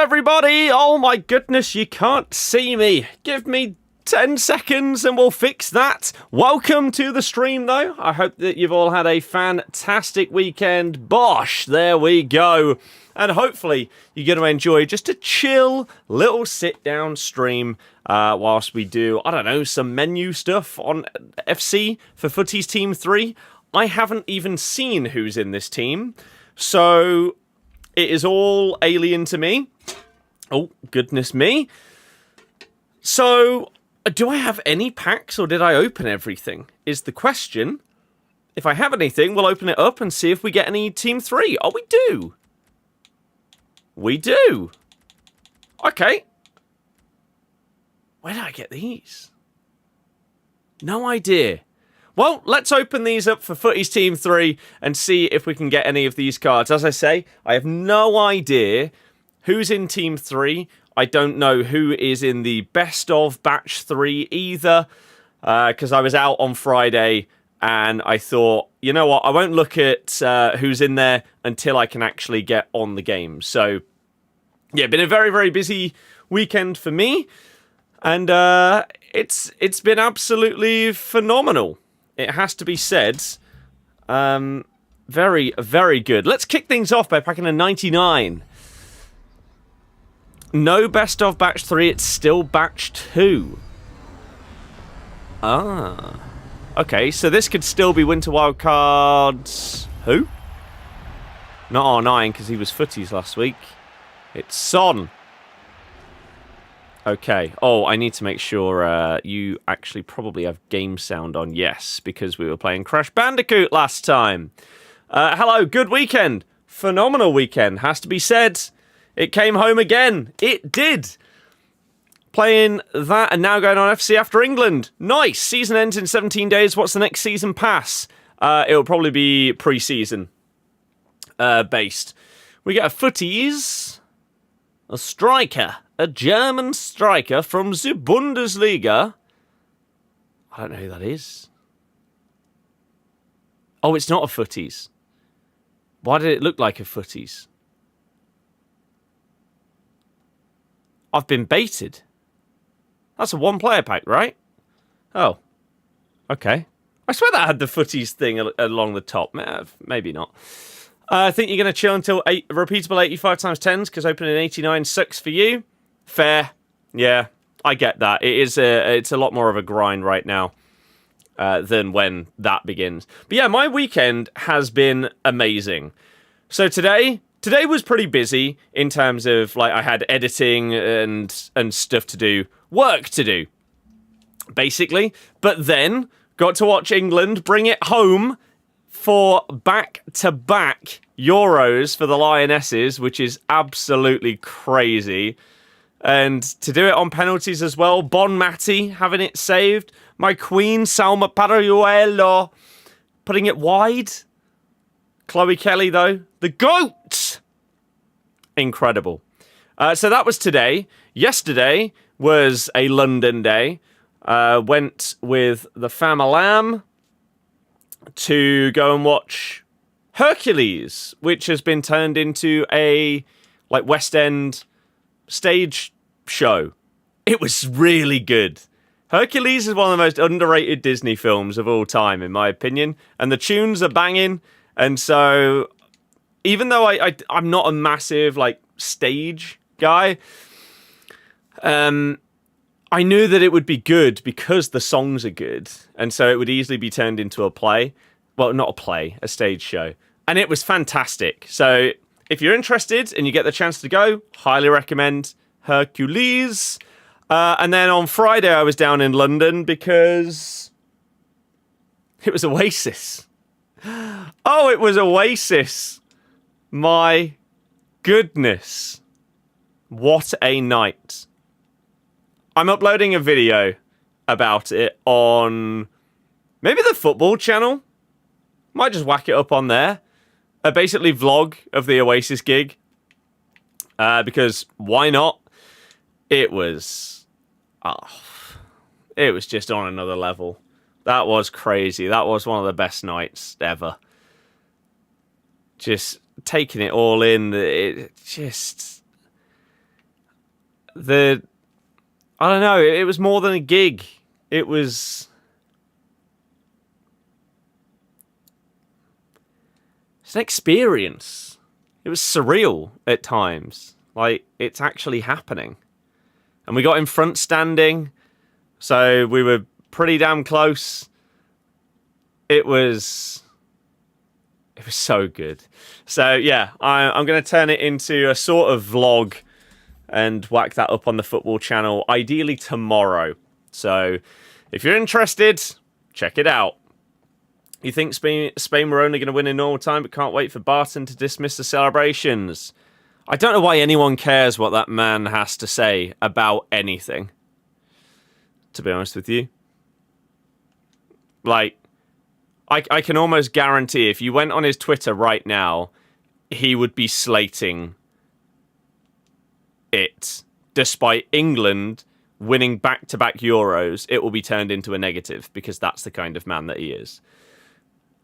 everybody! Oh my goodness, you can't see me. Give me 10 seconds and we'll fix that. Welcome to the stream, though. I hope that you've all had a fantastic weekend. Bosh, there we go. And hopefully you're going to enjoy just a chill little sit-down stream whilst we do, I don't know, some menu stuff on FC for Futties Team 3. I haven't even seen who's in this team, so it is all alien to me. Oh, goodness me. So, do I have any packs or did I open everything? Is the question. If I have anything, we'll open it up and see if we get any Team 3. Oh, we do. We do. Okay. Where did I get these? No idea. Well, let's open these up for Futties Team 3 and see if we can get any of these cards. As I say, I have no idea who's in Team 3. I don't know who is in the best of Batch 3 either, because I was out on Friday and I thought, you know what, I won't look at who's in there until I can actually get on the game. So, yeah, been a very, very busy weekend for me, and it's been absolutely phenomenal. It has to be said. Very, very good. Let's kick things off by packing a 99. No best of Batch 3, it's still Batch 2. Ah. Okay, so this could still be Winter Wildcards. Who? Not R9, because he was Futties last week. It's Son. Okay. Oh, I need to make sure you actually probably have game sound on. Yes, because we were playing Crash Bandicoot last time. Hello, good weekend. Phenomenal weekend, has to be said. It came home again. It did. Playing that and now going on FC after England. Nice. Season ends in 17 days. What's the next season pass? It'll probably be pre-season based. We get a Futties. A striker. A German striker from the Bundesliga. I don't know who that is. Oh, it's not a Futties. Why did it look like a Futties? I've been baited. That's a one-player pack, right? Oh. Okay. I swear that had the Futties thing along the top. Maybe not. I think you're going to chill until repeatable 85 times 10s, because opening 89 sucks for you. Fair. Yeah, I get that. It's a lot more of a grind right now than when that begins. But yeah, my weekend has been amazing. So today was pretty busy in terms of, like, I had editing and stuff to do, work to do, basically. But then got to watch England bring it home for back-to-back Euros for the Lionesses, which is absolutely crazy. And to do it on penalties as well. Bonmati having it saved. My queen, Salma Parayuelo, putting it wide. Chloe Kelly, though. The GOAT! Incredible. So that was today. Yesterday was a London day. Went with the fam-a-lam to go and watch Hercules, which has been turned into a West End stage show. It was really good. Hercules is one of the most underrated Disney films of all time, in my opinion, and the tunes are banging. And so, even though I'm not a massive stage guy, I knew that it would be good because the songs are good, and so it would easily be turned into a play. Well, not a play, a stage show, and it was fantastic. So, if you're interested and you get the chance to go, highly recommend Hercules. And then on Friday, I was down in London because it was Oasis. Oh, it was Oasis. My goodness. What a night. I'm uploading a video about it on maybe the football channel. Might just whack it up on there. Basically vlog of the Oasis gig. Because why not? It was just on another level. That was crazy. That was one of the best nights ever. Just taking it all in. It just... I don't know, it was more than a gig. It was... It's an experience. It was surreal at times. Like, it's actually happening. And we got in front standing, so we were pretty damn close. It was so good. So, yeah, I'm going to turn it into a sort of vlog and whack that up on the football channel, ideally tomorrow. So, if you're interested, check it out. You think Spain were only going to win in normal time, but can't wait for Barton to dismiss the celebrations. I don't know why anyone cares what that man has to say about anything, to be honest with you. Like, I can almost guarantee if you went on his Twitter right now, he would be slating it. Despite England winning back-to-back Euros, it will be turned into a negative because that's the kind of man that he is.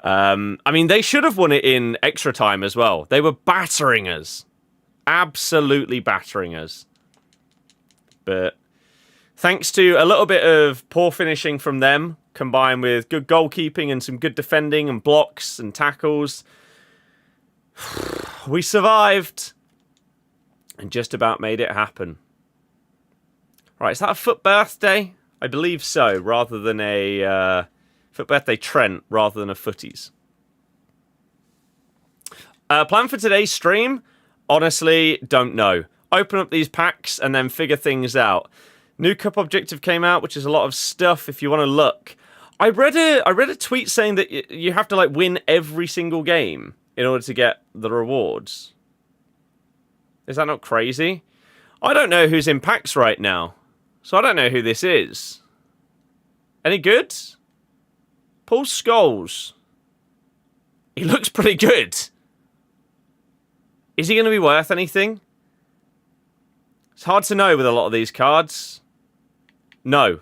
I mean, they should have won it in extra time as well. They were battering us. Absolutely battering us. But thanks to a little bit of poor finishing from them, combined with good goalkeeping and some good defending and blocks and tackles, we survived and just about made it happen. Right, is that a foot birthday? I believe so, rather than a foot birthday Trent, rather than a Futties. Plan for today's stream? Honestly, don't know. Open up these packs and then figure things out. New cup objective came out, which is a lot of stuff if you want to look. I read a tweet saying that you have to like win every single game in order to get the rewards. Is that not crazy? I don't know who's in packs right now, so I don't know who this is. Any good? Paul Scholes. He looks pretty good. Is he going to be worth anything? It's hard to know with a lot of these cards. No.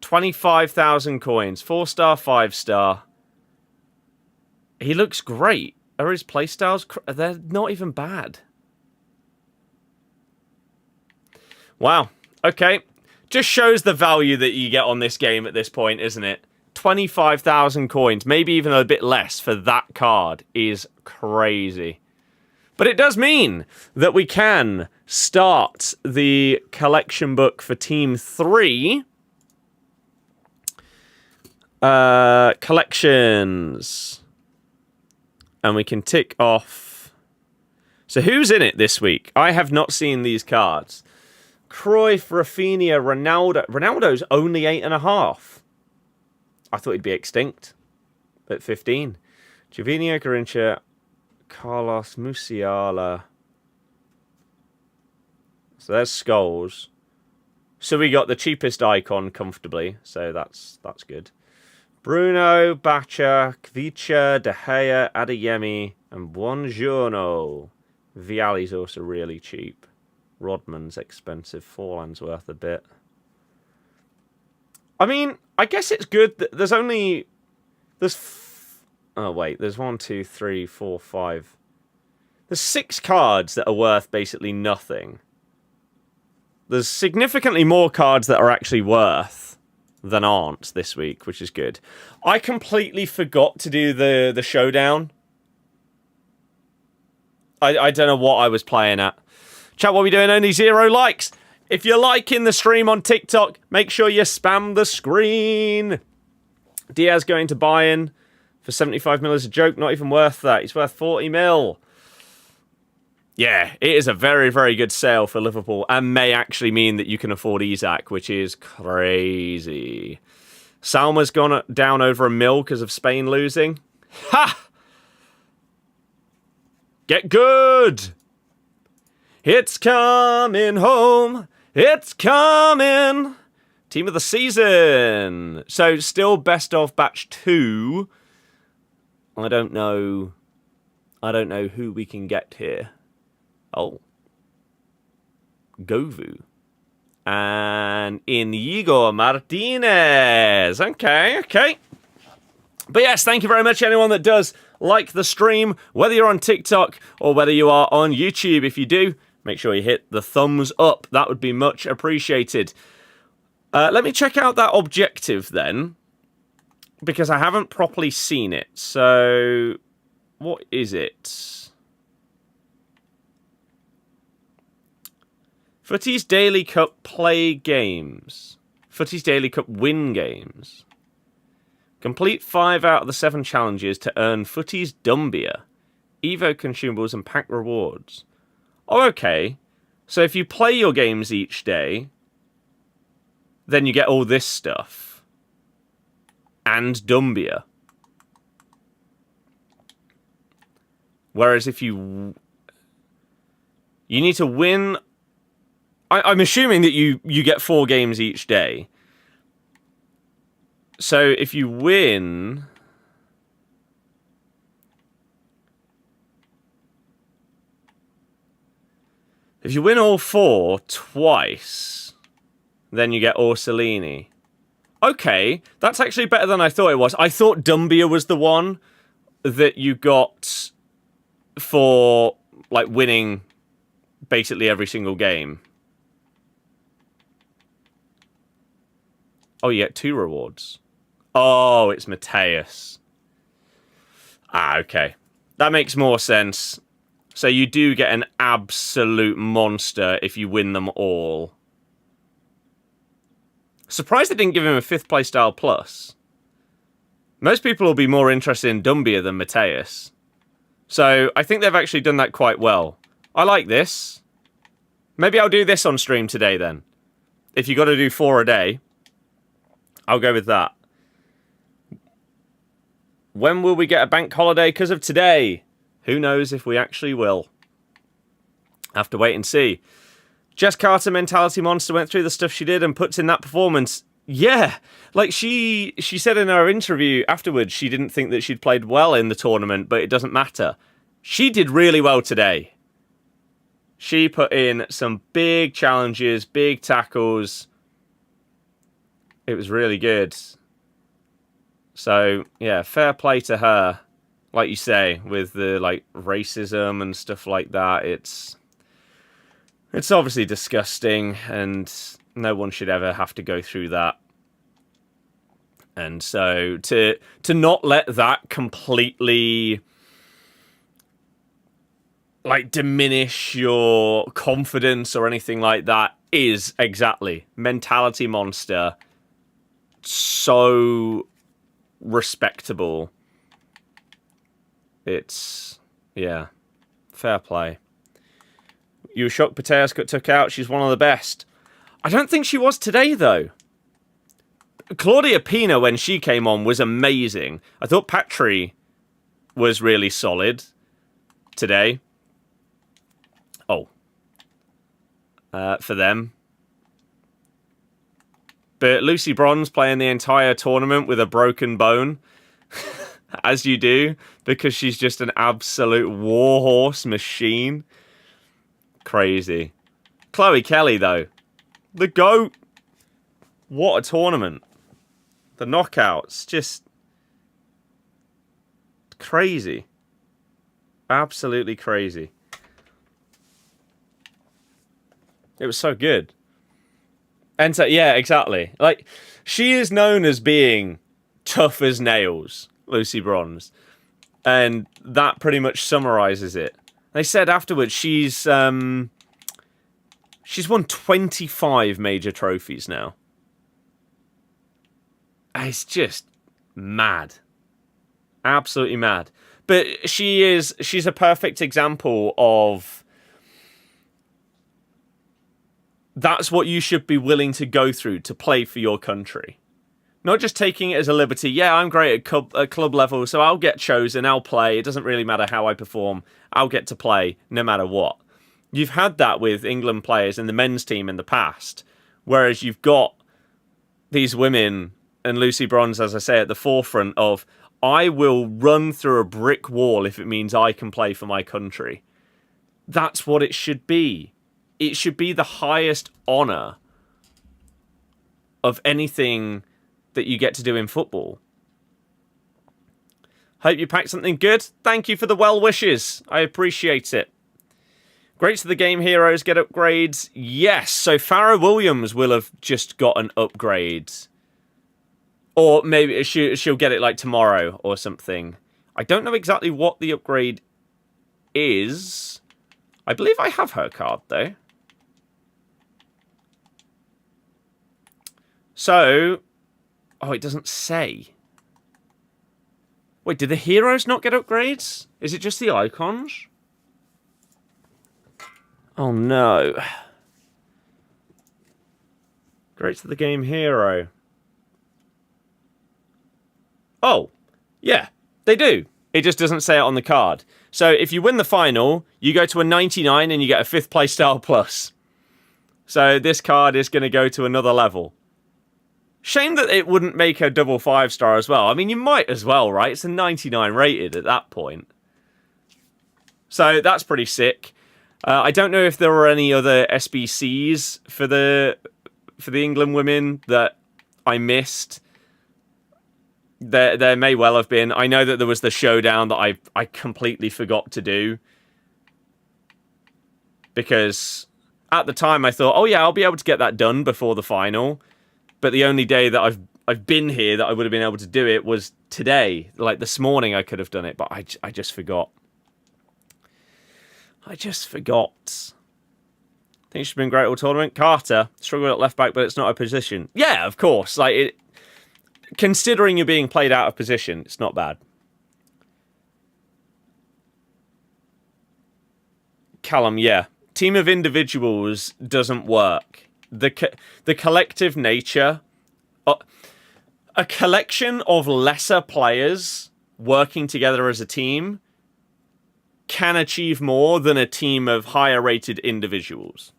25,000 coins. 4-star, 5-star. He looks great. Are his playstyles? They're not even bad. Wow. Okay. Just shows the value that you get on this game at this point, isn't it? 25,000 coins, maybe even a bit less for that card is crazy. But it does mean that we can start the collection book for Team 3. Collections. And we can tick off. So who's in it this week? I have not seen these cards. Cruyff, Rafinha, Ronaldo. Ronaldo's only 8.5. I thought he'd be extinct at 15. Jovino, Garincha, Carlos, Musiala. So there's Scholes. So we got the cheapest icon comfortably. So that's good. Bruno, Bacha, Kvicha, De Gea, Adeyemi, and Buongiorno. Vialli's also really cheap. Rodman's expensive. Forlan's worth a bit. I mean, I guess it's good that there's 1, 2, 3, 4, 5. There's 6 cards that are worth basically nothing. There's significantly more cards that are actually worth than aren't this week, which is good. I completely forgot to do the showdown. I don't know what I was playing at. Chat, what are we doing? Only 0 likes. If you're liking the stream on TikTok, make sure you spam the screen. Diaz going to Bayern for 75 mil is a joke. Not even worth that. He's worth 40 mil. Yeah, it is a very, very good sale for Liverpool and may actually mean that you can afford Isak, which is crazy. Salma's gone down over 1 mil because of Spain losing. Ha! Get good! It's coming home. It's coming. Team of the season. So still best of batch 2. I don't know who we can get here. Oh. Govu. And Inigo Martinez. Okay. But yes, thank you very much anyone that does like the stream, whether you're on TikTok or whether you are on YouTube. If you do, make sure you hit the thumbs up. That would be much appreciated. Let me check out that objective then, because I haven't properly seen it. So, what is it? Futties Daily Cup play games. Futties Daily Cup win games. Complete 5 out of the 7 challenges to earn Futties Dumbia, Evo consumables and pack rewards. Oh, okay. So if you play your games each day, then you get all this stuff. And Dumbia. Whereas if you need to win... I'm assuming that you get 4 games each day. So if you win... If you win all 4 twice, then you get Orsolini. Okay, that's actually better than I thought it was. I thought Dumbia was the one that you got for, like, winning basically every single game. Oh, you get 2 rewards. Oh, it's Mateus. Ah, okay. That makes more sense. So you do get an absolute monster if you win them all. Surprised they didn't give him a 5th playstyle plus. Most people will be more interested in Dumbia than Mateus. So I think they've actually done that quite well. I like this. Maybe I'll do this on stream today then. If you got to do 4 a day, I'll go with that. When will we get a bank holiday? Because of today. Who knows if we actually will. Have to wait and see. Jess Carter, Mentality Monster, went through the stuff she did and puts in that performance. Yeah, like she said in her interview afterwards, she didn't think that she'd played well in the tournament, but it doesn't matter. She did really well today. She put in some big challenges, big tackles. It was really good. So, yeah, fair play to her. Like you say, with the like racism and stuff like that, it's obviously disgusting, and no one should ever have to go through that. And so to not let that completely like diminish your confidence or anything like that is exactly Mentality Monster. So respectable. It's, yeah, fair play. You were shocked Putellas got took out. She's one of the best. I don't think she was today, though. Claudia Pina, when she came on, was amazing. I thought Patry was really solid today. Oh. For them. But Lucy Bronze playing the entire tournament with a broken bone. As you do, because she's just an absolute warhorse machine. Crazy. Chloe Kelly, though. The GOAT. What a tournament. The knockouts. Just crazy. Absolutely crazy. It was so good. And so, yeah, exactly. Like, she is known as being tough as nails. Lucy Bronze, and that pretty much summarizes it. They said afterwards she's won 25 major trophies now. It's just mad, absolutely mad. But she's a perfect example of that's what you should be willing to go through to play for your country. Not just taking it as a liberty. Yeah, I'm great at club level, so I'll get chosen, I'll play. It doesn't really matter how I perform. I'll get to play no matter what. You've had that with England players in the men's team in the past, whereas you've got these women, and Lucy Bronze, as I say, at the forefront of, I will run through a brick wall if it means I can play for my country. That's what it should be. It should be the highest honour of anything that you get to do in football. Hope you packed something good. Thank you for the well wishes. I appreciate it. Greats of the game heroes get upgrades. Yes, so Farrah Williams will have just got an upgrade. Or maybe she'll get it like tomorrow or something. I don't know exactly what the upgrade is. I believe I have her card, though. So... Oh, it doesn't say. Wait, did the heroes not get upgrades? Is it just the icons? Oh, no. Greats of the game hero. Oh, yeah, they do. It just doesn't say it on the card. So if you win the final, you go to a 99 and you get a 5th playstyle plus. So this card is going to go to another level. Shame that it wouldn't make a double 5-star as well. I mean, you might as well, right? It's a 99 rated at that point. So that's pretty sick. I don't know if there were any other SBCs for the England women that I missed. There may well have been. I know that there was the showdown that I completely forgot to do. Because at the time I thought, oh yeah, I'll be able to get that done before the final. But the only day that I've been here that I would have been able to do it was today. Like this morning I could have done it, but I just forgot. I just forgot. Think she's been great all tournament. Carter, struggled at left back, but it's not a position. Yeah, of course. Like considering you're being played out of position, it's not bad. Callum, yeah. Team of individuals doesn't work. The collective nature... a collection of lesser players working together as a team can achieve more than a team of higher-rated individuals.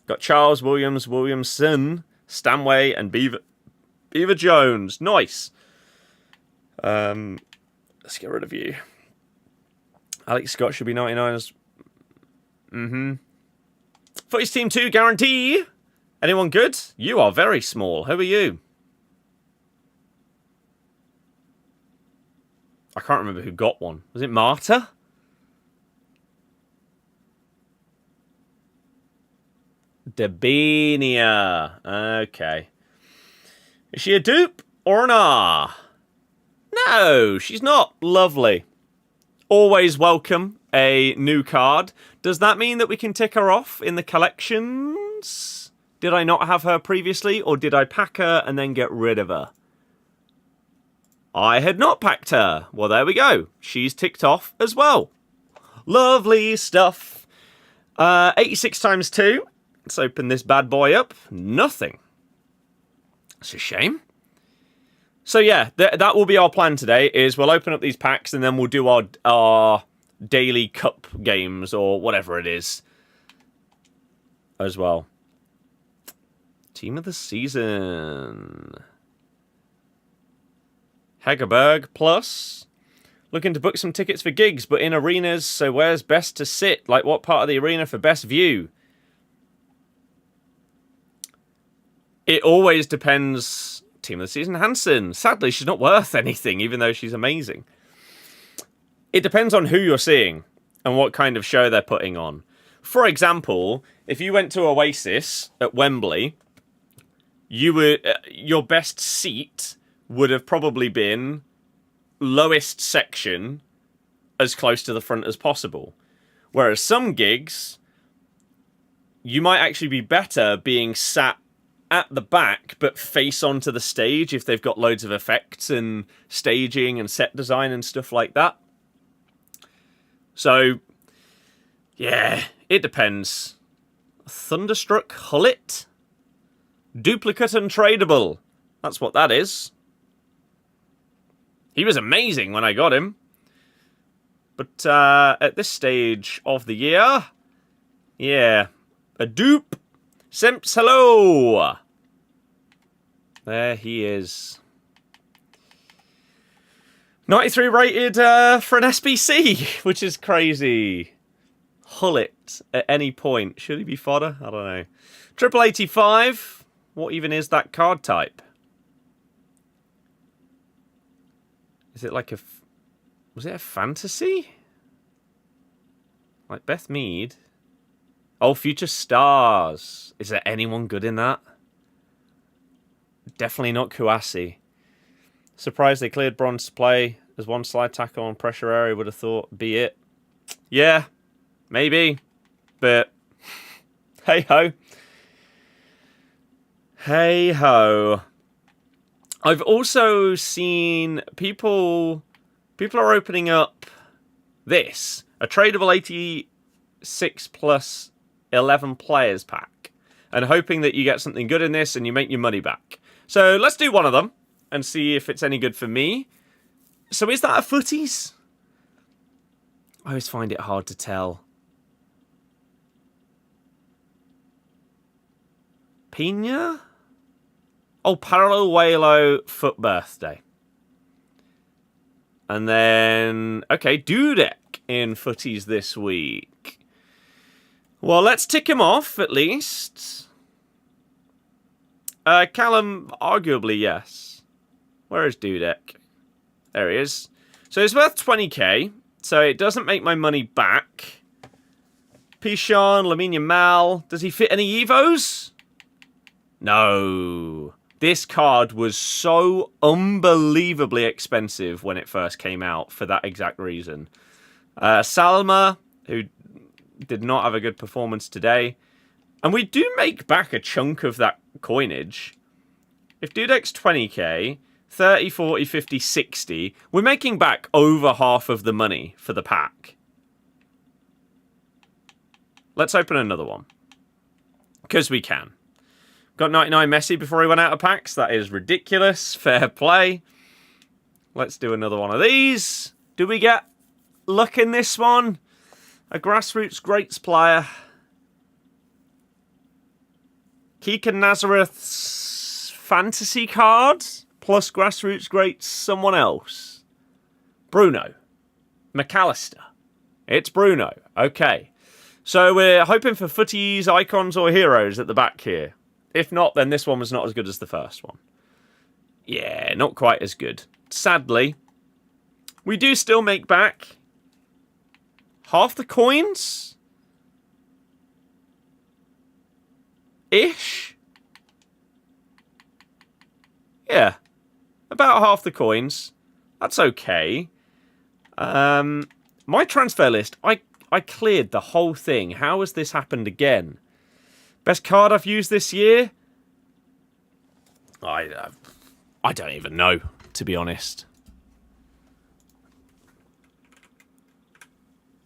Got Charles, Williams, Williamson, Stanway, and Beaver Jones. Nice. Let's get rid of you. Alex Scott should be 99s. Futties Team 2 guarantee. Anyone good? You are very small. Who are you? I can't remember who got one. Was it Marta? Dabinia. Okay. Is she a dupe or an R? No, she's not. Lovely. Always welcome a new card. Does that mean that we can tick her off in the collections? Did I not have her previously, or did I pack her and then get rid of her? I had not packed her. Well, there we go. She's ticked off as well. Lovely stuff. 86 times 2. Let's open this bad boy up. Nothing. It's a shame. So yeah, that will be our plan today, is we'll open up these packs and then we'll do our daily cup games or whatever it is as well. Team of the season. Hegerberg plus. Looking to book some tickets for gigs, but in arenas, so where's best to sit? Like what part of the arena for best view? It always depends. Team of the season, Hansen. Sadly, she's not worth anything, even though she's amazing. It depends on who you're seeing and what kind of show they're putting on. For example, if you went to Oasis at Wembley, your best seat would have probably been lowest section as close to the front as possible. Whereas some gigs, you might actually be better being sat at the back but face onto the stage if they've got loads of effects and staging and set design and stuff like that. So, yeah, it depends. Thunderstruck Hullet? Duplicate and tradable. That's what that is. He was amazing when I got him. But at this stage of the year, yeah, a dupe. Simps, hello. There he is. 93 rated for an SBC, which is crazy. Hullet at any point. Should he be fodder? I don't know. Triple 85. What even is that card type? Is it like a... Was it a fantasy? Like Beth Mead. Oh, Future Stars. Is there anyone good in that? Definitely not Kouassi. Surprised they cleared bronze to play as one slide tackle on pressure area. Would have thought be it. Yeah, maybe. But hey ho. Hey ho. I've also seen people are opening up this, a tradable 86 plus 11 players pack, and hoping that you get something good in this and you make your money back. So let's do one of them and see if it's any good for me. So is that a Futties? I always find it hard to tell. Pina? Oh, Parallel Walo Foot Birthday. And then, okay, Dudek in Futties this week. Well, let's tick him off, at least. Callum, arguably, yes. Where is Dudek? There he is. So it's worth 20k, so it doesn't make my money back. Pichon, Lamine Yamal. Does he fit any Evos? No. This card was so unbelievably expensive when it first came out for that exact reason. Salma, who did not have a good performance today. And we do make back a chunk of that coinage. If Dudek's 20k, 30, 40, 50, 60, we're making back over half of the money for the pack. Let's open another one. Because we can. Got 99 Messi before he went out of packs. That is ridiculous. Fair play. Let's do another one of these. Do we get luck in this one? A grassroots greats player. Keegan Nazareth's fantasy cards plus grassroots greats someone else. Bruno. McAllister. It's Bruno. Okay. So we're hoping for Futties, Icons or Heroes at the back here. If not, then this one was not as good as the first one. Yeah, not quite as good. Sadly, we do still make back half the coins? Ish? Yeah, about half the coins. That's okay. My transfer list, I cleared the whole thing. How has this happened again? Best card I've used this year? I don't even know, to be honest.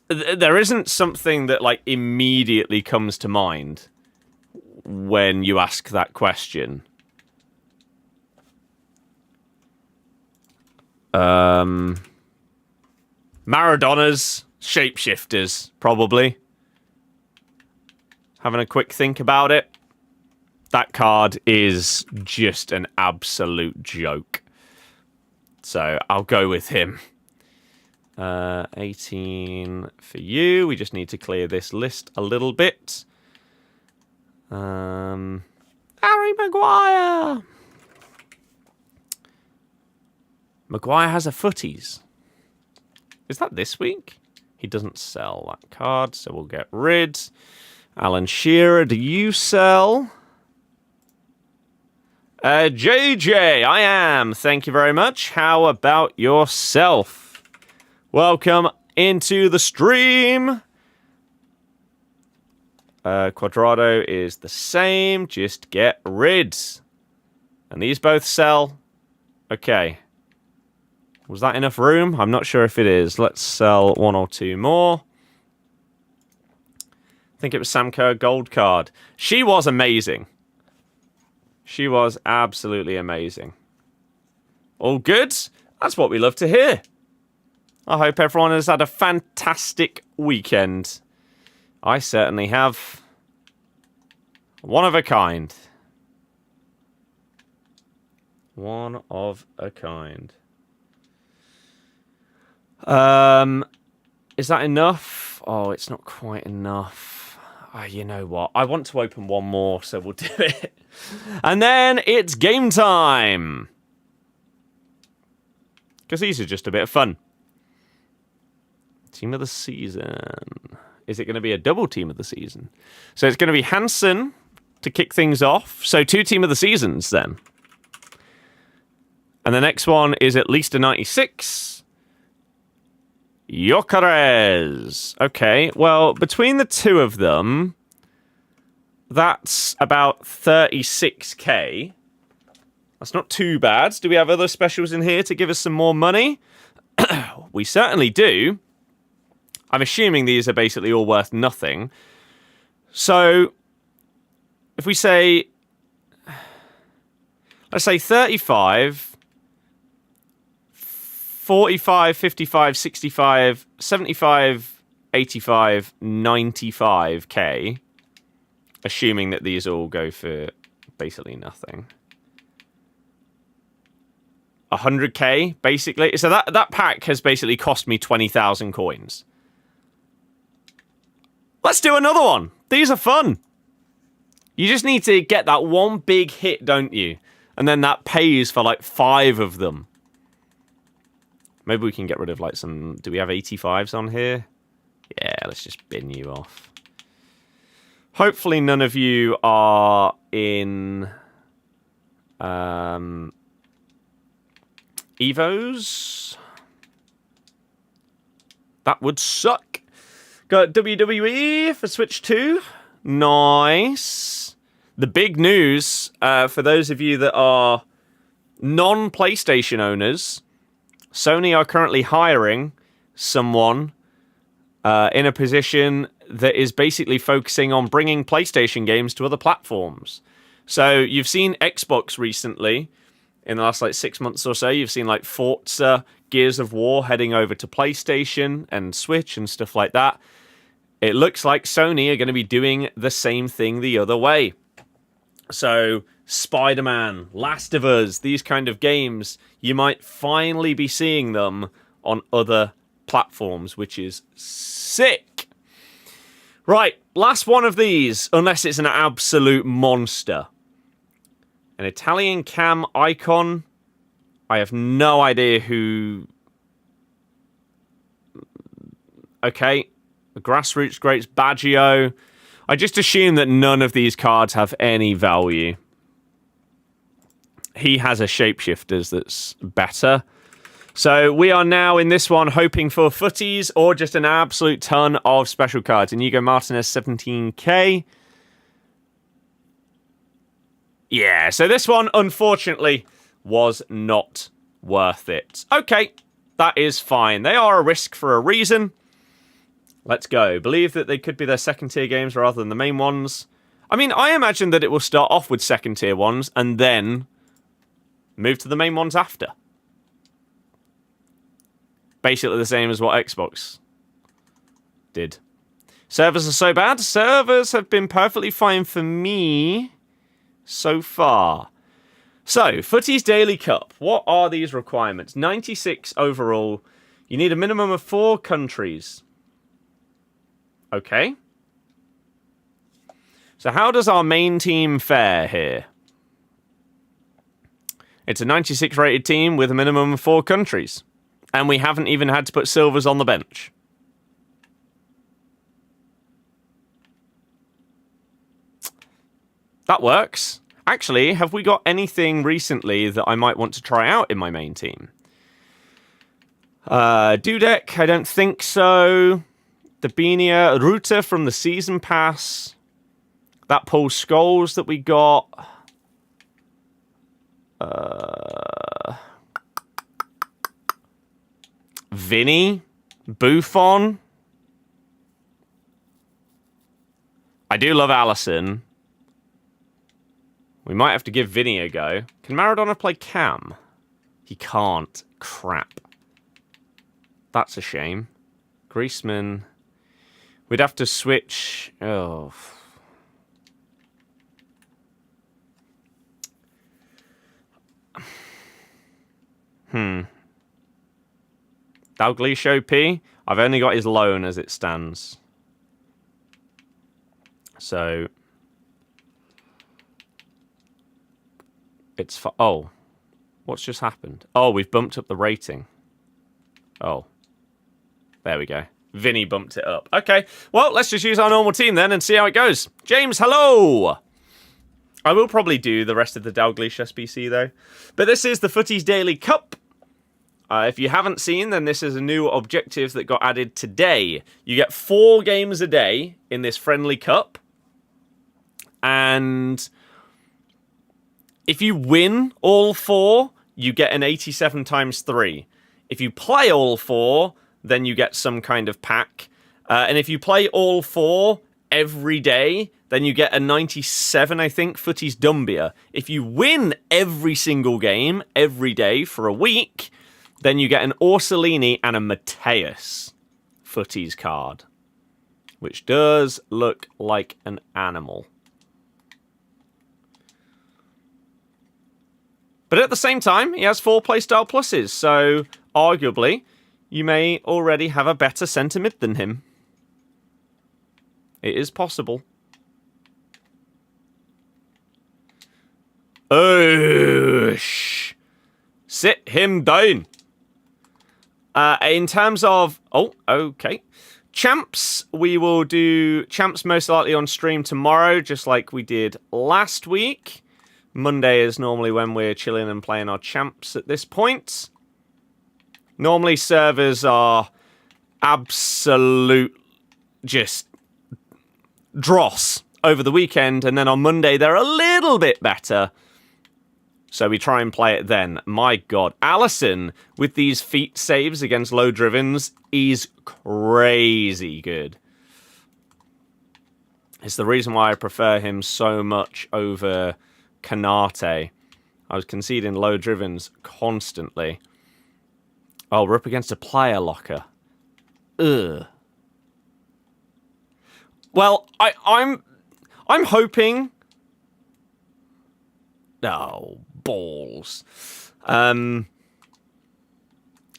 There isn't something that like immediately comes to mind when you ask that question. Maradona's Shapeshifters, probably. Having a quick think about it. That card is just an absolute joke. So I'll go with him. 18 for you. We just need to clear this list a little bit. Harry Maguire. Maguire has a Futties. Is that this week? He doesn't sell that card, so we'll get rid. Alan Shearer, do you sell? JJ, I am. Thank you very much. How about yourself? Welcome into the stream. Quadrado is the same. Just get rid. And these both sell. Okay. Was that enough room? I'm not sure if it is. Let's sell one or two more. I think it was Sam Kerr gold card. She was amazing. She was absolutely amazing. All good? That's what we love to hear. I hope everyone has had a fantastic weekend. I certainly have. One of a kind. One of a kind. Is that enough? Oh, it's not quite enough. Oh, you know what? I want to open one more, so we'll do it. And then it's game time. Because these are just a bit of fun. Team of the season. is it going to be a double team of the season? So it's going to be Hansen to kick things off. So 2 team of the seasons then. And the next one is at least a 96. Gyökeres. Okay, well, between the 2 of them, that's about 36k. That's not too bad. Do we have other specials in here to give us some more money? We certainly do. I'm assuming these are basically all worth nothing. So, if we say, let's say 35, 45, 55, 65, 75, 85, 95k, assuming that these all go for basically nothing. 100k, basically. So that pack has basically cost me 20,000 coins. Let's do another one. These are fun. You just need to get that one big hit, don't you? And then that pays for like 5 of them. Maybe we can get rid of like some... Do we have 85s on here? Yeah, let's just bin you off. Hopefully none of you are in... Evos. That would suck. Got WWE for Switch 2. Nice. The big news, for those of you that are non-PlayStation owners, Sony are currently hiring someone in a position that is basically focusing on bringing PlayStation games to other platforms. So you've seen Xbox recently. In the last, 6 months or so, you've seen, Forza, Gears of War heading over to PlayStation and Switch and stuff like that. It looks like Sony are going to be doing the same thing the other way. So, Spider-Man, Last of Us, these kind of games, you might finally be seeing them on other platforms, which is sick. Right, last one of these, unless it's an absolute monster. An Italian cam icon. I have no idea who... Okay. The Grassroots Greats Baggio. I just assume that none of these cards have any value. He has a Shapeshifters that's better. So we are now in this one hoping for footies or just an absolute ton of special cards. Inigo Martinez, 17k. Yeah, so this one, unfortunately, was not worth it. Okay, that is fine. They are a risk for a reason. Let's go. Believe that they could be their second-tier games rather than the main ones. I mean, I imagine that it will start off with second-tier ones and then move to the main ones after. Basically the same as what Xbox did. Servers are so bad. Servers have been perfectly fine for me so far. So, Futties Daily Cup. What are these requirements? 96 overall. You need a minimum of 4 countries. Okay. So how does our main team fare here? It's a 96 rated team with a minimum of 4 countries. And we haven't even had to put silvers on the bench. That works. Actually, have we got anything recently that I might want to try out in my main team? Dudek, I don't think so. Dabinia, Ruta from the Season Pass. That Paul Scholes that we got. Vinny. Buffon. I do love Allison. We might have to give Vinny a go. Can Maradona play Cam? He can't. Crap. That's a shame. Griezmann. We'd have to switch... Oh... Dalglish OP? I've only got his loan as it stands. So... It's for... Oh. What's just happened? Oh, we've bumped up the rating. Oh. There we go. Vinny bumped it up. Okay, well, let's just use our normal team then and see how it goes. James, hello! I will probably do the rest of the Dalglish SBC, though. But this is the Futties Daily Cup. If you haven't seen, then this is a new objective that got added today. You get 4 games a day in this friendly cup. And if you win all 4, you get an 87 times 3. If you play all 4, then you get some kind of pack. And if you play all 4 every day, then you get a 97, I think, Futties Dumbia. If you win every single game, every day for a week, then you get an Orsolini and a Mateus Futties card, which does look like an animal. But at the same time, he has 4 playstyle pluses, so arguably, you may already have a better centre mid than him. It is possible. Oh, sit him down. In terms of... Oh, okay. Champs, we will do Champs most likely on stream tomorrow, just like we did last week. Monday is normally when we're chilling and playing our Champs at this point. Normally servers are absolute just dross over the weekend, and then on Monday they're a little bit better. So we try and play it then. My God. Allison, with these feet saves against low drivens, is crazy good. It's the reason why I prefer him so much over Kanate. I was conceding low drivens constantly. Oh, we're up against a player locker. Ugh. Well, I'm hoping... Oh, balls.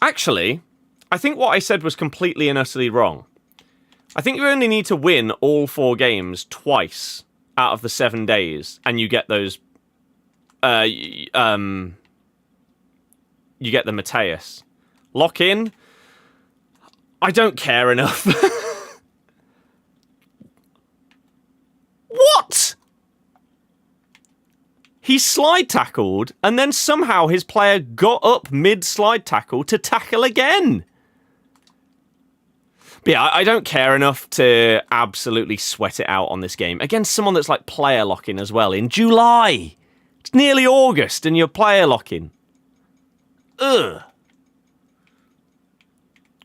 Actually, I think what I said was completely and utterly wrong. I think you only need to win all 4 games twice out of the 7 days, and you get those... you get the Mateus. Lock in? I don't care enough. What? He slide tackled, and then somehow his player got up mid-slide tackle to tackle again. But yeah, I don't care enough to absolutely sweat it out on this game. Against someone that's like player locking as well in July. It's nearly August, and you're player locking. Ugh.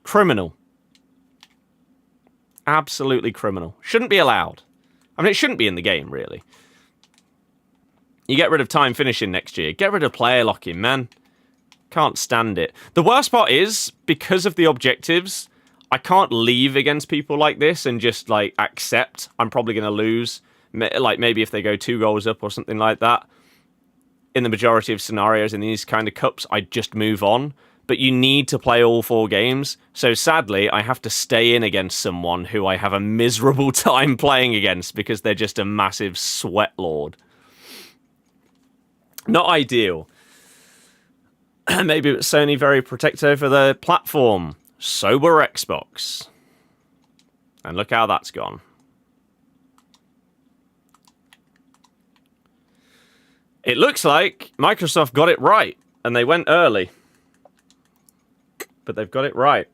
Criminal. Absolutely criminal. Shouldn't be allowed. I mean, it shouldn't be in the game, really. You get rid of time finishing next year. Get rid of player locking, man. Can't stand it. The worst part is, because of the objectives, I can't leave against people like this and just, like, accept I'm probably going to lose. Like, maybe if they go 2 goals up or something like that. In the majority of scenarios in these kind of cups, I just move on. But you need to play all 4 games. So sadly, I have to stay in against someone who I have a miserable time playing against because they're just a massive sweat lord. Not ideal. Maybe Sony very protective over the platform. So were Xbox. And look how that's gone. It looks like Microsoft got it right, and they went early. But they've got it right.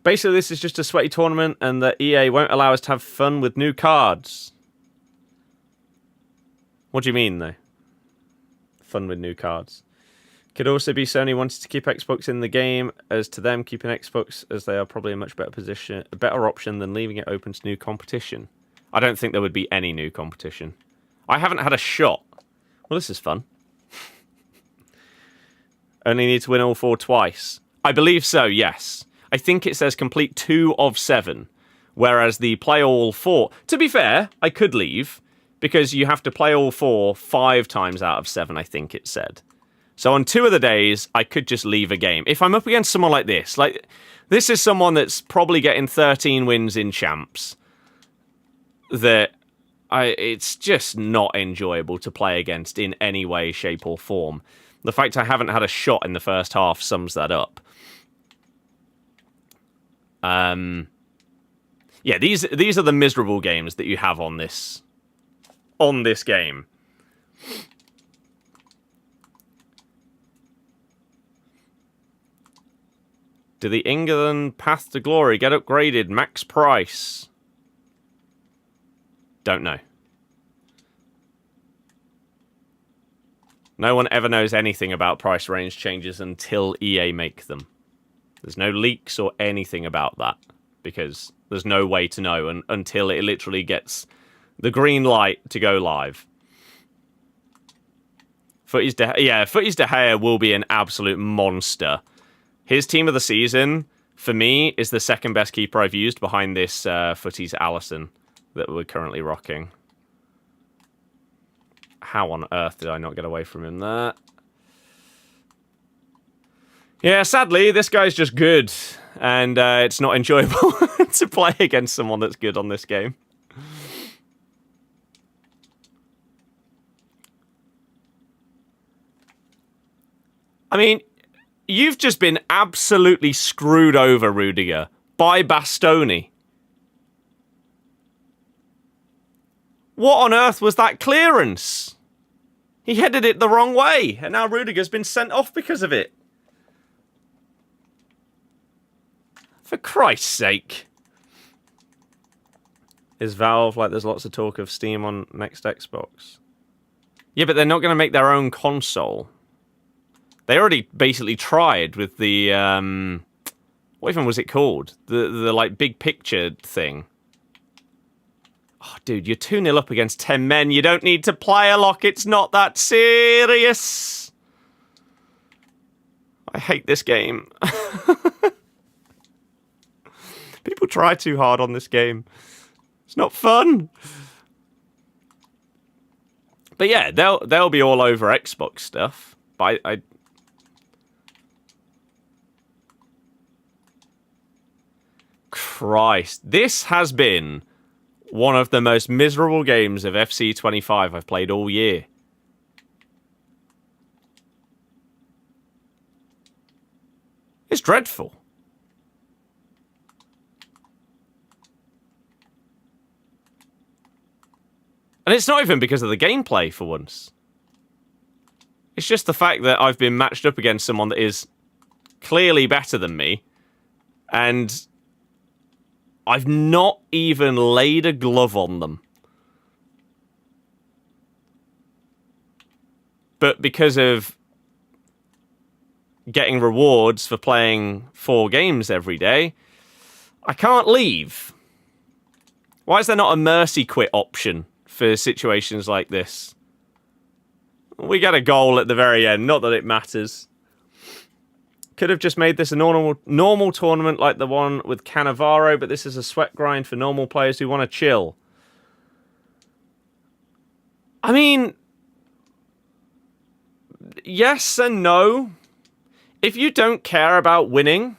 Basically, this is just a sweaty tournament, and the EA won't allow us to have fun with new cards. What do you mean, though? Fun with new cards. Could also be Sony wanted to keep Xbox in the game, as to them keeping Xbox as they are probably a much better position, a better option than leaving it open to new competition. I don't think there would be any new competition. I haven't had a shot. Well, this is fun. Only need to win all 4 twice. I believe so, yes. I think it says complete 2 of 7, whereas the play all 4... To be fair, I could leave, because you have to play all 4 5 times out of 7, I think it said. So on 2 of the days, I could just leave a game. If I'm up against someone like this this is someone that's probably getting 13 wins in champs, that it's just not enjoyable to play against in any way, shape, or form. The fact I haven't had a shot in the first half sums that up. Yeah, these are the miserable games that you have on this game. Do the England Path to Glory get upgraded? Max price? Don't know. No one ever knows anything about price range changes until EA make them. There's no leaks or anything about that, because there's no way to know until it literally gets the green light to go live. Futties De Gea will be an absolute monster. His team of the season, for me, is the second best keeper I've used behind this Futties Alisson that we're currently rocking. How on earth did I not get away from him there? Yeah, sadly, this guy's just good, and it's not enjoyable to play against someone that's good on this game. I mean, you've just been absolutely screwed over, Rudiger, by Bastoni. What on earth was that clearance? He headed it the wrong way, and now Rudiger's been sent off because of it. For Christ's sake. Is Valve like there's lots of talk of Steam on next Xbox? Yeah, but they're not going to make their own console. They already basically tried with the... what even was it called? The like, big picture thing. Oh, dude, you're 2-0 up against 10 men. You don't need to player lock. It's not that serious. I hate this game. People try too hard on this game. It's not fun. But yeah, they'll be all over Xbox stuff. But I Christ, this has been one of the most miserable games of FC25 I've played all year. It's dreadful. And it's not even because of the gameplay, for once. It's just the fact that I've been matched up against someone that is clearly better than me, and I've not even laid a glove on them. But because of getting rewards for playing 4 games every day, I can't leave. Why is there not a mercy quit option for situations like this? We got a goal at the very end, not that it matters. Could have just made this a normal tournament like the one with Cannavaro, but this is a sweat grind for normal players who want to chill. I mean, yes and no. If you don't care about winning,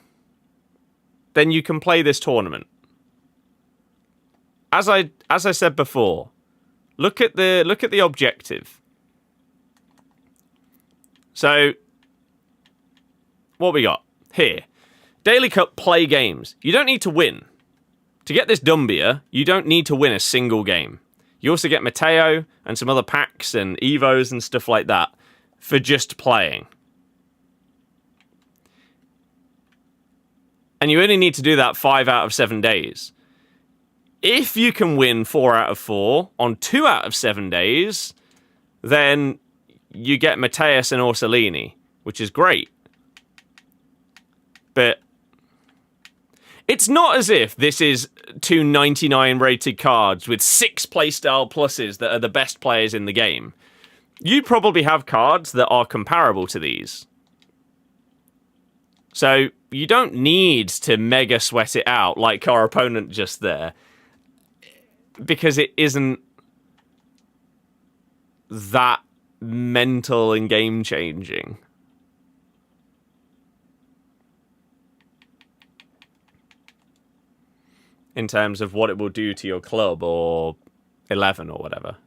then you can play this tournament. As I said before, look at the objective. So, what we got here? Daily Cup play games. You don't need to win. To get this Dumbia, you don't need to win a single game. You also get Mateo and some other packs and Evos and stuff like that for just playing. And you only need to do that 5 out of 7 days. If you can win 4 out of 4 on 2 out of 7 days, then you get Mateus and Orsolini, which is great. But it's not as if this is 299 rated cards with 6 playstyle pluses that are the best players in the game. You probably have cards that are comparable to these. So you don't need to mega sweat it out like our opponent just there, because it isn't that mental and game changing. In terms of what it will do to your club or 11 or whatever.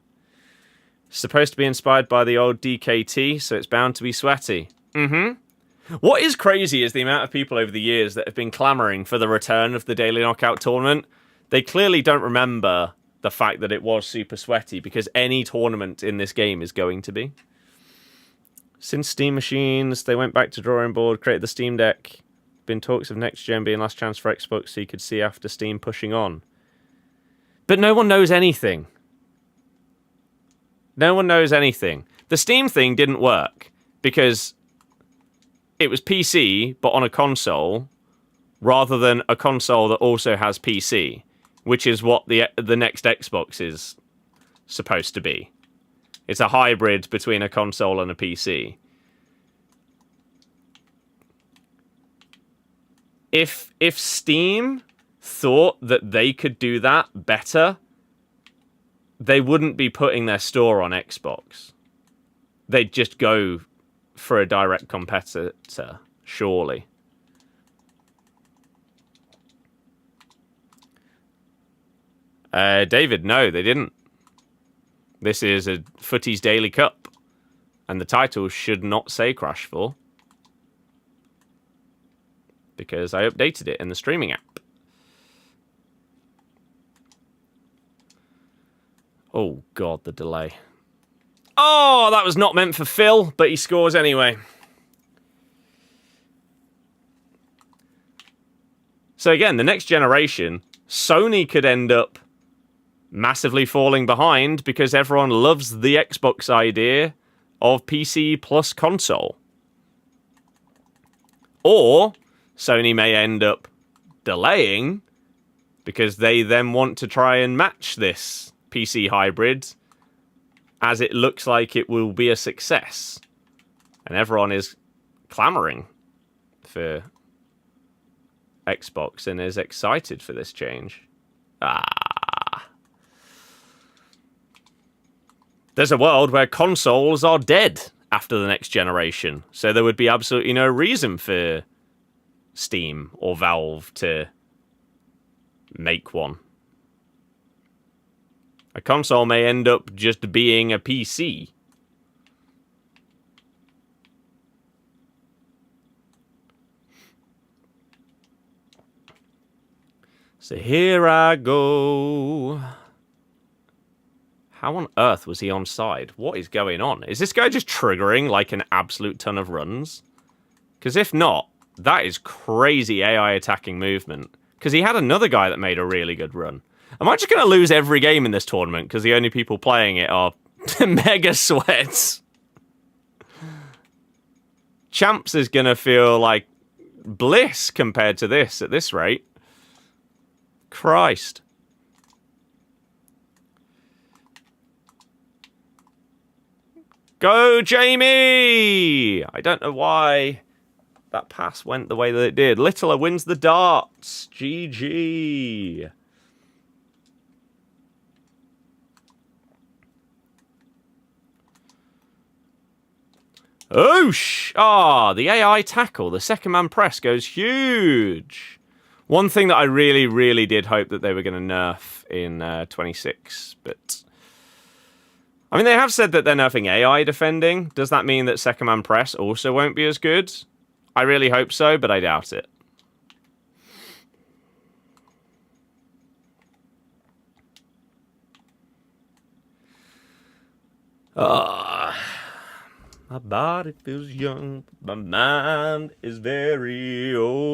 It's supposed to be inspired by the old DKT, so it's bound to be sweaty. Mm-hmm. What is crazy is the amount of people over the years that have been clamoring for the return of the Daily Knockout tournament. They clearly don't remember the fact that it was super sweaty, because any tournament in this game is going to be. Since Steam Machines, they went back to drawing board, created the Steam Deck. Been talks of next gen being last chance for Xbox, so you could see after Steam pushing on. But no one knows anything. No one knows anything. The Steam thing didn't work because it was PC, but on a console, rather than a console that also has PC, which is what the next Xbox is supposed to be. It's a hybrid between a console and a PC. If Steam thought that they could do that better, they wouldn't be putting their store on Xbox. They'd just go for a direct competitor, surely. David, no, they didn't. This is a Futties Daily Cup, and the title should not say Crash 4, because I updated it in the streaming app. Oh, God, the delay. Oh, that was not meant for Phil, but he scores anyway. So again, the next generation, Sony could end up massively falling behind because everyone loves the Xbox idea of PC plus console. Or Sony may end up delaying because they then want to try and match this PC hybrid, as it looks like it will be a success. And everyone is clamoring for Xbox and is excited for this change. There's a world where consoles are dead after the next generation, so there would be absolutely no reason for Steam or Valve to make one. A console may end up just being a PC. So here I go. How on earth was he onside? What is going on? Is this guy just triggering like an absolute ton of runs? Because if not, that is crazy AI attacking movement. Because he had another guy that made a really good run. Am I just going to lose every game in this tournament because the only people playing it are mega sweats? Champs is going to feel like bliss compared to this at this rate. Christ. Go, Jamie! I don't know why that pass went the way that it did. Littler wins the darts. GG. Oosh! Ah, the AI tackle, the second man press goes huge. One thing that I really, really did hope that they were going to nerf in 26, but I mean, they have said that they're nerfing AI defending. Does that mean that second man press also won't be as good? I really hope so, but I doubt it. My body feels young, but my mind is very old.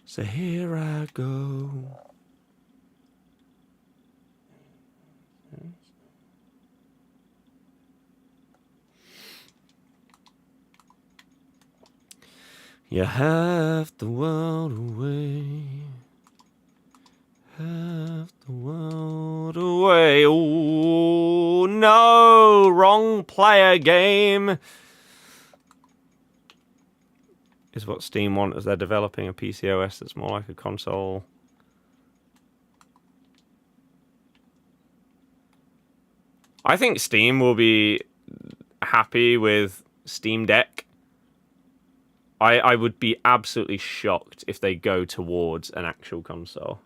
So here I go. You have the world away. Have the world away. Oh, no. Wrong player game. Is what Steam want as they're developing a PC OS that's more like a console. I think Steam will be happy with Steam Deck. I would be absolutely shocked if they go towards an actual console.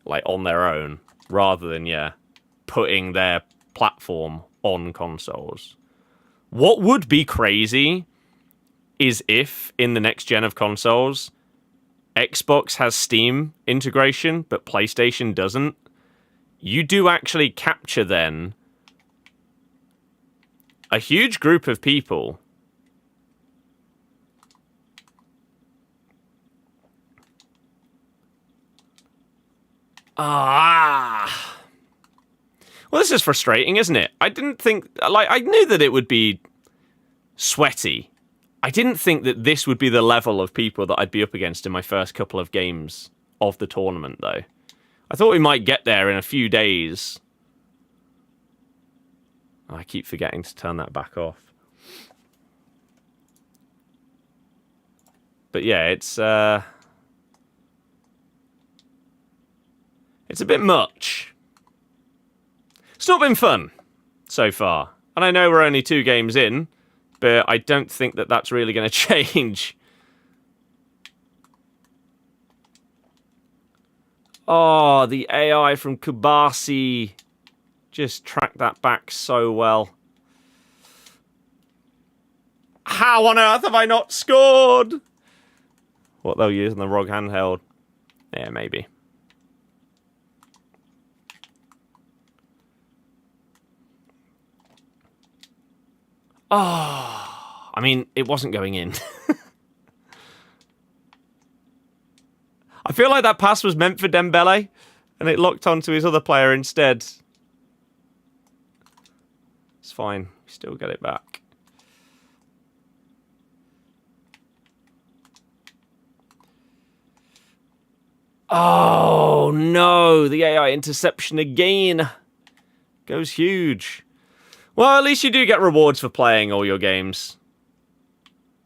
Like, on their own. Rather than, yeah, putting their platform on consoles. What would be crazy is if, in the next gen of consoles, Xbox has Steam integration, but PlayStation doesn't. You do actually capture, then, a huge group of people Well, this is frustrating, isn't it? I didn't think... Like, I knew that it would be sweaty. I didn't think that this would be the level of people that I'd be up against in my first couple of games of the tournament, though. I thought we might get there in a few days. Oh, I keep forgetting to turn that back off. But yeah, it's a bit much. It's not been fun so far. And I know we're only 2 games in, but I don't think that that's really going to change. Oh, the AI from Kubasi just tracked that back so well. How on earth have I not scored? What, they'll use on the ROG handheld? Yeah, maybe. Oh, I mean, it wasn't going in. I feel like that pass was meant for Dembele, and it locked onto his other player instead. It's fine. We still get it back. Oh, no. The AI interception again. Goes huge. Well, at least you do get rewards for playing all your games.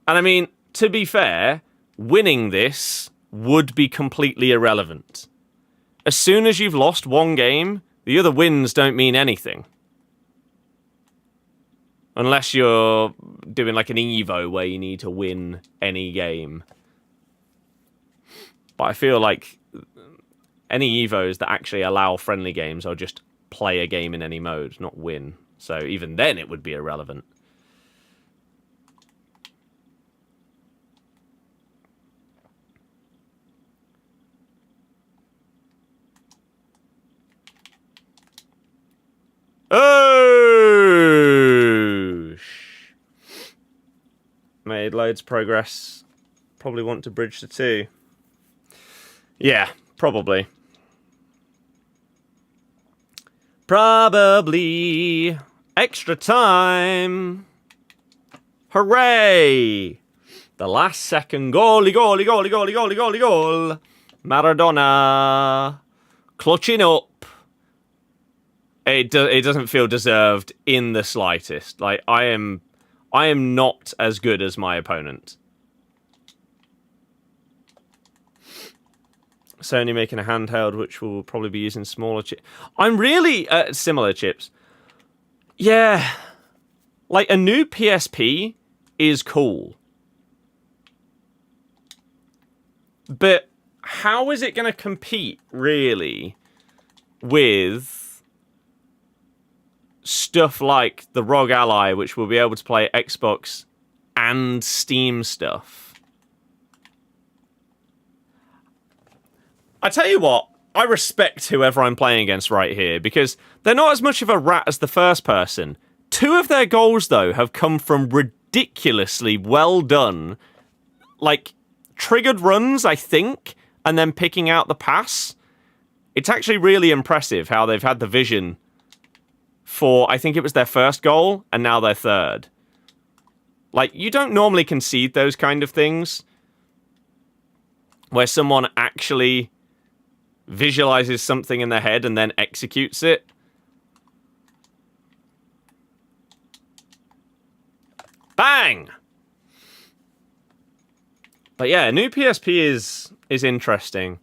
And I mean, to be fair, winning this would be completely irrelevant. As soon as you've lost one game, the other wins don't mean anything. Unless you're doing like an Evo where you need to win any game. But I feel like any Evos that actually allow friendly games are just play a game in any mode, not win. So even then it would be irrelevant. Oh! Made loads of progress. Probably want to bridge the 2. Yeah, probably. Probably. Extra time. Hooray! The last second goalie, goalie, goalie, goalie, goalie, goalie, goal. Maradona. Clutching up. It doesn't feel deserved in the slightest. Like, I am not as good as my opponent. Sony making a handheld, which will probably be using smaller chips. I'm really... similar chips. Yeah. Like, a new PSP is cool. But how is it going to compete, really, with stuff like the ROG Ally, which will be able to play Xbox and Steam stuff? I tell you what, I respect whoever I'm playing against right here, because they're not as much of a rat as the first person. 2 of their goals, though, have come from ridiculously well done, like, triggered runs, I think, and then picking out the pass. It's actually really impressive how they've had the vision for, I think it was their first goal, and now their third. Like, you don't normally concede those kind of things, where someone actually visualizes something in their head and then executes it. Bang! But yeah, new PSP is interesting.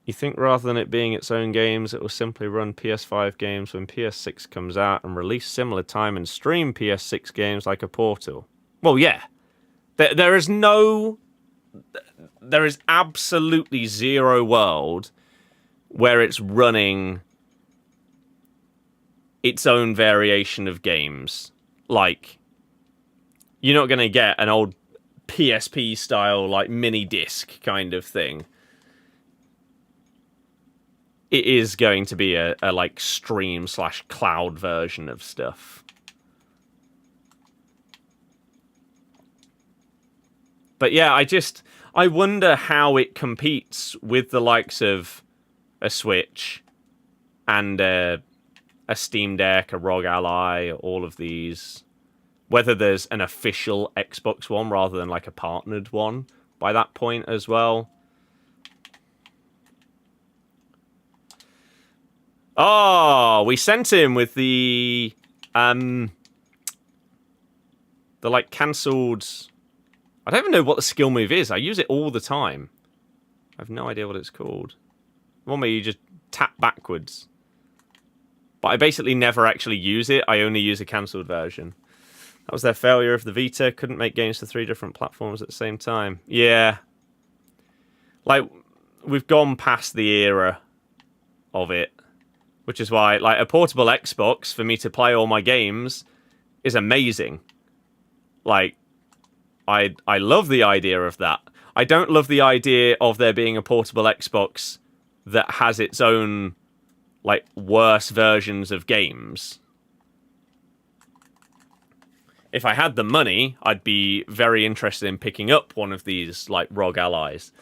You think rather than it being its own games, it will simply run PS5 games when PS6 comes out and release similar time and stream PS6 games like a Portal? Well, yeah. There is no there is absolutely zero world where it's running its own variation of games. Like, you're not going to get an old PSP style, like, mini disc kind of thing. It is going to be a like, stream/cloud version of stuff. But yeah, I wonder how it competes with the likes of a Switch and a Steam Deck, a ROG Ally, all of these. Whether there's an official Xbox One rather than like a partnered one by that point as well. Oh, we sent him with the like cancelled. I don't even know what the skill move is. I use it all the time. I have no idea what it's called. One where you just tap backwards. But I basically never actually use it. I only use a cancelled version. That was their failure of the Vita. Couldn't make games for 3 different platforms at the same time. Yeah. Like, we've gone past the era of it. Which is why, like, a portable Xbox for me to play all my games is amazing. Like, I love the idea of that. I don't love the idea of there being a portable Xbox that has its own, like, worse versions of games. If I had the money, I'd be very interested in picking up one of these, like, ROG Allies.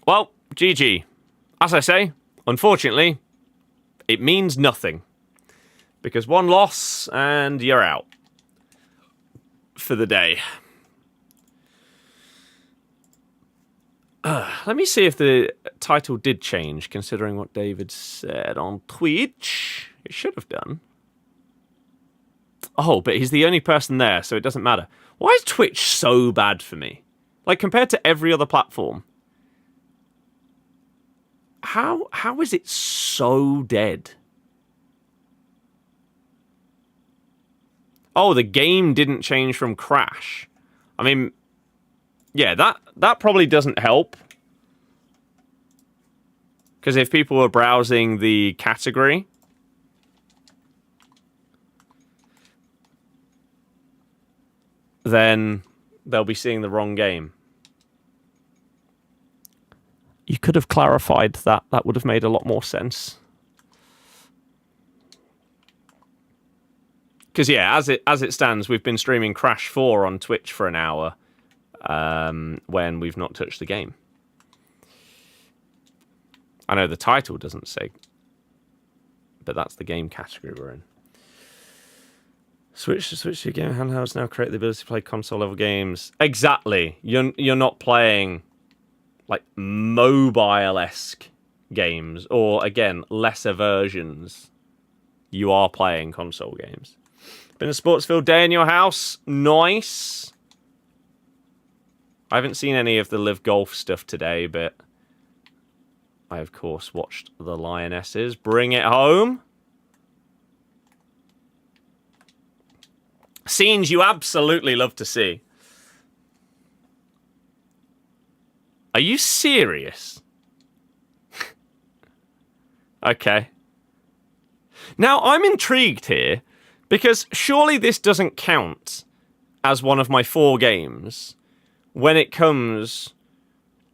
Well, GG. As I say, unfortunately, it means nothing. Because one loss and you're out for the day. Let me see if the title did change, considering what David said on Twitch. It should have done. Oh, but he's the only person there, so it doesn't matter. Why is Twitch so bad for me? Like, compared to every other platform. How is it so dead? Oh, the game didn't change from Crash. I mean, yeah, that probably doesn't help. Because if people were browsing the category, then they'll be seeing the wrong game. You could have clarified that. That would have made a lot more sense. Because, yeah, as it stands, we've been streaming Crash 4 on Twitch for an hour when we've not touched the game. I know the title doesn't say, but that's the game category we're in. Switch to your game handhelds now create the ability to play console-level games. Exactly. You're not playing, like, mobile-esque games, or, again, lesser versions. You are playing console games. Been a sports-filled day in your house? Nice. I haven't seen any of the Live Golf stuff today, but I, of course, watched the Lionesses bring it home. Scenes you absolutely love to see. Are you serious? Okay. Now, I'm intrigued here, because surely this doesn't count as one of my 4 games when it comes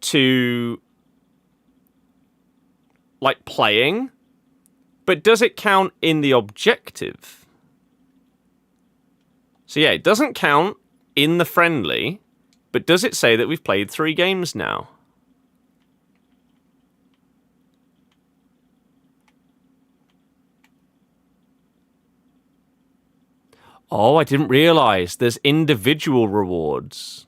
to, like, playing. But does it count in the objective? So yeah, it doesn't count in the friendly, but does it say that we've played 3 games now? Oh, I didn't realise there's individual rewards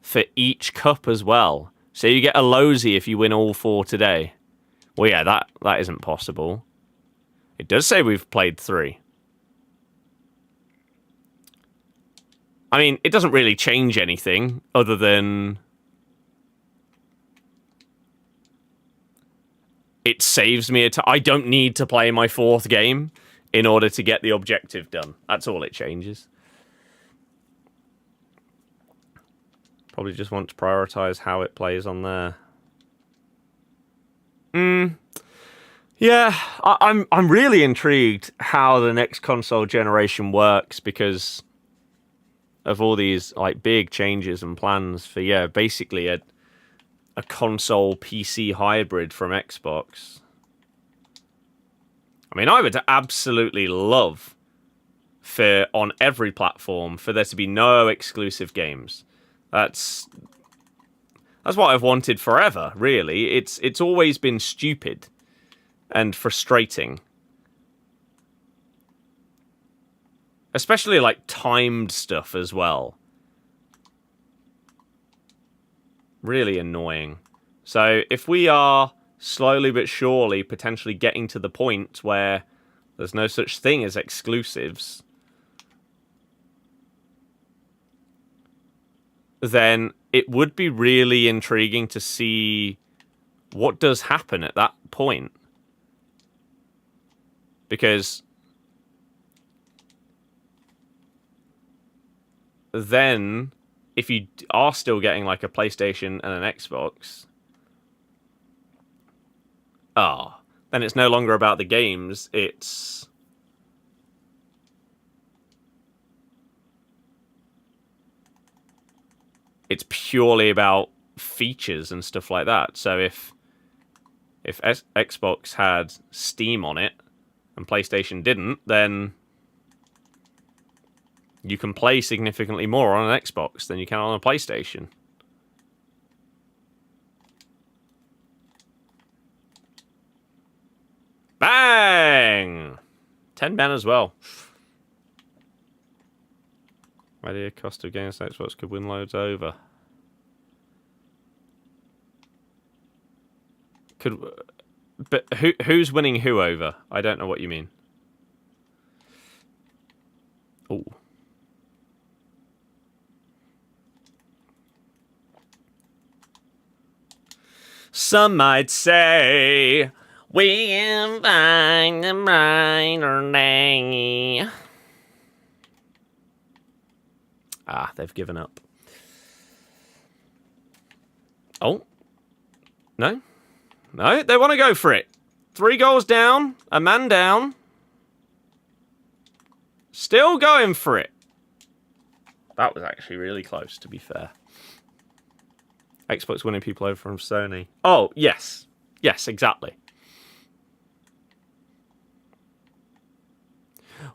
for each cup as well. So you get a Lozy if you win all 4 today. Well, yeah, that isn't possible. It does say we've played 3. I mean, it doesn't really change anything other than it saves me I don't need to play my 4th game in order to get the objective done. That's all it changes. Probably just want to prioritize how it plays on there. Yeah, I'm really intrigued how the next console generation works because of all these like big changes and plans for basically a console PC hybrid from Xbox. I mean, I would absolutely love for on every platform for there to be no exclusive games. That's what I've wanted forever, really. It's always been stupid and frustrating. Especially like timed stuff as well. Really annoying. So if we are slowly but surely potentially getting to the point where there's no such thing as exclusives, then it would be really intriguing to see what does happen at that point. Because then, if you are still getting like a PlayStation and an Xbox, then it's no longer about the games, it's purely about features and stuff like that. So if Xbox had Steam on it and PlayStation didn't, then you can play significantly more on an Xbox than you can on a PlayStation. Bang! 10 men as well. Idea cost of games Xbox could win loads over. But who's winning who over? I don't know what you mean. Oh. Some might say we'll find a brighter day. They've given up. Oh. No? No, they want to go for it. 3 goals down, a man down. Still going for it. That was actually really close, to be fair. Xbox winning people over from Sony. Oh, yes. Yes, exactly.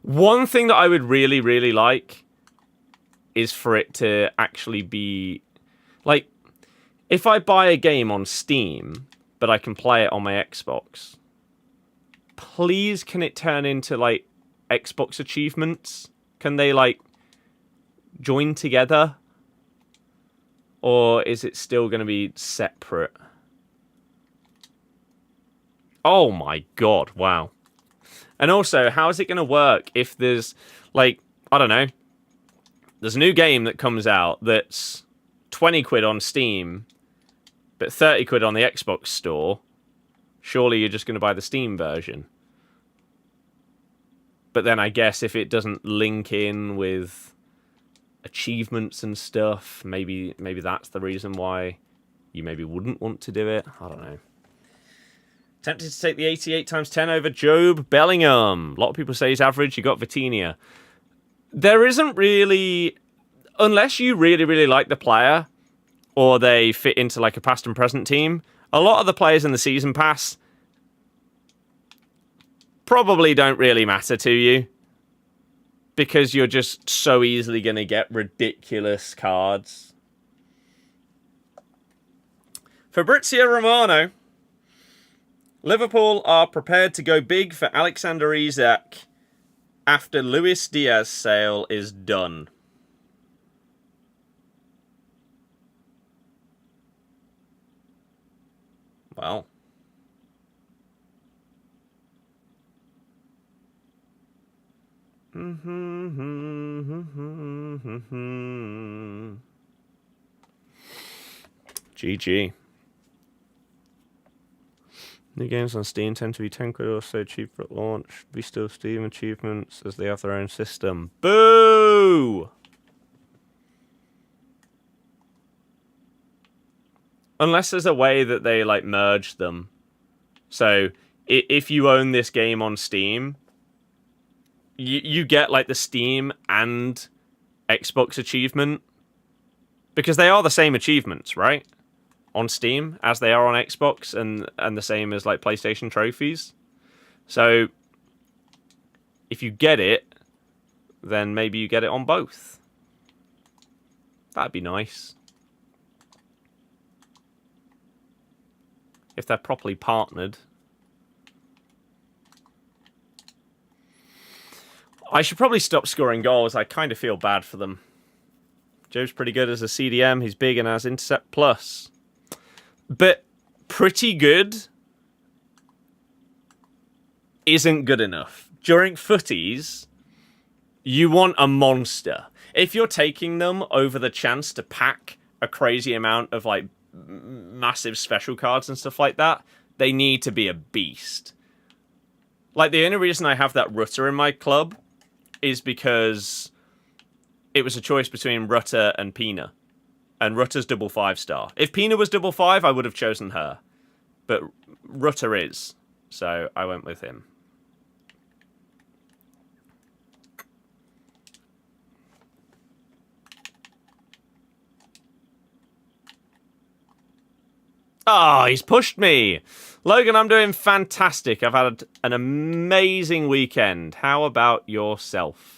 One thing that I would really, really like is for it to actually be... Like, if I buy a game on Steam, but I can play it on my Xbox, please can it turn into, like, Xbox achievements? Can they, like, join together? Or is it still going to be separate? Oh my god, wow. And also, how is it going to work if there's, like, I don't know, there's a new game that comes out that's 20 quid on Steam, but 30 quid on the Xbox store. Surely you're just going to buy the Steam version. But then I guess if it doesn't link in with achievements and stuff, maybe that's the reason why you maybe wouldn't want to do it. I don't know. Tempted to take the 88 times 10 over Job Bellingham. A lot of people say he's average. You got Vitinha. There isn't really, unless you really, really like the player or they fit into like a past and present team, a lot of the players in the season pass probably don't really matter to you because you're just so easily going to get ridiculous cards. Fabrizio Romano. Liverpool are prepared to go big for Alexander Isak after Luis Diaz sale is done. Well. GG. New games on Steam tend to be 10 quid or so cheaper at launch. Be still Steam achievements as they have their own system. Boo! Unless there's a way that they like merge them. So if you own this game on Steam, you get like the Steam and Xbox achievement. Because they are the same achievements, right? On Steam as they are on Xbox and the same as like PlayStation trophies. So if you get it, then maybe you get it on both. That'd be nice. If they're properly partnered. I should probably stop scoring goals. I kind of feel bad for them. Joe's pretty good as a CDM. He's big and has Intercept Plus. But pretty good isn't good enough. During Futties, you want a monster. If you're taking them over the chance to pack a crazy amount of like massive special cards and stuff like that, they need to be a beast. Like the only reason I have that Rutter in my club is because it was a choice between Rutter and Pina. And Rutter's double 5-star. If Pina was double 5, I would have chosen her. But Rutter is. So I went with him. Oh, he's pushed me. Logan, I'm doing fantastic. I've had an amazing weekend. How about yourself?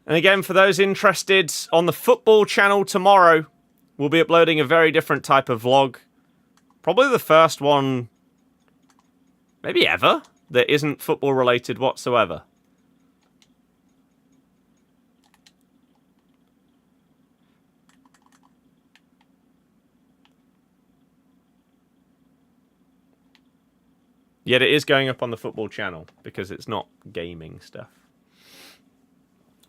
And again, for those interested, on the football channel tomorrow, we'll be uploading a very different type of vlog. Probably the first one, maybe ever, that isn't football related whatsoever. Yet it is going up on the football channel because it's not gaming stuff.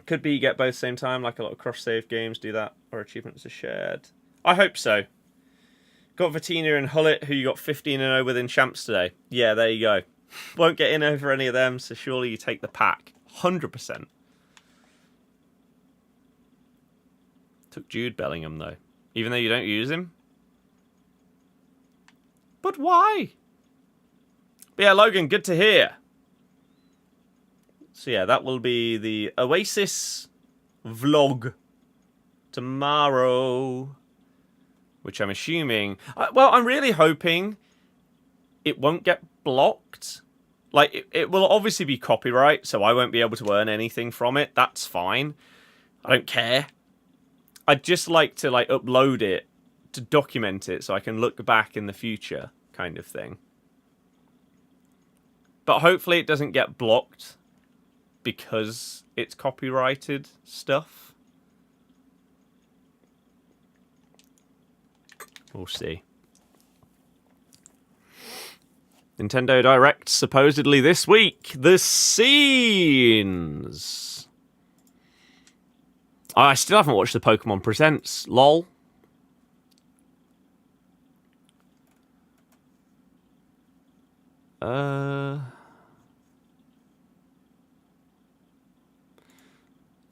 Could be you get both same time, like a lot of cross-save games do that, or achievements are shared. I hope so. Got Vitina and Hullet, who you got 15-0 with in champs today. Yeah, there you go. Won't get in over any of them, so surely you take the pack. 100%. Took Jude Bellingham, though. Even though you don't use him. But why? But yeah, Logan, good to hear. So yeah, that will be the Oasis vlog tomorrow. Which I'm assuming... well, I'm really hoping it won't get blocked. Like, it will obviously be copyright, so I won't be able to earn anything from it. That's fine. I don't care. I'd just like to, like, upload it to document it so I can look back in the future, kind of thing. But hopefully it doesn't get blocked because it's copyrighted stuff. We'll see. Nintendo Direct supposedly this week. The scenes. Oh, I still haven't watched the Pokemon Presents. Lol.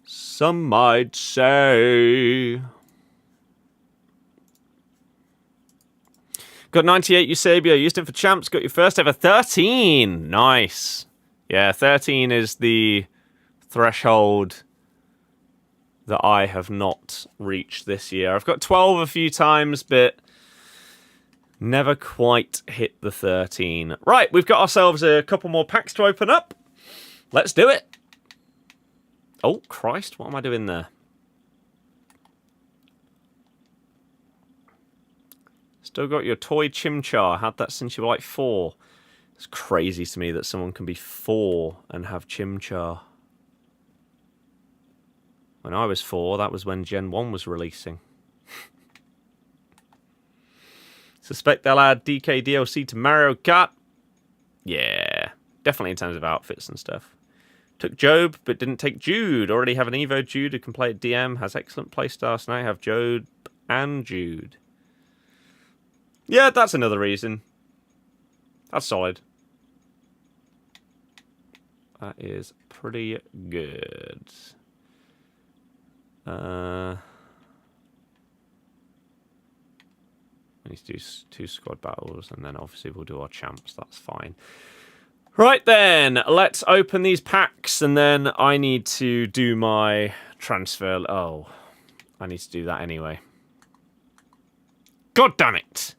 Some might say. Got 98 Eusebio. Used it for champs. Got your first ever 13. Nice. Yeah, 13 is the threshold that I have not reached this year. I've got 12 a few times, but never quite hit the 13. Right, we've got ourselves a couple more packs to open up. Let's do it. Oh, Christ, what am I doing there? Still got your toy Chimchar. Had that since you were like 4. It's crazy to me that someone can be 4 and have Chimchar. When I was 4, that was when Gen 1 was releasing. Suspect they'll add DK DLC to Mario Kart. Yeah, definitely in terms of outfits and stuff. Took Job, but didn't take Jude. Already have an Evo Jude who can play at DM. Has excellent playstyle, so now I have Job and Jude. Yeah, that's another reason. That's solid. That is pretty good. We need to do 2 squad battles, and then obviously we'll do our champs. That's fine. Right then, let's open these packs, and then I need to do my transfer. Oh, I need to do that anyway. God damn it!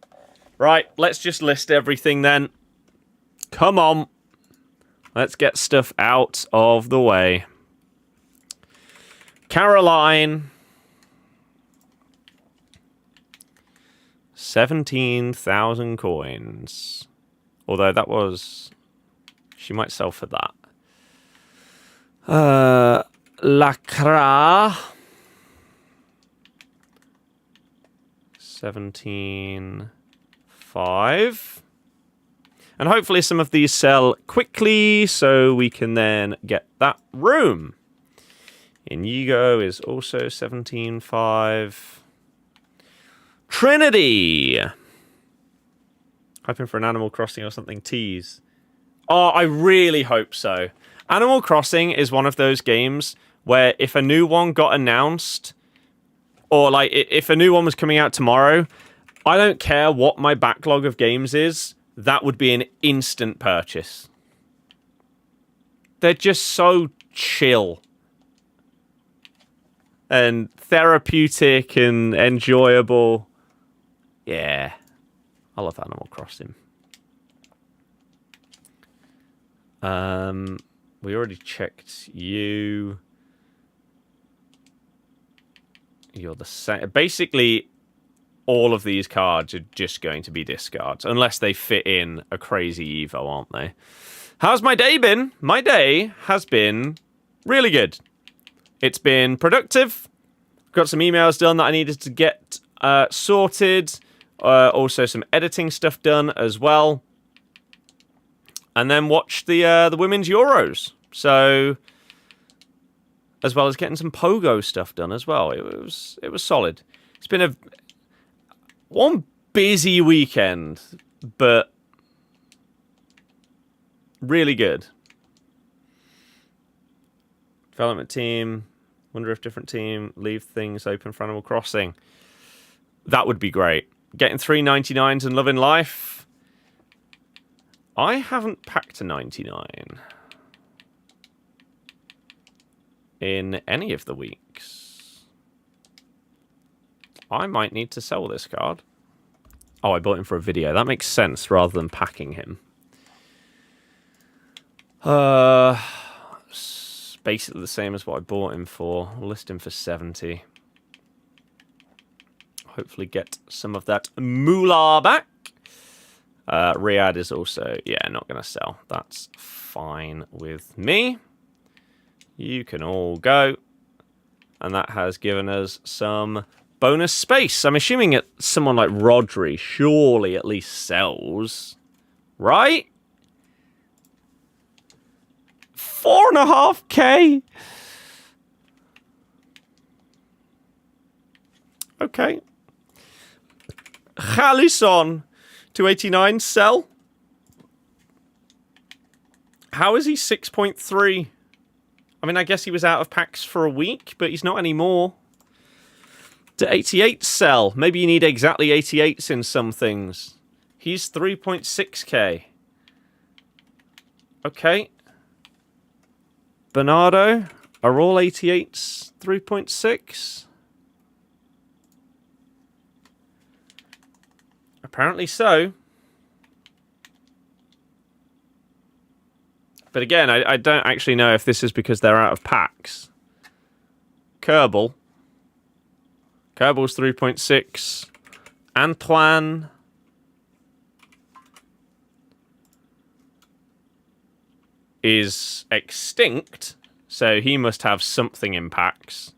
Right, let's just list everything then. Come on. Let's get stuff out of the way. Caroline. 17,000 coins. Although that was... She might sell for that. Lacra. 17,500. And hopefully some of these sell quickly so we can then get that room. Inigo is also 17,500. Trinity. Hoping for an Animal Crossing or something. Tease. Oh, I really hope so. Animal Crossing is one of those games where if a new one got announced, or like if a new one was coming out tomorrow, I don't care what my backlog of games is, that would be an instant purchase. They're just so chill and therapeutic and enjoyable. Yeah, I love Animal Crossing. We already checked you. You're the same. Basically, all of these cards are just going to be discards, unless they fit in a crazy Evo, aren't they? How's my day been? My day has been really good. It's been productive. Got some emails done that I needed to get sorted. Also some editing stuff done as well. And then watched the Women's Euros. So, as well as getting some Pogo stuff done as well. It was solid. It's been one busy weekend, but really good. Development team. Wonder if different team leave things open for Animal Crossing. That would be great. Getting 399s and loving life. I haven't packed a 99 in any of the weeks. I might need to sell this card. Oh, I bought him for a video. That makes sense rather than packing him. Basically the same as what I bought him for. I'll list him for 70. Hopefully get some of that moolah back. Riyadh is also, yeah, not going to sell. That's fine with me. You can all go. And that has given us some bonus space. I'm assuming someone like Rodri surely at least sells. Right? 4.5k? Okay. Jalison. 289, sell. How is he 6.3? I mean, I guess he was out of packs for a week, but he's not anymore. To 88, sell. Maybe you need exactly 88s in some things. He's 3.6k. Okay. Bernardo, are all 88s 3.6? Apparently so. But again, I don't actually know if this is because they're out of packs. Kerbal. Kerbal's 3.6. Antoine. Is extinct, so he must have something in packs.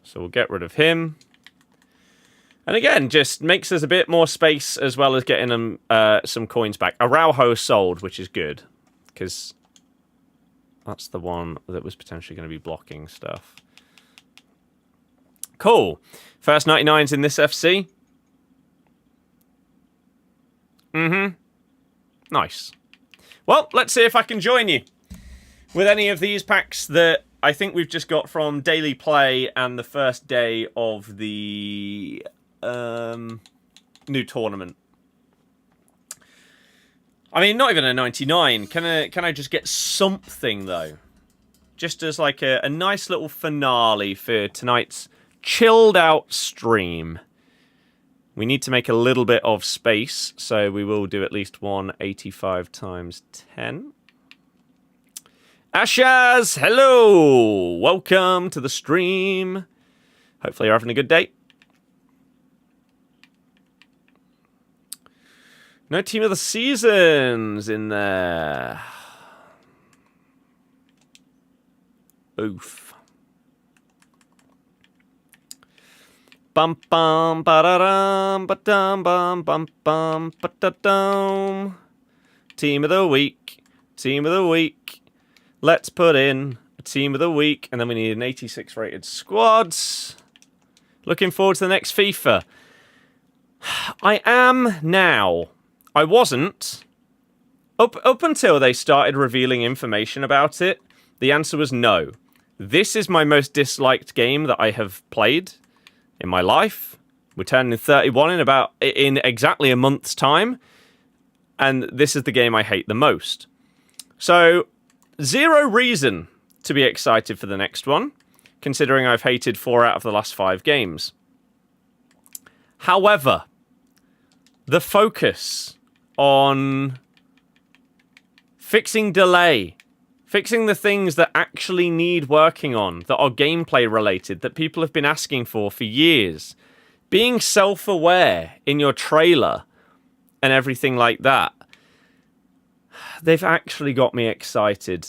So we'll get rid of him. And again, just makes us a bit more space as well as getting them some coins back. Araujo sold, which is good. Because that's the one that was potentially going to be blocking stuff. Cool. First 99s in this FC. Nice. Well, let's see if I can join you with any of these packs that I think we've just got from Daily Play and the first day of the new tournament. I mean, not even a 99. Can I just get something, though? Just as like a nice little finale for tonight's chilled out stream. We need to make a little bit of space, so we will do at least 185 times 10. Ashaz, hello! Welcome to the stream. Hopefully you're having a good day. No team of the seasons in there. Oof. Bum bum ba-da-dum ba-dum bum bum bum ba-da-dum. Team of the week. Team of the week. Let's put in a team of the week, and then we need an 86 rated squad. Looking forward to the next FIFA. I am now. I wasn't. Up until they started revealing information about it, the answer was no. This is my most disliked game that I have played in my life. We're turning 31 in exactly a month's time, and this is the game I hate the most. So, zero reason to be excited for the next one, considering I've hated 4 out of the last 5 games. However, the focus on fixing delay, fixing the things that actually need working on, that are gameplay related, that people have been asking for years. Being self-aware in your trailer and everything like that. They've actually got me excited.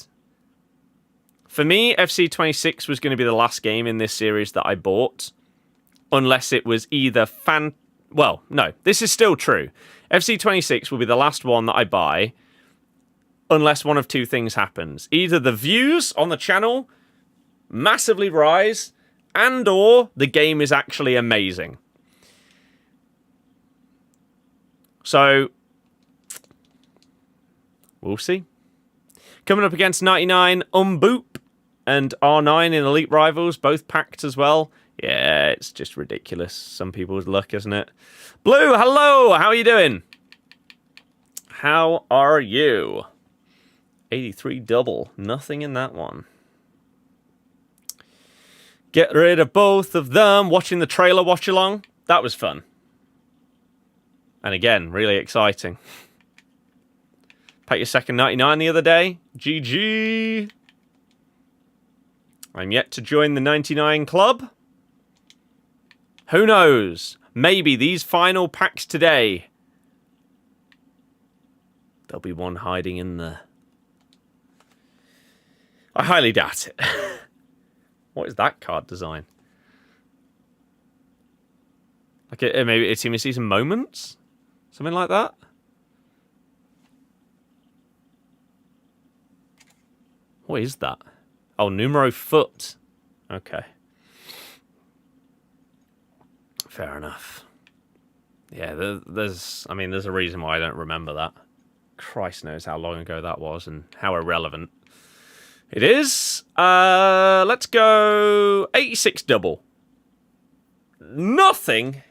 For me, FC 26 was going to be the last game in this series that I bought. Unless it was either well, no, this is still true. FC 26 will be the last one that I buy. Unless one of two things happens. Either the views on the channel massively rise, and or the game is actually amazing. So, we'll see. Coming up against 99, Umboop, and R9 in Elite Rivals, both packed as well. Yeah, it's just ridiculous. Some people's luck, isn't it? Blue, hello! How are you doing? How are you? 83 double. Nothing in that one. Get rid of both of them. Watching the trailer watch along. That was fun. And again, really exciting. Pack your second 99 the other day. GG. I'm yet to join the 99 club. Who knows? Maybe these final packs today. There'll be one hiding in there. I highly doubt it. What is that card design? Like maybe a team of season moments? Something like that? What is that? Oh, numero foot. Okay. Fair enough. Yeah, there's a reason why I don't remember that. Christ knows how long ago that was and how irrelevant it is. Let's go 86 double. Nothing.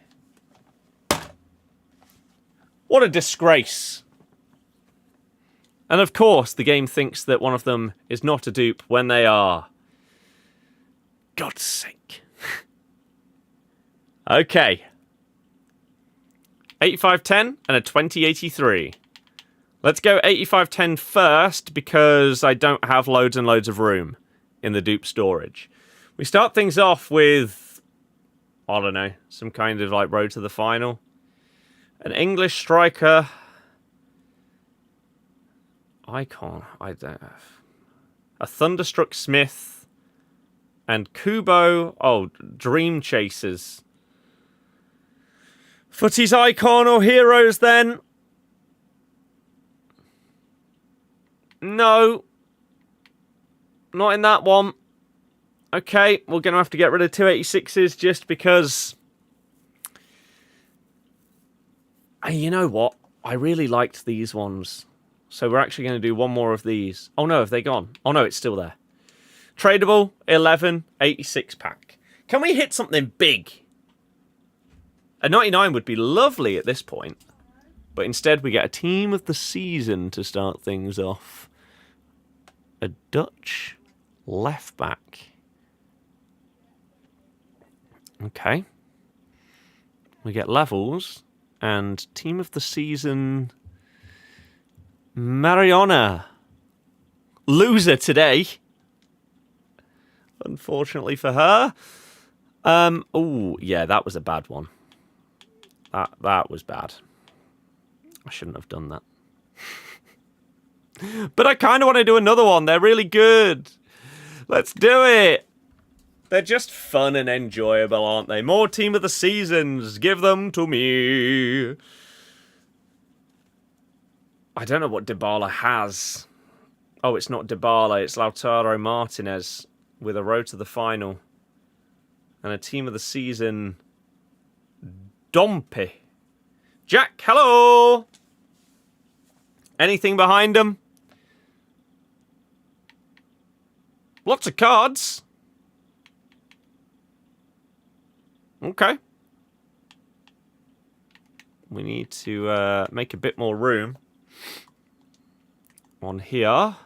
What a disgrace. And of course, the game thinks that one of them is not a dupe when they are. God's sake. Okay. 8510 and a 2083. Let's go 8510 first because I don't have loads and loads of room in the dupe storage. We start things off with, I don't know, some kind of like road to the final. An English striker. Icon. I don't have. A Thunderstruck Smith. And Kubo. Oh, Dream Chasers. Futties Icon or Heroes then? No. Not in that one. Okay, we're going to have to get rid of 286s just because... You know what? I really liked these ones. So we're actually going to do one more of these. Oh no, have they gone? Oh no, it's still there. Tradable, 11, 86 pack. Can we hit something big? A 99 would be lovely at this point. But instead we get a team of the season to start things off. A Dutch left back. Okay. We get levels. And team of the season... Mariona. Loser today. Unfortunately for her. Oh, yeah, that was a bad one. That was bad. I shouldn't have done that. But I kind of want to do another one. They're really good. Let's do it. They're just fun and enjoyable, aren't they? More team of the seasons. Give them to me. I don't know what Dybala has. Oh, it's not Dybala. It's Lautaro Martinez with a road to the final. And a team of the season... Dompe. Jack, hello! Anything behind them? Lots of cards. Okay. We need to make a bit more room. On here.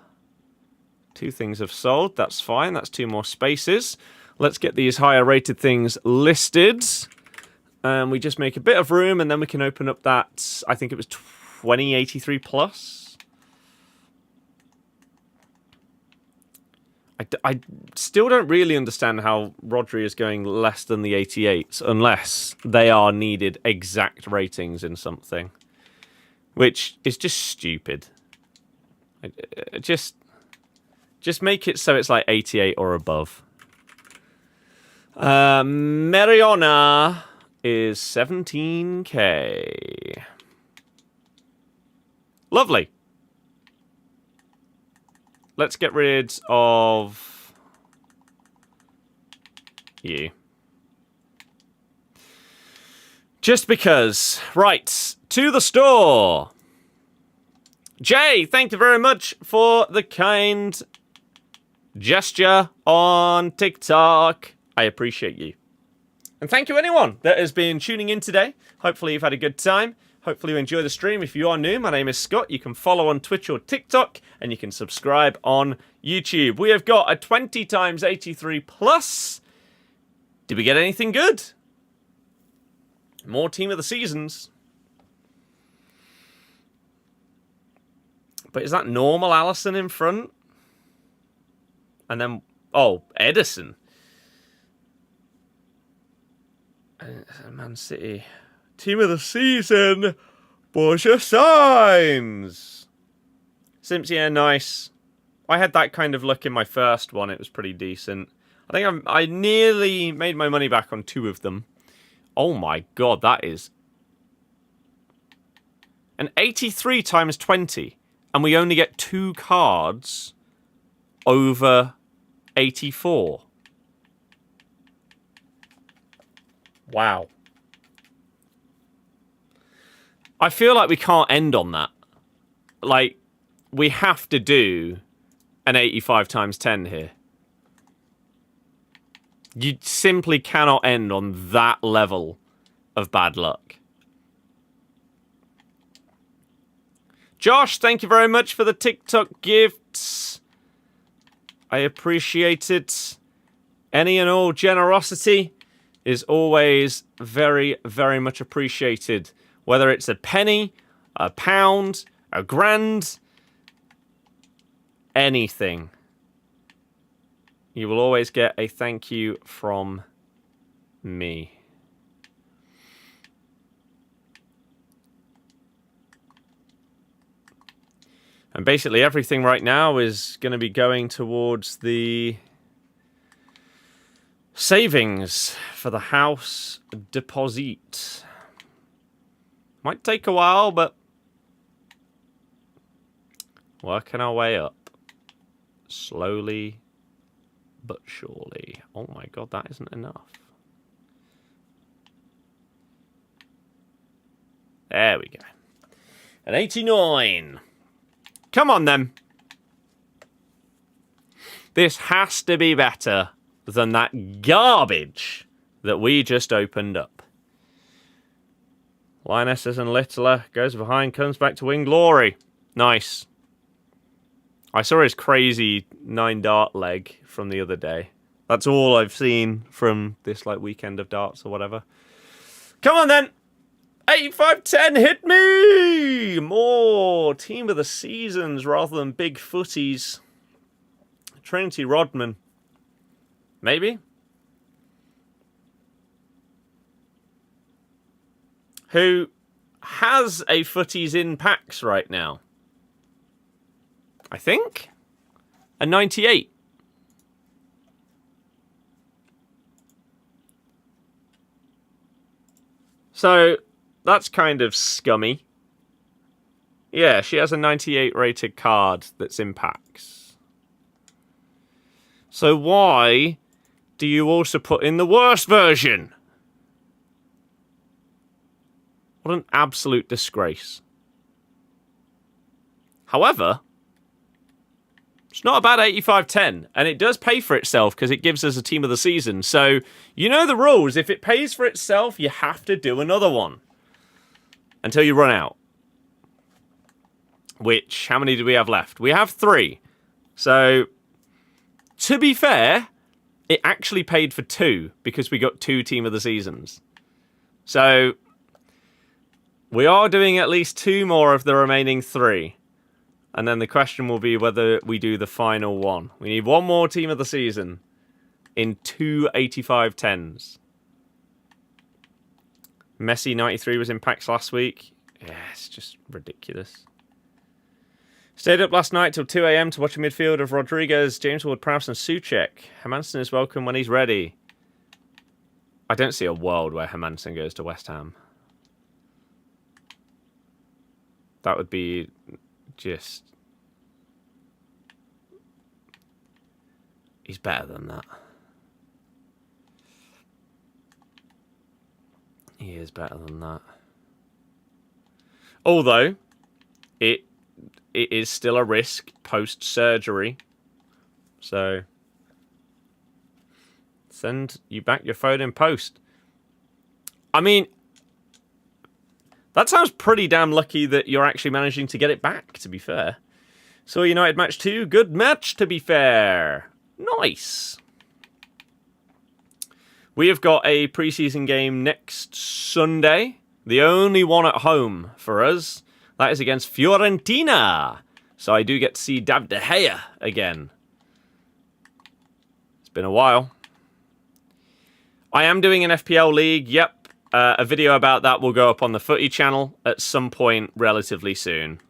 2 things have sold. That's fine. That's 2 more spaces. Let's get these higher rated things listed. We just make a bit of room and then we can open up that, I think it was 2083 plus. I still don't really understand how Rodri is going less than the 88s unless they are needed exact ratings in something. Which is just stupid. Just make it so it's like 88 or above. Mariona is 17k. Lovely. Let's get rid of you. Just because. Right, to the store. Jay, thank you very much for the kind gesture on TikTok. I appreciate you. And thank you anyone that has been tuning in today. Hopefully you've had a good time. Hopefully you enjoy the stream. If you are new, my name is Scott. You can follow on Twitch or TikTok, and you can subscribe on YouTube. We have got a 20 times 83 plus. Did we get anything good? More team of the seasons. But is that normal Allison in front? And then, oh, Edison. Man City. Team of the season. Borja Signs. Simps, yeah, nice. I had that kind of look in my first one. It was pretty decent. I think I nearly made my money back on 2 of them. Oh my god, that is... an 83 times 20. And we only get 2 cards over 84. Wow. I feel like we can't end on that. Like, we have to do an 85 times 10 here. You simply cannot end on that level of bad luck. Josh, thank you very much for the TikTok gifts. I appreciate it. Any and all generosity is always very, very much appreciated. Whether it's a penny, a pound, a grand, anything. You will always get a thank you from me. And basically everything right now is going to be going towards the savings for the house deposit. Might take a while, but working our way up. Slowly but surely. Oh my god, that isn't enough. There we go. An 89. Come on, then. This has to be better than that garbage that we just opened up. Lionesses and Littler goes behind, comes back to win glory. Nice. I saw his crazy 9 dart leg from the other day. That's all I've seen from this like weekend of darts or whatever. Come on then. 85-10, hit me! More team of the seasons rather than big footies. Trinity Rodman. Maybe? Who has a footies in packs right now? I think? A 98. So, that's kind of scummy. Yeah, she has a 98 rated card that's in packs. So why do you also put in the worst version? What an absolute disgrace. However, it's not a bad 85-10, and it does pay for itself because it gives us a team of the season. So, you know the rules. If it pays for itself, you have to do another one. Until you run out. Which, how many do we have left? We have 3. So, to be fair, it actually paid for 2 because we got 2 team of the seasons. So, we are doing at least 2 more of the remaining 3. And then the question will be whether we do the final one. We need 1 more team of the season in 2 85-10s. Messi 93 was in packs last week. Yeah, it's just ridiculous. Stayed up last night till 2 a.m. to watch a midfield of Rodriguez, James Ward-Prowse and Souček. Hermansen is welcome when he's ready. I don't see a world where Hermansen goes to West Ham. That would be just... He's better than that. He is better than that. Although, it is still a risk post-surgery. So, send you back your phone in post. I mean, that sounds pretty damn lucky that you're actually managing to get it back, to be fair. So, United match 2. Good match, to be fair. Nice. We have got a preseason game next Sunday. The only one at home for us. That is against Fiorentina. So I do get to see David De Gea again. It's been a while. I am doing an FPL league. Yep. A video about that will go up on the Footy channel at some point relatively soon.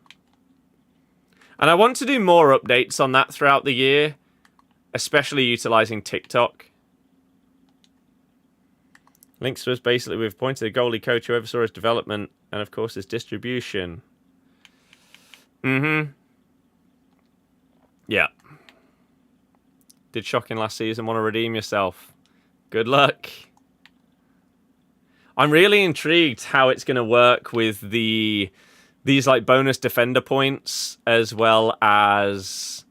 And I want to do more updates on that throughout the year. Especially utilising TikTok. Links to us basically, we've appointed a goalie coach who oversaw his development and, of course, his distribution. Yeah. Did shocking last season. Want to redeem yourself. Good luck. I'm really intrigued how it's going to work with these like bonus defender points as well as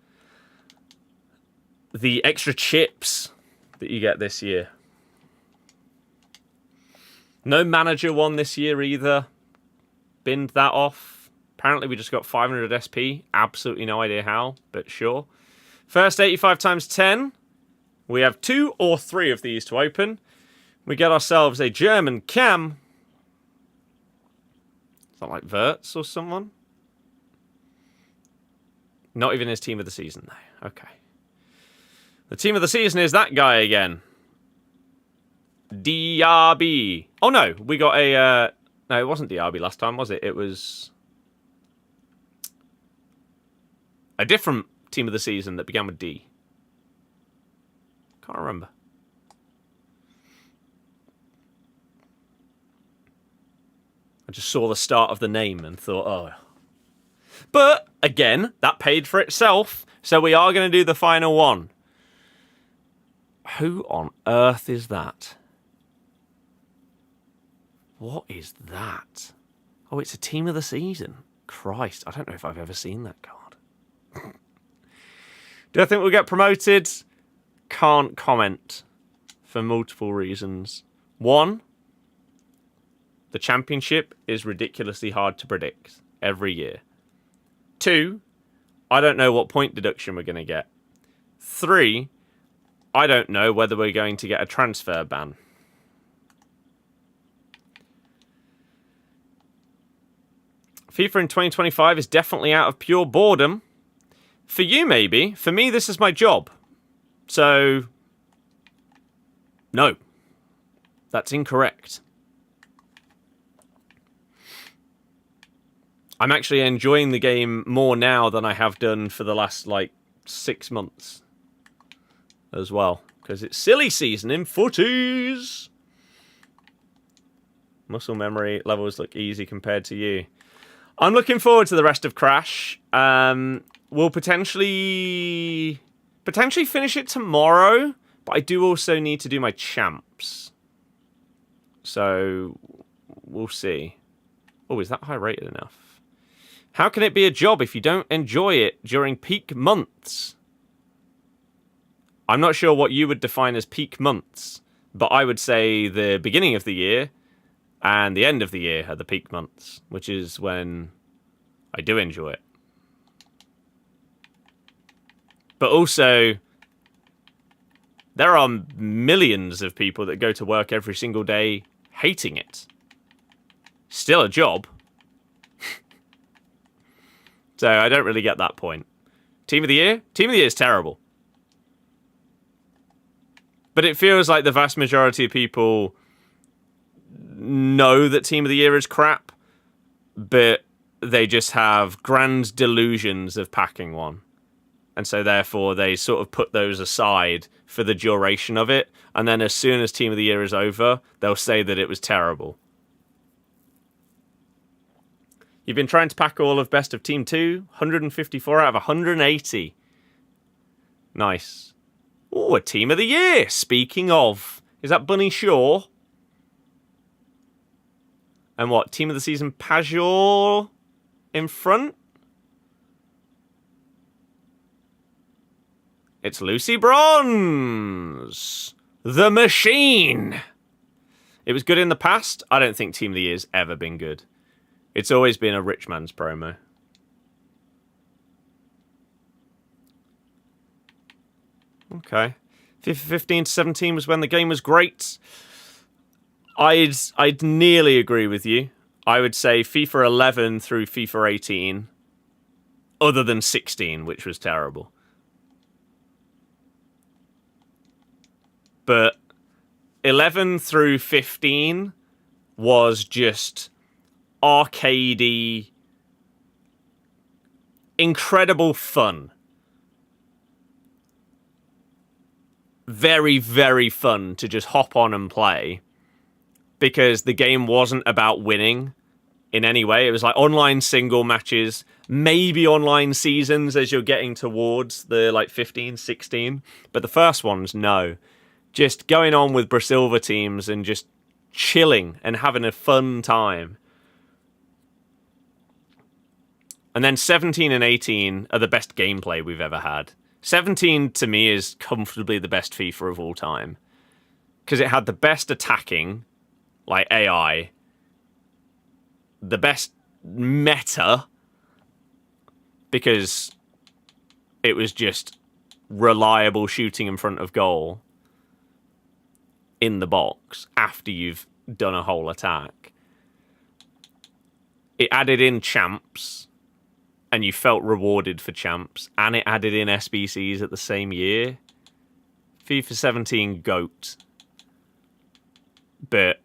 the extra chips that you get this year. No manager one this year either. Binned that off. Apparently we just got 500 SP. Absolutely no idea how, but sure. First 85 times 10. We have 2 or 3 of these to open. We get ourselves a German cam. Is that like Wirtz or someone? Not even his team of the season though. Okay. The team of the season is that guy again. DRB. Oh no, we got a... no, it wasn't DRB last time, was it? It was a different team of the season that began with D. Can't remember. I just saw the start of the name and thought, oh. But, again, that paid for itself, so we are going to do the final one. Who on earth is that? What is that? Oh, it's a team of the season. Christ, I don't know if I've ever seen that card. Do I think we'll get promoted? Can't comment for multiple reasons. One, the championship is ridiculously hard to predict every year. Two, I don't know what point deduction we're going to get. Three, I don't know whether we're going to get a transfer ban. FIFA in 2025 is definitely out of pure boredom. For you, maybe. For me, this is my job. So, no. That's incorrect. I'm actually enjoying the game more now than I have done for the last, 6 months. As well. Because it's silly season in Futties. Muscle memory levels look easy compared to you. I'm looking forward to the rest of Crash. We'll potentially finish it tomorrow, but I do also need to do my champs. So, we'll see. Oh, is that high rated enough? How can it be a job if you don't enjoy it during peak months? I'm not sure what you would define as peak months, but I would say the beginning of the year and the end of the year are the peak months, which is when I do enjoy it. But also, there are millions of people that go to work every single day hating it. Still a job. So I don't really get that point. Team of the year? Team of the year is terrible. But it feels like the vast majority of people know that Team of the Year is crap, but they just have grand delusions of packing one. And so therefore they sort of put those aside for the duration of it, and then as soon as Team of the Year is over, they'll say that it was terrible. You've been trying to pack all of Best of Team 2, 154 out of 180. Nice. Oh, a Team of the Year. Speaking of, is that Bunny Shaw? And what, Team of the Season, Pajor in front? It's Lucy Bronze. The Machine. It was good in the past. I don't think Team of the Year's ever been good. It's always been a rich man's promo. Okay. FIFA 15 to 17 was when the game was great. I'd nearly agree with you. I would say FIFA 11 through FIFA 18, other than 16, which was terrible. But 11 through 15 was just arcadey, incredible fun. Very, very fun to just hop on and play. Because the game wasn't about winning in any way. It was like online single matches, maybe online seasons as you're getting towards the 15, 16. But the first ones, no. Just going on with Brasilva teams and just chilling and having a fun time. And then 17 and 18 are the best gameplay we've ever had. 17 to me is comfortably the best FIFA of all time. Because it had the best attacking, like AI, the best meta, because it was just reliable shooting in front of goal in the box after you've done a whole attack. It added in champs, and you felt rewarded for champs, and it added in SBCs at the same year. FIFA 17 GOAT. But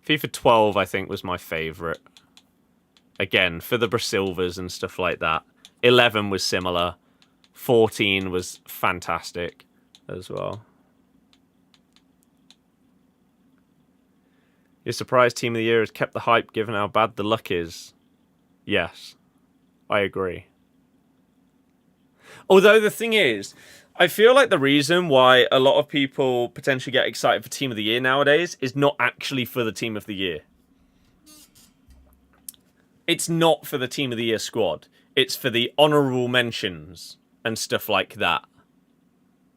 FIFA 12, I think, was my favourite. Again, for the Brasilvas and stuff like that. 11 was similar. 14 was fantastic as well. You're surprised Team of the Year has kept the hype given how bad the luck is? Yes, I agree. Although the thing is, I feel like the reason why a lot of people potentially get excited for Team of the Year nowadays is not actually for the Team of the Year. It's not for the Team of the Year squad. It's for the honourable mentions and stuff like that.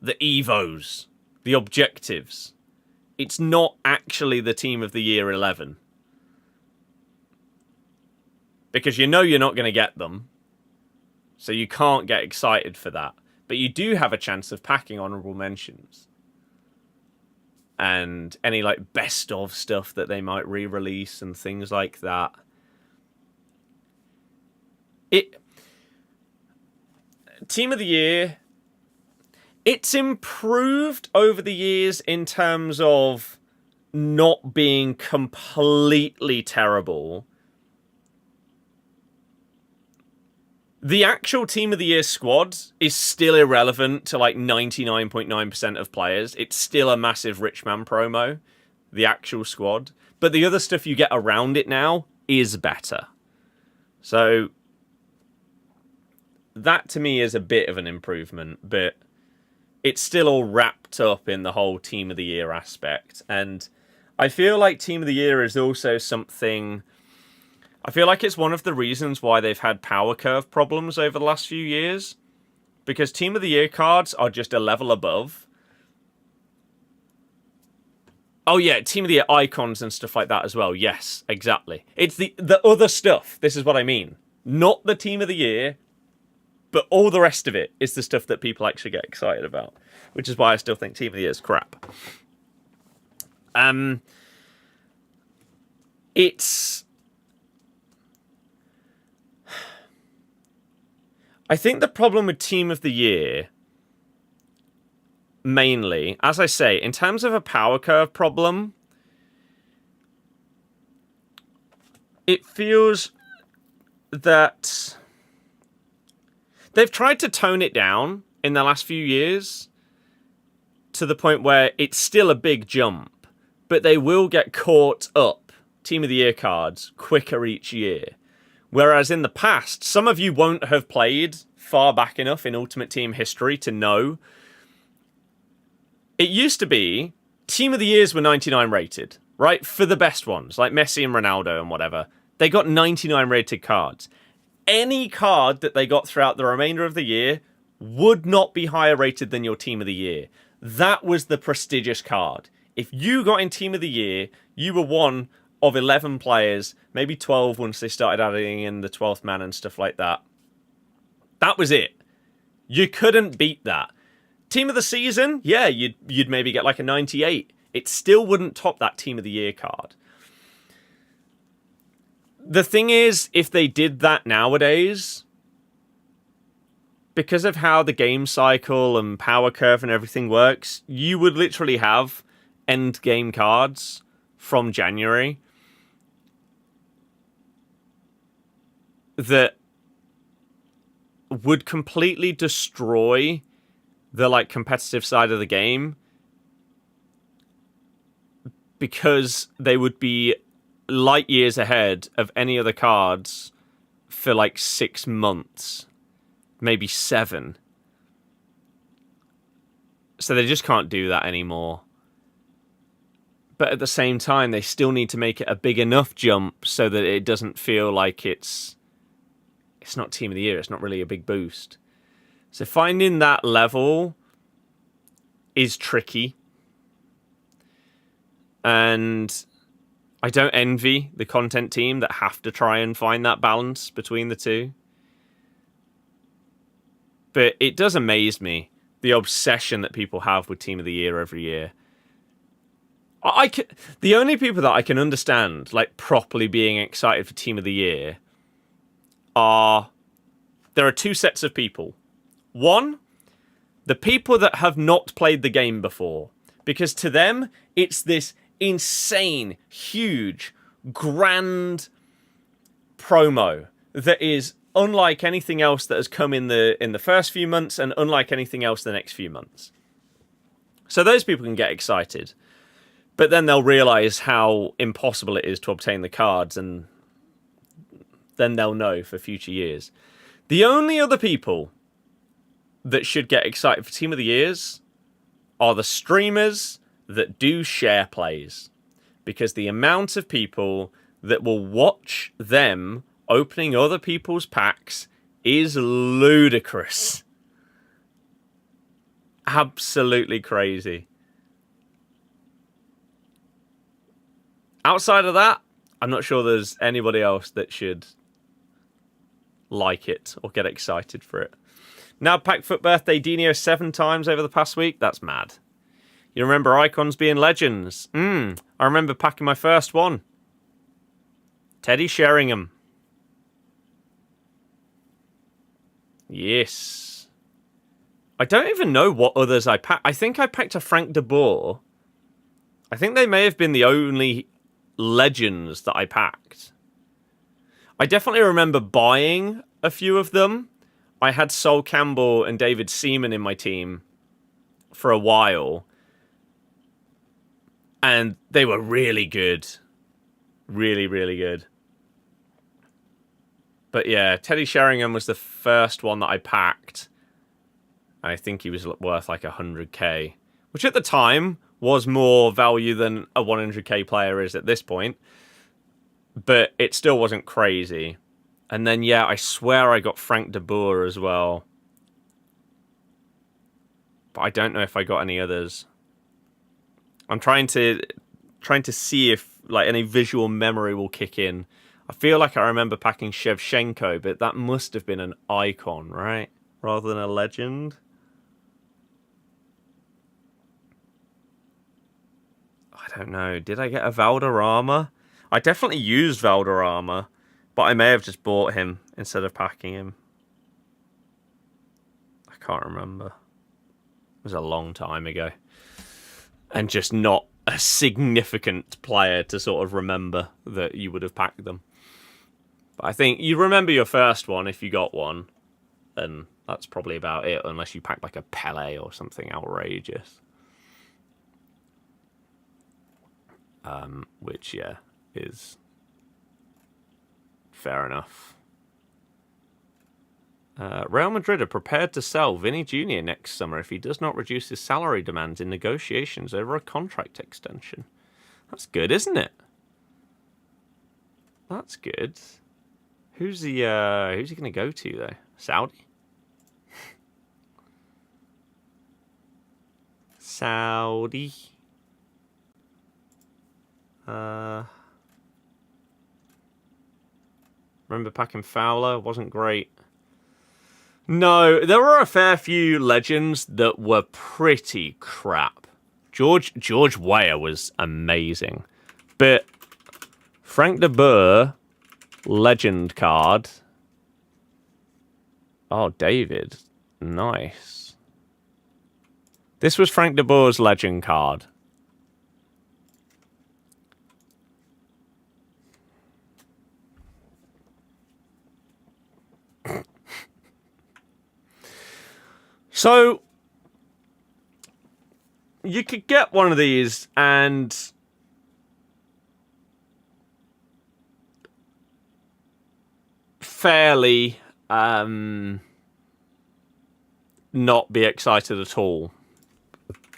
The Evos. The objectives. It's not actually the Team of the Year 11. Because you know you're not going to get them. So you can't get excited for that. But you do have a chance of packing honourable mentions. And any like best of stuff that they might re-release and things like that. Team of the Year, it's improved over the years in terms of not being completely terrible. The actual Team of the Year squad is still irrelevant to like 99.9% of players. It's still a massive rich man promo, the actual squad. But the other stuff you get around it now is better. So that to me is a bit of an improvement, but it's still all wrapped up in the whole Team of the Year aspect. And I feel like Team of the Year is also something... I feel like it's one of the reasons why they've had power curve problems over the last few years. Because Team of the Year cards are just a level above. Oh yeah, Team of the Year icons and stuff like that as well. Yes, exactly. It's the other stuff. This is what I mean. Not the Team of the Year, but all the rest of it is the stuff that people actually get excited about. Which is why I still think Team of the Year is crap. I think the problem with Team of the Year, mainly, as I say, in terms of a power curve problem, it feels that they've tried to tone it down in the last few years to the point where it's still a big jump, but they will get caught up, Team of the Year cards, quicker each year. Whereas in the past, some of you won't have played far back enough in Ultimate Team history to know. It used to be Team of the Years were 99 rated, right? For the best ones, like Messi and Ronaldo and whatever. They got 99 rated cards. Any card that they got throughout the remainder of the year would not be higher rated than your Team of the Year. That was the prestigious card. If you got in Team of the Year, you were one of 11 players, maybe 12 once they started adding in the 12th man and stuff like that. That was it. You couldn't beat that. Team of the season, yeah, you'd maybe get like a 98. It still wouldn't top that Team of the Year card. The thing is, if they did that nowadays, because of how the game cycle and power curve and everything works, you would literally have end game cards from January that would completely destroy the like competitive side of the game because they would be light years ahead of any other cards for like 6 months, maybe 7. So they just can't do that anymore. But at the same time, they still need to make it a big enough jump so that it doesn't feel like it's not Team of the Year. It's not really a big boost. So finding that level is tricky. And I don't envy the content team that have to try and find that balance between the two. But it does amaze me, the obsession that people have with Team of the Year every year. The only people that I can understand, like, properly being excited for Team of the Year there are 2 sets of people. One, the people that have not played the game before. Because to them, it's this insane, huge, grand promo that is unlike anything else that has come in the first few months and unlike anything else the next few months. So those people can get excited. But then they'll realise how impossible it is to obtain the cards, and then they'll know for future years. The only other people that should get excited for Team of the Years are the streamers that do share plays. Because the amount of people that will watch them opening other people's packs is ludicrous. Absolutely crazy. Outside of that, I'm not sure there's anybody else that should like it or get excited for it. Now, packed FUT birthday Dino 7 times over the past week. That's mad. You remember icons being legends? I remember packing my first one. Teddy Sheringham. Yes. I don't even know what others I packed. I think I packed a Frank de Boer. I think they may have been the only legends that I packed. I definitely remember buying a few of them. I had Sol Campbell and David Seaman in my team for a while. And they were really good. Really, really good. But yeah, Teddy Sheringham was the first one that I packed. I think he was worth like 100k. Which at the time was more value than a 100k player is at this point. But it still wasn't crazy. And then, yeah, I swear I got Frank de Boer as well. But I don't know if I got any others. I'm trying to see if like any visual memory will kick in. I feel like I remember packing Shevchenko, but that must have been an icon, right? Rather than a legend. I don't know. Did I get a Valderrama? I definitely used Valderrama, but I may have just bought him instead of packing him. I can't remember. It was a long time ago. And just not a significant player to sort of remember that you would have packed them. But I think you remember your first one if you got one. And that's probably about it, unless you packed like a Pele or something outrageous. Which, yeah, is fair enough. Real Madrid are prepared to sell Vinny Jr. next summer if he does not reduce his salary demands in negotiations over a contract extension. That's good, isn't it? That's good. Who's he going to go to, though? Saudi? Saudi. Remember packing Fowler? Wasn't great. No, there were a fair few legends that were pretty crap. George Weah was amazing. But Frank de Boer, legend card. Oh, David. Nice. This was Frank de Boer's legend card. So, you could get one of these and fairly not be excited at all.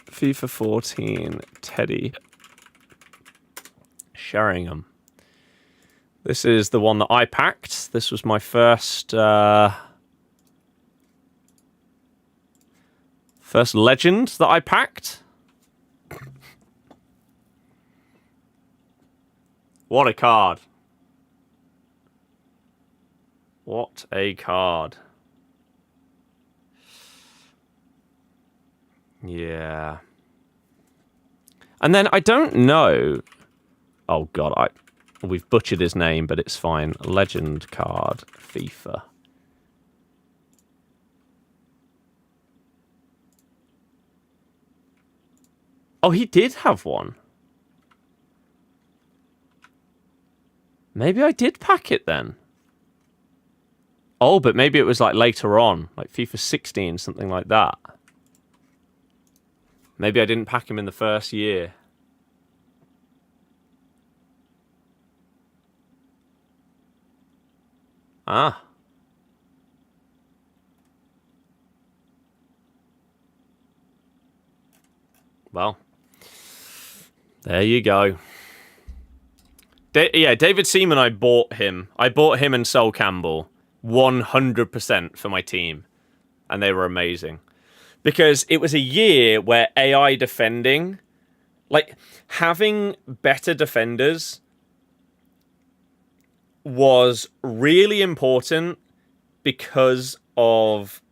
FIFA 14, Teddy Sheringham. This is the one that I packed. This was my first first legend that I packed. What a card. What a card. Yeah. And then I don't know. Oh god, we've butchered his name, but it's fine. Legend card, FIFA. Oh, he did have one. Maybe I did pack it then. Oh, but maybe it was like later on, like FIFA 16, something like that. Maybe I didn't pack him in the first year. Ah. Well, there you go. Yeah, David Seaman, I bought him. I bought him and Sol Campbell 100% for my team. And they were amazing. Because it was a year where AI defending, like, having better defenders was really important because of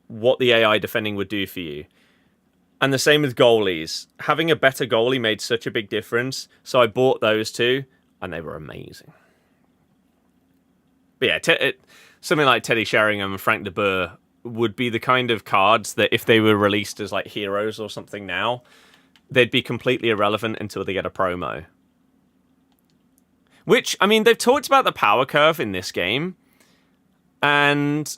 what the AI defending would do for you. And the same with goalies. Having a better goalie made such a big difference. So I bought those two, and they were amazing. But yeah, something like Teddy Sheringham and Frank de Boer would be the kind of cards that if they were released as like heroes or something now, they'd be completely irrelevant until they get a promo. Which, I mean, they've talked about the power curve in this game. And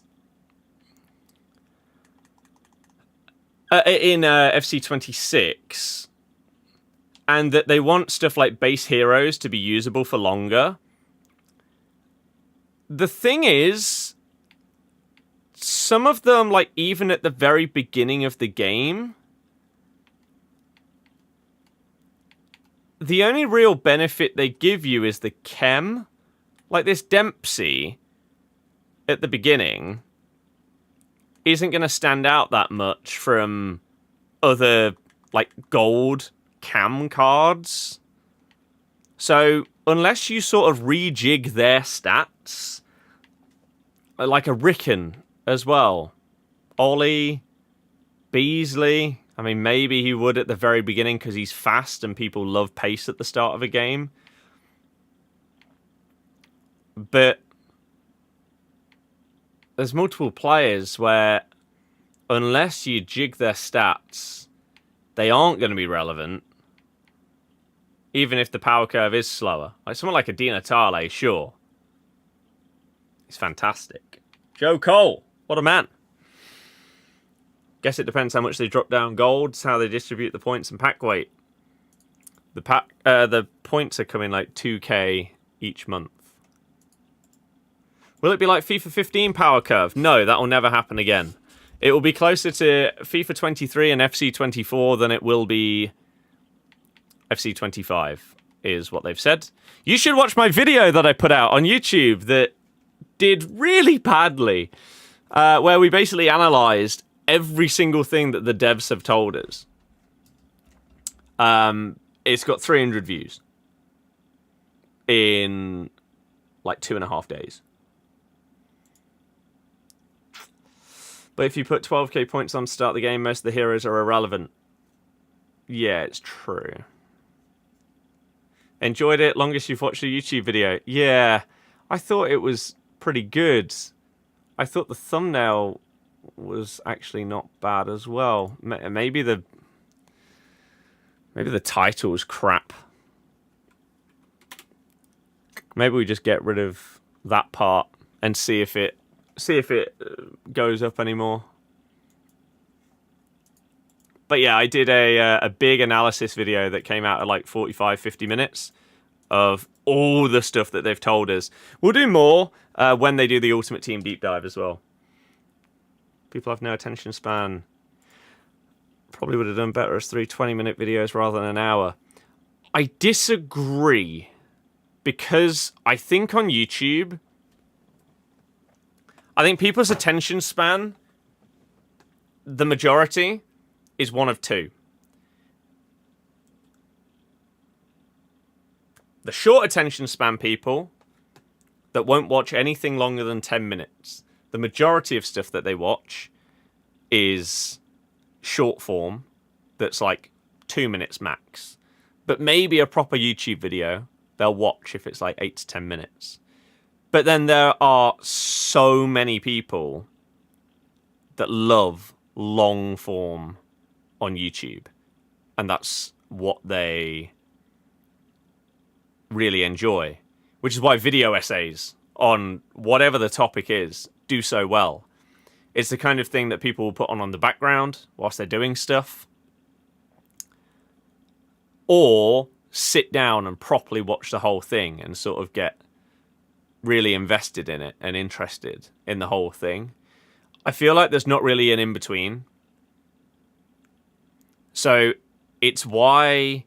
in FC26, and that they want stuff like base heroes to be usable for longer. The thing is, some of them, like, even at the very beginning of the game, the only real benefit they give you is the chem. Like, this Dempsey at the beginning isn't going to stand out that much from other, like, gold cam cards. So, unless you sort of rejig their stats, like a Rickon as well, Ollie, Beasley, I mean, maybe he would at the very beginning because he's fast and people love pace at the start of a game. But there's multiple players where, unless you jig their stats, they aren't going to be relevant, even if the power curve is slower. Like someone like a Di Natale, sure. He's fantastic. Joe Cole, what a man. Guess it depends how much they drop down golds, how they distribute the points and pack weight. The points are coming like 2k each month. Will it be like FIFA 15 power curve? No, that will never happen again. It will be closer to FIFA 23 and FC 24 than it will be FC 25, is what they've said. You should watch my video that I put out on YouTube that did really badly, where we basically analysed every single thing that the devs have told us. It's got 300 views in like 2.5 days. But if you put 12k points on to start the game, most of the heroes are irrelevant. Yeah, it's true. Enjoyed it. Longest you've watched a YouTube video. Yeah, I thought it was pretty good. I thought the thumbnail was actually not bad as well. Maybe the title was crap. Maybe we just get rid of that part and see if it goes up anymore. But yeah, I did a big analysis video that came out at like 45-50 minutes of all the stuff that they've told us. We'll do more when they do the Ultimate Team deep dive as well. People have no attention span. Probably would have done better as 3 20-minute videos rather than an hour. I disagree, because I think on YouTube, I think people's attention span, the majority, is one of two. The short attention span people that won't watch anything longer than 10 minutes. The majority of stuff that they watch is short form that's like 2 minutes max. But maybe a proper YouTube video they'll watch if it's like 8 to 10 minutes. But then there are so many people that love long form on YouTube. And that's what they really enjoy. Which is why video essays on whatever the topic is do so well. It's the kind of thing that people will put on the background whilst they're doing stuff. Or sit down and properly watch the whole thing and sort of get really invested in it and interested in the whole thing. I feel like there's not really an in-between. So it's why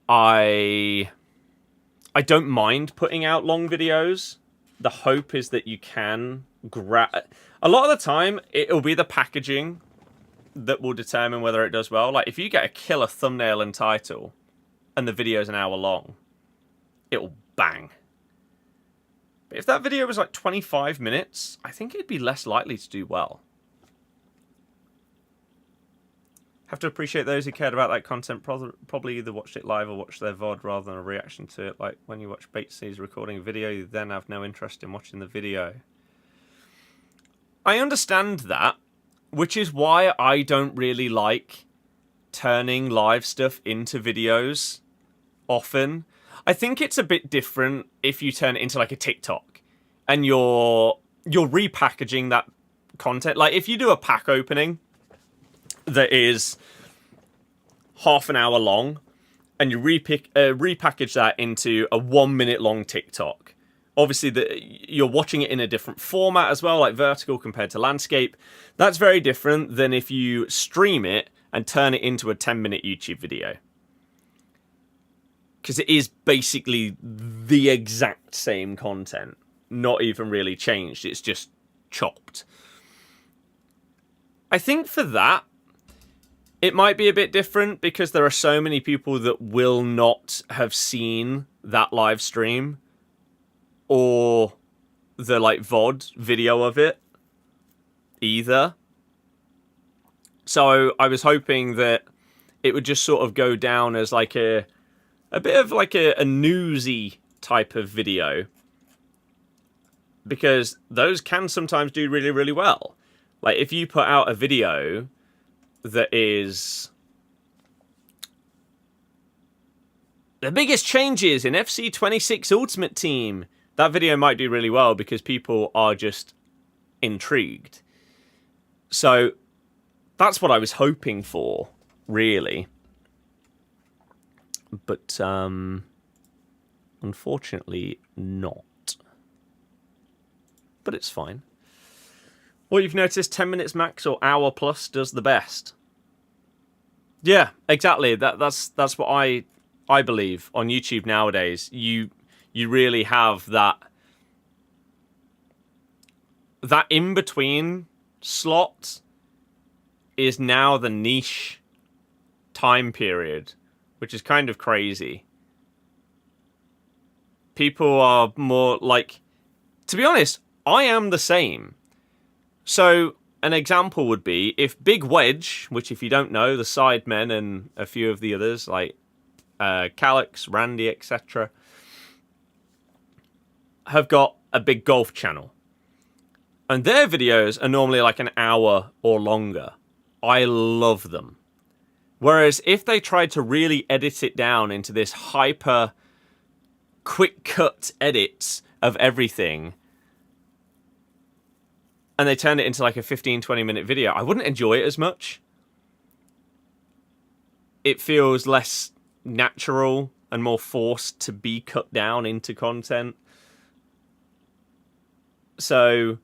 I don't mind putting out long videos. The hope is that you can a lot of the time, it'll be the packaging that will determine whether it does well. Like, if you get a killer thumbnail and title, and the video's an hour long, it'll bang. But if that video was like 25 minutes, I think it'd be less likely to do well. Have to appreciate those who cared about that content probably either watched it live or watched their VOD rather than a reaction to it. Like when you watch SBCs recording a video, you then have no interest in watching the video. I understand that, which is why I don't really like turning live stuff into videos often. I think it's a bit different if you turn it into like a TikTok and you're repackaging that content. Like if you do a pack opening that is half an hour long and you repackage that into a 1 minute long TikTok. Obviously, you're watching it in a different format as well, like vertical compared to landscape. That's very different than if you stream it and turn it into a 10-minute YouTube video. Because it is basically the exact same content, not even really changed. It's just chopped. I think for that, it might be a bit different because there are so many people that will not have seen that live stream or the like VOD video of it either. So I was hoping that it would just sort of go down as like a bit of like a newsy type of video, because those can sometimes do really, really well. Like if you put out a video that is the biggest changes in FC26 Ultimate Team, that video might do really well because people are just intrigued. So that's what I was hoping for, really. But unfortunately not. But it's fine. Well, you've noticed 10 minutes max or hour plus does the best. Yeah, exactly. That's what I believe on YouTube nowadays. You really have that in between slot is now the niche time period, which is kind of crazy. People are more like, to be honest, I am the same. So an example would be if Big Wedge, which if you don't know, the Sidemen and a few of the others like Calix, Randy, etc., have got a big golf channel. And their videos are normally like an hour or longer. I love them. Whereas if they tried to really edit it down into this hyper quick cut edits of everything, and they turned it into like a 15-20 minute video, I wouldn't enjoy it as much. It feels less natural and more forced to be cut down into content. So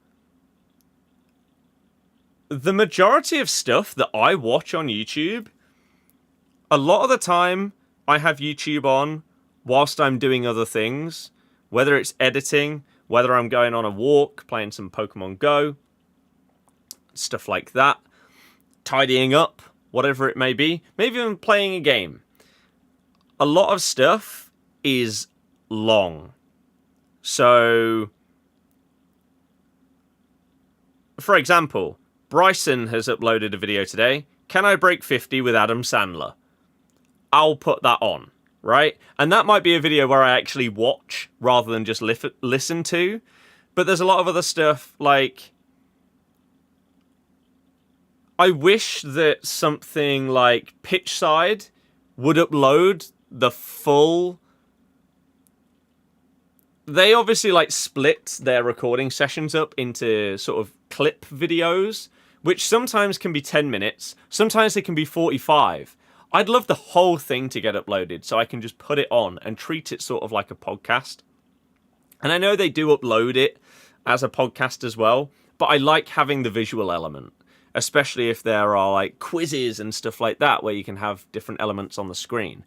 the majority of stuff that I watch on YouTube, a lot of the time I have YouTube on whilst I'm doing other things, whether it's editing, whether I'm going on a walk, playing some Pokemon Go, stuff like that, tidying up, whatever it may be, maybe even playing a game. A lot of stuff is long. So, for example, Bryson has uploaded a video today. Can I break 50 with Adam Sandler? I'll put that on, right? And that might be a video where I actually watch rather than just listen to. But there's a lot of other stuff like, I wish that something like Pitchside would upload the full. They obviously like split their recording sessions up into sort of clip videos, which sometimes can be 10 minutes, sometimes they can be 45. I'd love the whole thing to get uploaded so I can just put it on and treat it sort of like a podcast. And I know they do upload it as a podcast as well, but I like having the visual element, especially if there are like quizzes and stuff like that where you can have different elements on the screen.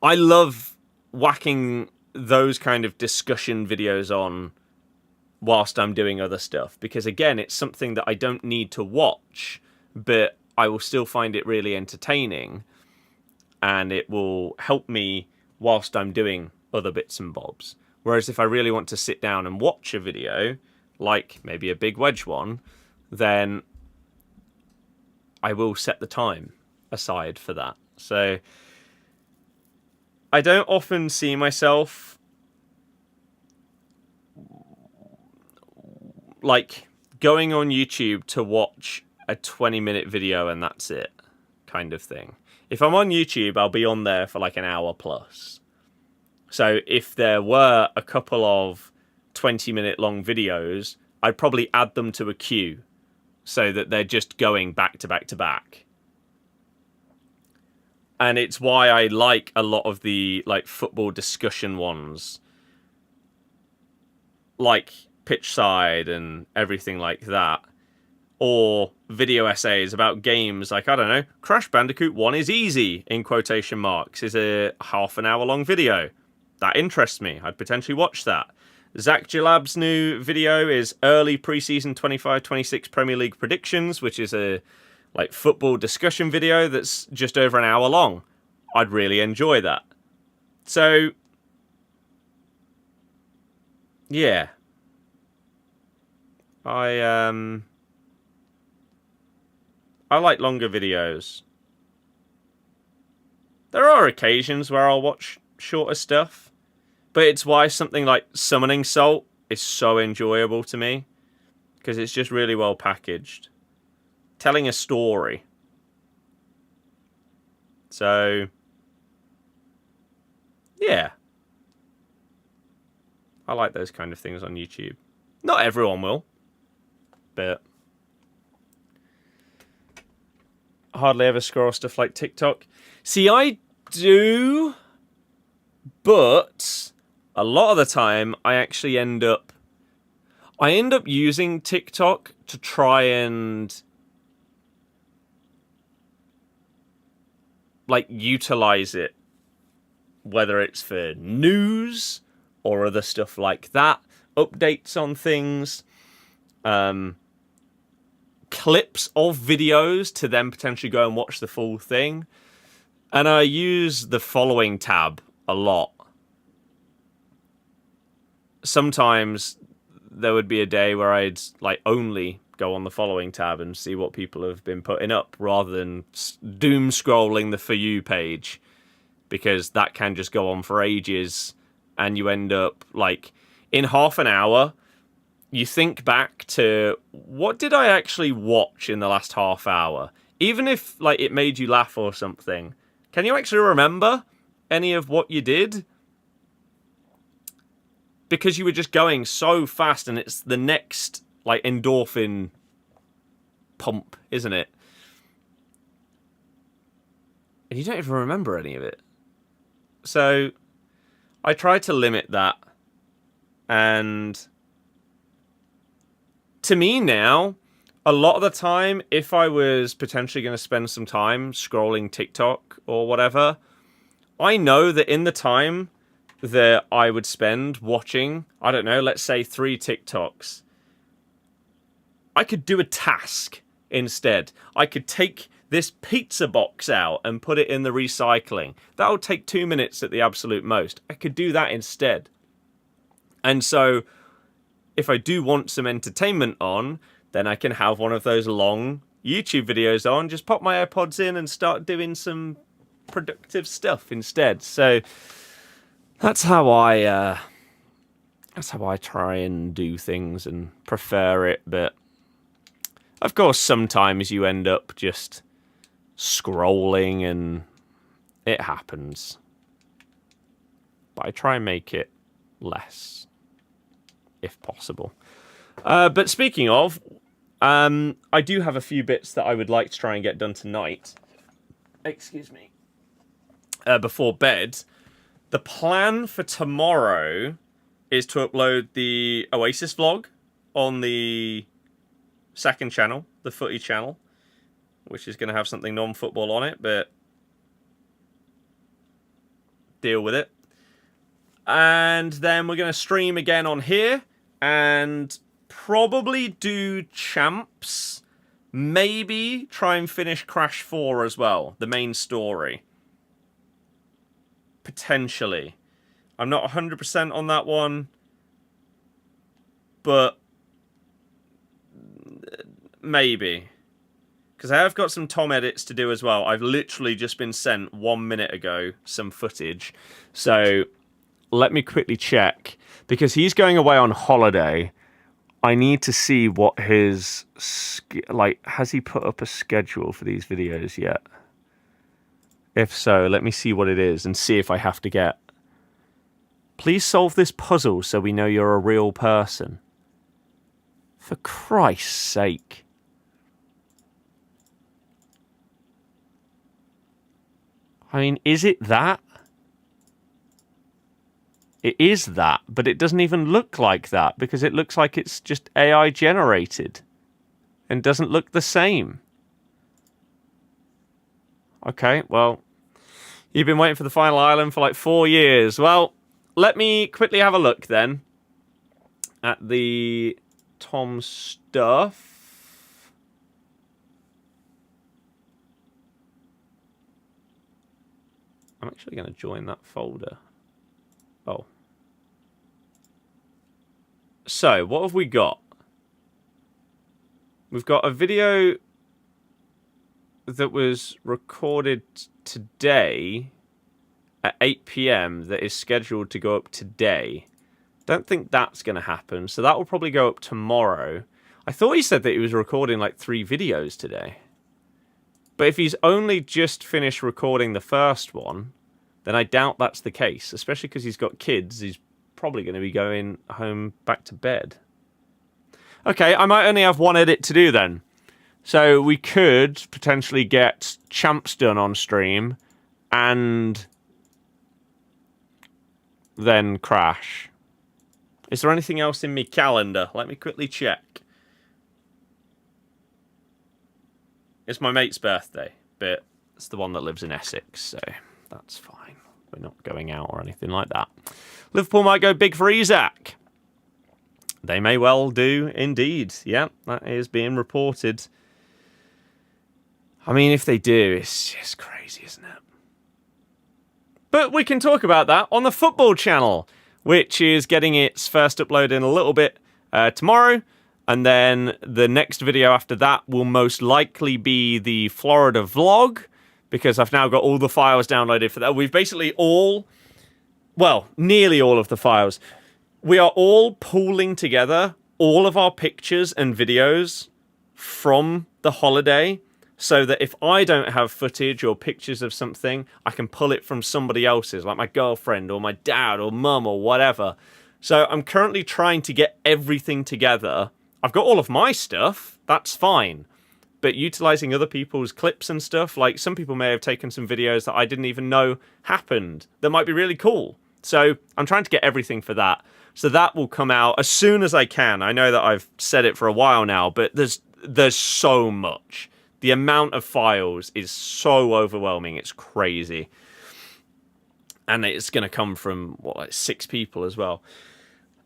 I love whacking those kind of discussion videos on whilst I'm doing other stuff, because again, it's something that I don't need to watch, but I will still find it really entertaining, and it will help me whilst I'm doing other bits and bobs. Whereas if I really want to sit down and watch a video, like maybe a big wedge one, then I will set the time aside for that. So I don't often see myself like going on YouTube to watch a 20-minute video and that's it kind of thing. If I'm on YouTube, I'll be on there for like an hour plus. So if there were a couple of 20-minute long videos, I'd probably add them to a queue so that they're just going back to back to back. And it's why I like a lot of the like football discussion ones, like Pitchside and everything like that, or video essays about games like, I don't know, Crash Bandicoot 1 is easy, in quotation marks, is a half an hour long video. That interests me. I'd potentially watch that. Zach Jalab's new video is early preseason 25-26 Premier League predictions, which is a like football discussion video that's just over an hour long. I'd really enjoy that. So yeah. I like longer videos. There are occasions where I'll watch shorter stuff, but it's why something like Summoning Salt is so enjoyable to me, because it's just really well packaged, telling a story. So yeah, I like those kind of things on YouTube. Not everyone will, but I hardly ever scroll stuff like TikTok. See, I do, but a lot of the time I actually end up using TikTok to try and like utilize it, whether it's for news or other stuff like that, updates on things, clips of videos to then potentially go and watch the full thing. And I use the following tab a lot. Sometimes there would be a day where I'd like only go on the following tab and see what people have been putting up, rather than doom scrolling the For You page, because that can just go on for ages, and you end up like in half an hour you think back to, what did I actually watch in the last half hour? Even if like it made you laugh or something, can you actually remember any of what you did? Because you were just going so fast, and it's the next like endorphin pump, isn't it? And you don't even remember any of it. So I try to limit that. And to me now, a lot of the time, if I was potentially going to spend some time scrolling TikTok or whatever, I know that in the time that I would spend watching, I don't know, let's say 3 TikToks, I could do a task instead. I could take this pizza box out and put it in the recycling. That would take 2 minutes at the absolute most. I could do that instead. And so if I do want some entertainment on, then I can have one of those long YouTube videos on, just pop my AirPods in and start doing some productive stuff instead. So that's how I try and do things and prefer it. But of course, sometimes you end up just scrolling and it happens. But I try and make it less, if possible. But speaking of, I do have a few bits that I would like to try and get done tonight. Excuse me. Before bed. The plan for tomorrow is to upload the Oasis vlog on the second channel, the Footy channel, which is going to have something non-football on it, but deal with it. And then we're going to stream again on here. And probably do champs. Maybe try and finish Crash 4 as well. The main story. Potentially. I'm not 100% on that one. But maybe. Because I have got some Tom edits to do as well. I've literally just been sent 1 minute ago some footage. So let me quickly check. Because he's going away on holiday. I need to see what his... has he put up a schedule for these videos yet? If so, let me see what it is and see if I have to get... Please solve this puzzle so we know you're a real person. For Christ's sake. I mean, is it that? It is that, but it doesn't even look like that because it looks like it's just AI generated and doesn't look the same. Okay, well, you've been waiting for the final island for like 4 years. Well, let me quickly have a look then at the Tom stuff. I'm actually going to join that folder. Oh. So, what have we got? We've got a video that was recorded today at 8 PM that is scheduled to go up today. Don't think that's going to happen, so that will probably go up tomorrow. I thought he said that he was recording like 3 videos today. But if he's only just finished recording the first one, then I doubt that's the case. Especially because he's got kids. He's probably going to be going home back to bed. Okay, I might only have 1 edit to do then. So we could potentially get champs done on stream and then crash. Is there anything else in my calendar? Let me quickly check. It's my mate's birthday, but it's the one that lives in Essex, so that's fine. We're not going out or anything like that. Liverpool might go big for Isaac. They may well do indeed. Yeah, that is being reported. I mean, if they do, it's just crazy, isn't it? But we can talk about that on the football channel, which is getting its first upload in a little bit tomorrow. And then the next video after that will most likely be the Florida vlog, because I've now got all the files downloaded for that. We've basically nearly all of the files. We are all pooling together all of our pictures and videos from the holiday so that if I don't have footage or pictures of something, I can pull it from somebody else's, like my girlfriend or my dad or mum or whatever. So I'm currently trying to get everything together. I've got all of my stuff, that's fine. But utilizing other people's clips and stuff, like some people may have taken some videos that I didn't even know happened that might be really cool. So I'm trying to get everything for that. So that will come out as soon as I can. I know that I've said it for a while now, but there's so much. The amount of files is so overwhelming. It's crazy. And it's going to come from, like 6 people as well.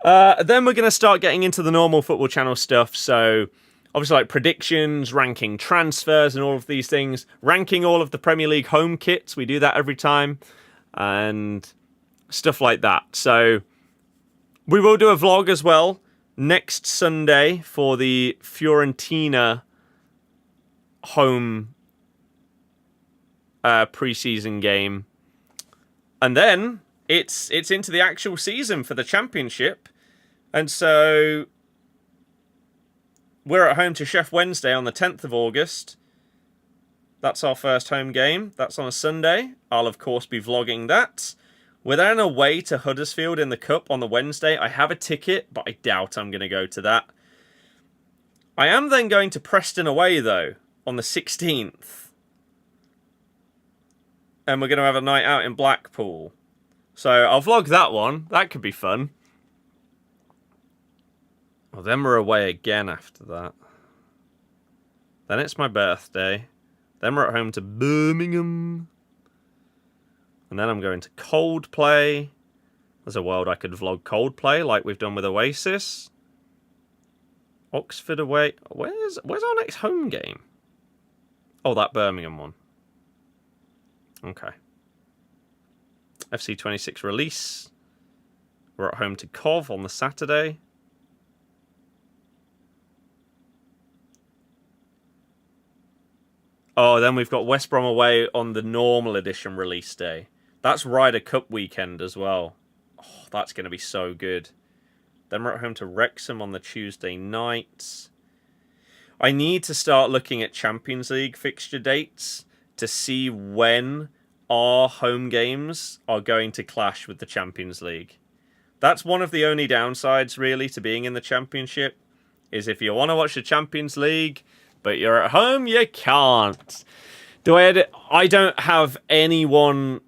Then we're going to start getting into the normal football channel stuff. So obviously like predictions, ranking transfers and all of these things. Ranking all of the Premier League home kits. We do that every time. And stuff like that. So we will do a vlog as well next Sunday for the Fiorentina home pre-season game. And then it's into the actual season for the championship. And so we're at home to Chef Wednesday on the 10th of August. That's our first home game. That's on a Sunday. I'll, of course, be vlogging that. We're then away to Huddersfield in the Cup on the Wednesday. I have a ticket, but I doubt I'm going to go to that. I am then going to Preston away, though, on the 16th. And we're going to have a night out in Blackpool. So I'll vlog that one. That could be fun. Well, then we're away again after that. Then it's my birthday. Then we're at home to Birmingham. And then I'm going to Coldplay. There's a world I could vlog Coldplay like we've done with Oasis. Oxford away. Where's our next home game? Oh, that Birmingham one. Okay. FC26 release. We're at home to Cov on the Saturday. Oh, then we've got West Brom away on the normal edition release day. That's Ryder Cup weekend as well. Oh, that's going to be so good. Then we're at home to Wrexham on the Tuesday night. I need to start looking at Champions League fixture dates to see when our home games are going to clash with the Champions League. That's one of the only downsides, really, to being in the Championship, is if you want to watch the Champions League, but you're at home, you can't. Do I edit? I don't have anyone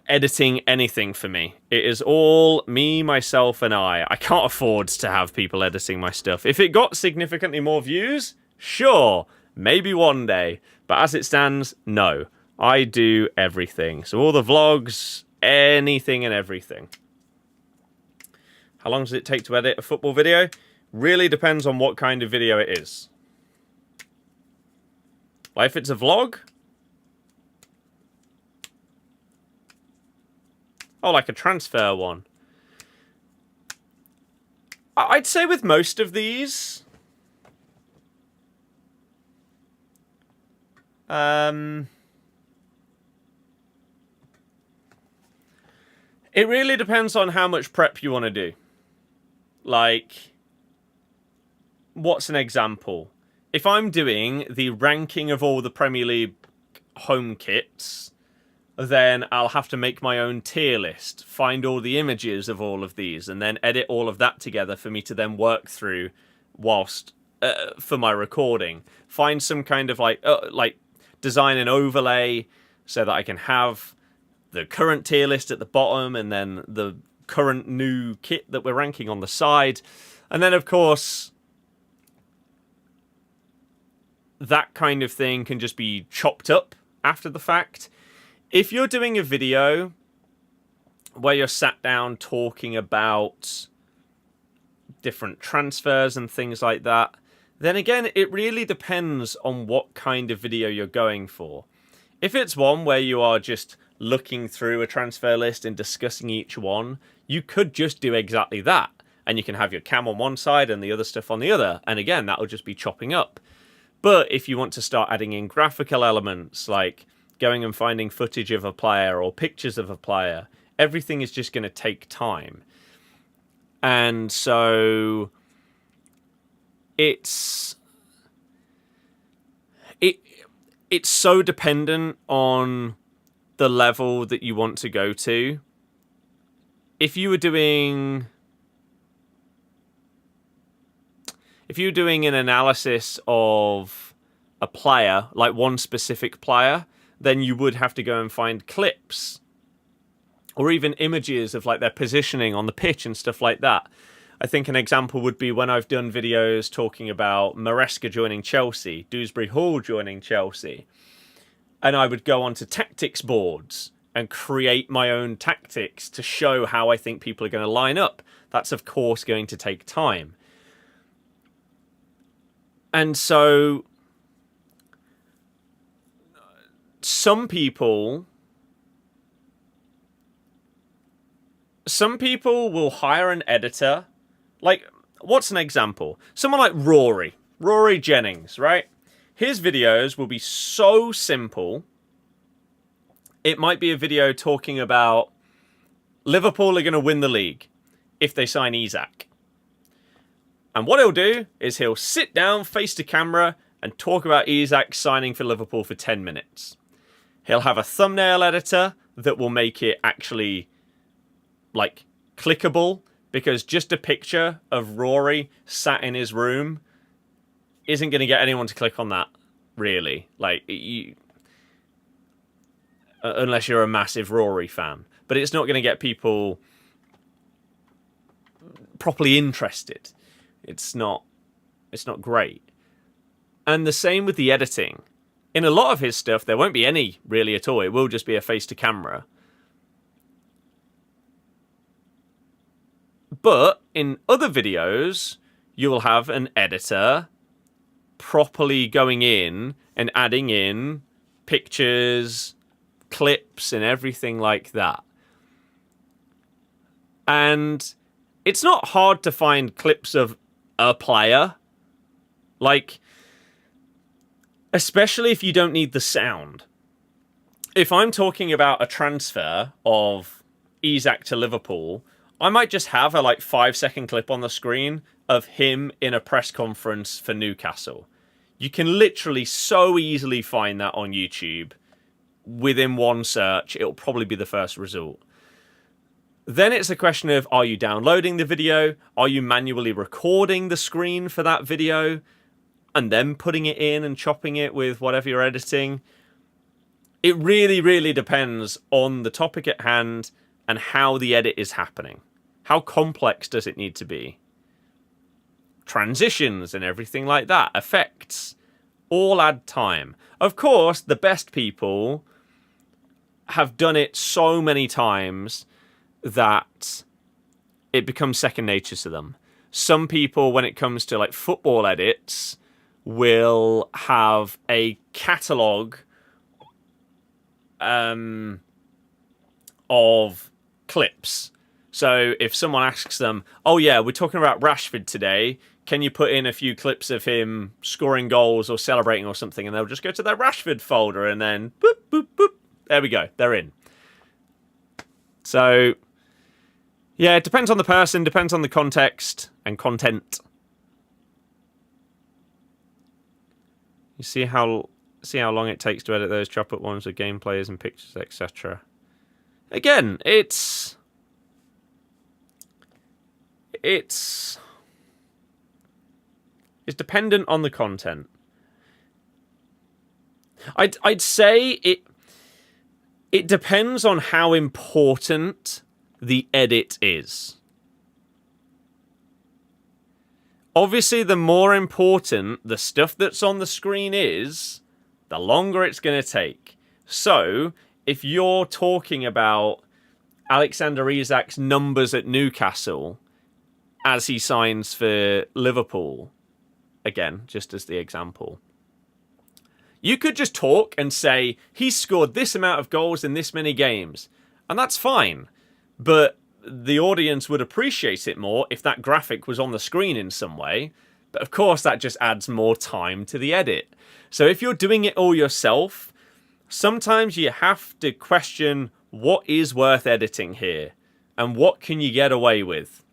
editing anything for me. It is all me, myself, and I. I can't afford to have people editing my stuff. If it got significantly more views, sure, maybe one day. But as it stands, no. I do everything. So all the vlogs, anything and everything. How long does it take to edit a football video? Really depends on what kind of video it is. Like if it's a vlog, oh, like a transfer one. I'd say with most of these, it really depends on how much prep you want to do. Like, what's an example? If I'm doing the ranking of all the Premier League home kits, then I'll have to make my own tier list, find all the images of all of these, and then edit all of that together for me to then work through whilst for my recording. Find some kind of like design an overlay so that I can have the current tier list at the bottom and then the current new kit that we're ranking on the side. And then, of course, that kind of thing can just be chopped up after the fact. If you're doing a video where you're sat down talking about different transfers and things like that, then again, it really depends on what kind of video you're going for. If it's one where you are just looking through a transfer list and discussing each one, you could just do exactly that. And you can have your cam on one side and the other stuff on the other. And again, that'll just be chopping up. But if you want to start adding in graphical elements, like going and finding footage of a player or pictures of a player, everything is just going to take time. And so it's so dependent on the level that you want to go to. If you were doing an analysis of a player, like one specific player, then you would have to go and find clips or even images of like their positioning on the pitch and stuff like that. I think an example would be when I've done videos talking about Maresca joining Chelsea, Dewsbury Hall joining Chelsea, and I would go onto tactics boards and create my own tactics to show how I think people are going to line up. That's, of course, going to take time. And so some people will hire an editor. Like, what's an example? Someone like Rory Jennings, right? His videos will be so simple. It might be a video talking about Liverpool are going to win the league if they sign Isak. And what he'll do is he'll sit down face to camera and talk about Isak signing for Liverpool for 10 minutes. He'll have a thumbnail editor that will make it actually, like, clickable, because just a picture of Rory sat in his room isn't going to get anyone to click on that, really. Like, unless you're a massive Rory fan. But it's not going to get people properly interested. It's not great. And the same with the editing. In a lot of his stuff, there won't be any really at all. It will just be a face to camera. But in other videos, you will have an editor properly going in and adding in pictures, clips, and everything like that. And it's not hard to find clips of a player. Like, especially if you don't need the sound. If I'm talking about a transfer of Isak to Liverpool, I might just have a 5-second clip on the screen of him in a press conference for Newcastle. You can literally so easily find that on YouTube. Within one search, it'll probably be the first result. Then it's a question of, are you downloading the video? Are you manually recording the screen for that video? And then putting it in and chopping it with whatever you're editing? It really, really depends on the topic at hand and how the edit is happening. How complex does it need to be? Transitions and everything like that, effects, all add time. Of course, the best people have done it so many times that it becomes second nature to them. Some people, when it comes to football edits, will have a catalogue of clips. So if someone asks them, oh yeah, we're talking about Rashford today, can you put in a few clips of him scoring goals or celebrating or something? And they'll just go to their Rashford folder and then boop, boop, boop. There we go. They're in. So, yeah, it depends on the person, depends on the context and content. You see how long it takes to edit those chop-up ones with gameplays and pictures, etc. Again, it's dependent on the content. I'd say it depends on how important the edit is. Obviously, the more important the stuff that's on the screen is, the longer it's going to take. So, if you're talking about Alexander Isak's numbers at Newcastle as he signs for Liverpool, again, just as the example, you could just talk and say, he's scored this amount of goals in this many games. And that's fine. But the audience would appreciate it more if that graphic was on the screen in some way. But of course, that just adds more time to the edit. So if you're doing it all yourself, sometimes you have to question what is worth editing here and what can you get away with.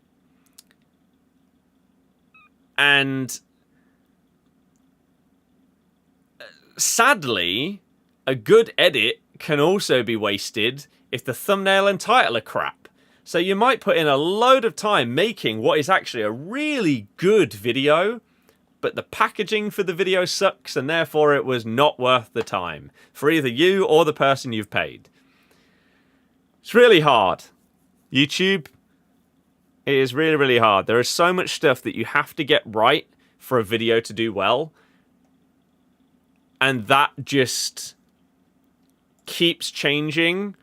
And sadly, a good edit can also be wasted if the thumbnail and title are crap. So you might put in a load of time making what is actually a really good video, but the packaging for the video sucks and therefore it was not worth the time for either you or the person you've paid. It's really hard. YouTube, it is really, really hard. There is so much stuff that you have to get right for a video to do well. And that just keeps changing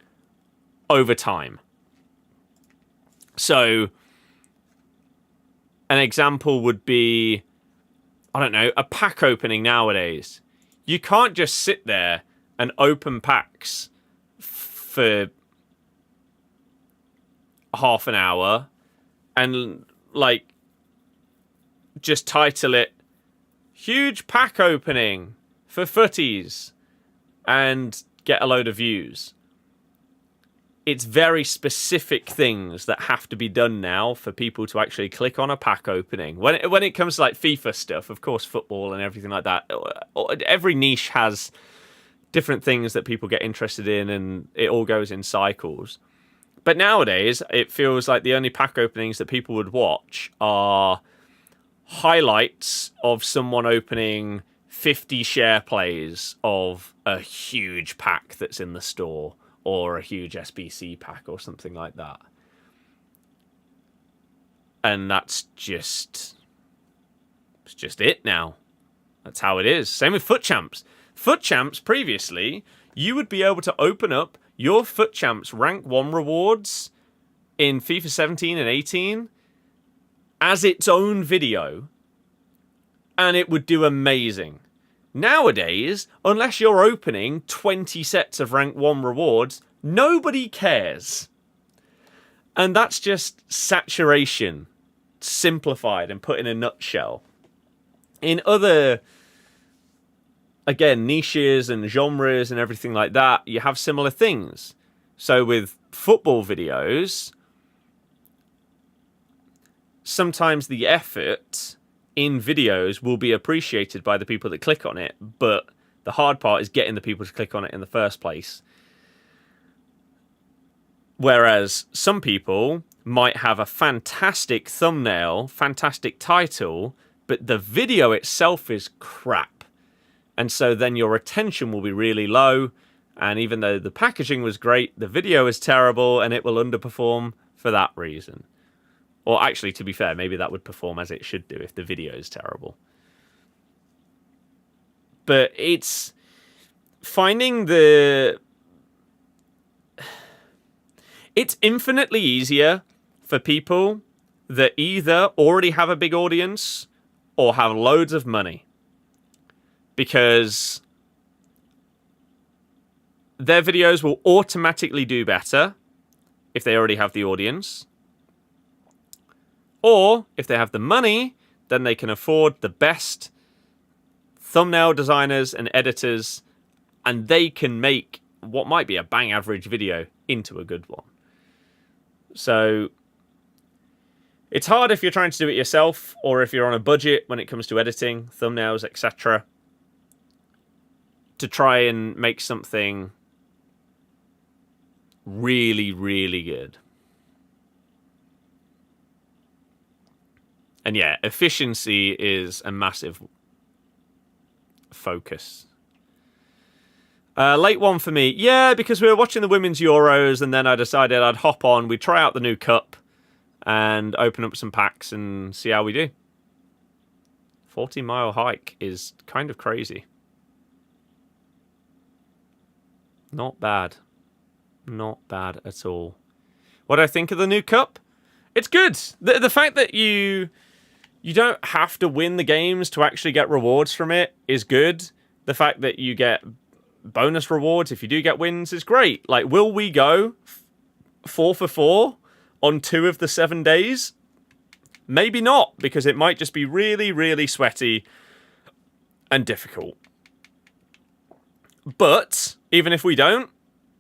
over time. So, an example would be, I don't know, a pack opening nowadays. You can't just sit there and open packs for half an hour and, just title it, Huge Pack Opening for Futties, and get a load of views. It's very specific things that have to be done now for people to actually click on a pack opening. When it comes to FIFA stuff, of course, football and everything like that, every niche has different things that people get interested in, and it all goes in cycles. But nowadays, it feels like the only pack openings that people would watch are highlights of someone opening 50 share plays of a huge pack that's in the store, or a huge SBC pack or something like that. And that's just it now. That's how it is. Same with Foot Champs. Foot Champs, previously, you would be able to open up your Foot Champs rank 1 rewards in FIFA 17 and 18 as its own video, and it would do amazing. Nowadays, unless you're opening 20 sets of rank 1 rewards, nobody cares. And that's just saturation, simplified and put in a nutshell. In other, again, niches and genres and everything like that, you have similar things. So with football videos, sometimes the effort in videos will be appreciated by the people that click on it, but the hard part is getting the people to click on it in the first place. Whereas some people might have a fantastic thumbnail, fantastic title, but the video itself is crap. And so then your attention will be really low, and even though the packaging was great, the video is terrible, and it will underperform for that reason. Or actually, to be fair, maybe that would perform as it should do if the video is terrible. But it's finding the... It's infinitely easier for people that either already have a big audience or have loads of money. Because their videos will automatically do better if they already have the audience. Or, if they have the money, then they can afford the best thumbnail designers and editors, and they can make what might be a bang average video into a good one. So, it's hard if you're trying to do it yourself, or if you're on a budget when it comes to editing, thumbnails, etc., to try and make something really, really good. And yeah, efficiency is a massive focus. Late one for me. Yeah, because we were watching the Women's Euros, and then I decided I'd hop on. We'd try out the new cup and open up some packs and see how we do. 40-mile hike is kind of crazy. Not bad. Not bad at all. What do I think of the new cup? It's good. The fact that you don't have to win the games to actually get rewards from it is good. The fact that you get bonus rewards if you do get wins is great. Like, will we go 4 for 4 on 2 of the 7 days? Maybe not, because it might just be really, really sweaty and difficult. But even if we don't,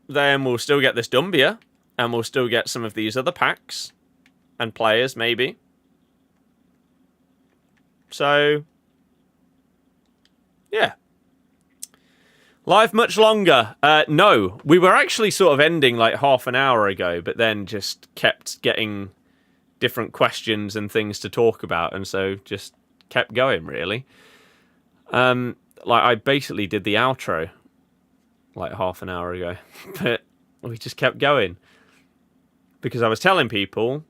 then we'll still get this Dumbia, and we'll still get some of these other packs and players, maybe. So, yeah. Live much longer? No. We were actually sort of ending like half an hour ago, but then just kept getting different questions and things to talk about, and so just kept going, really. Like, I basically did the outro like half an hour ago, but we just kept going. Because I was telling people,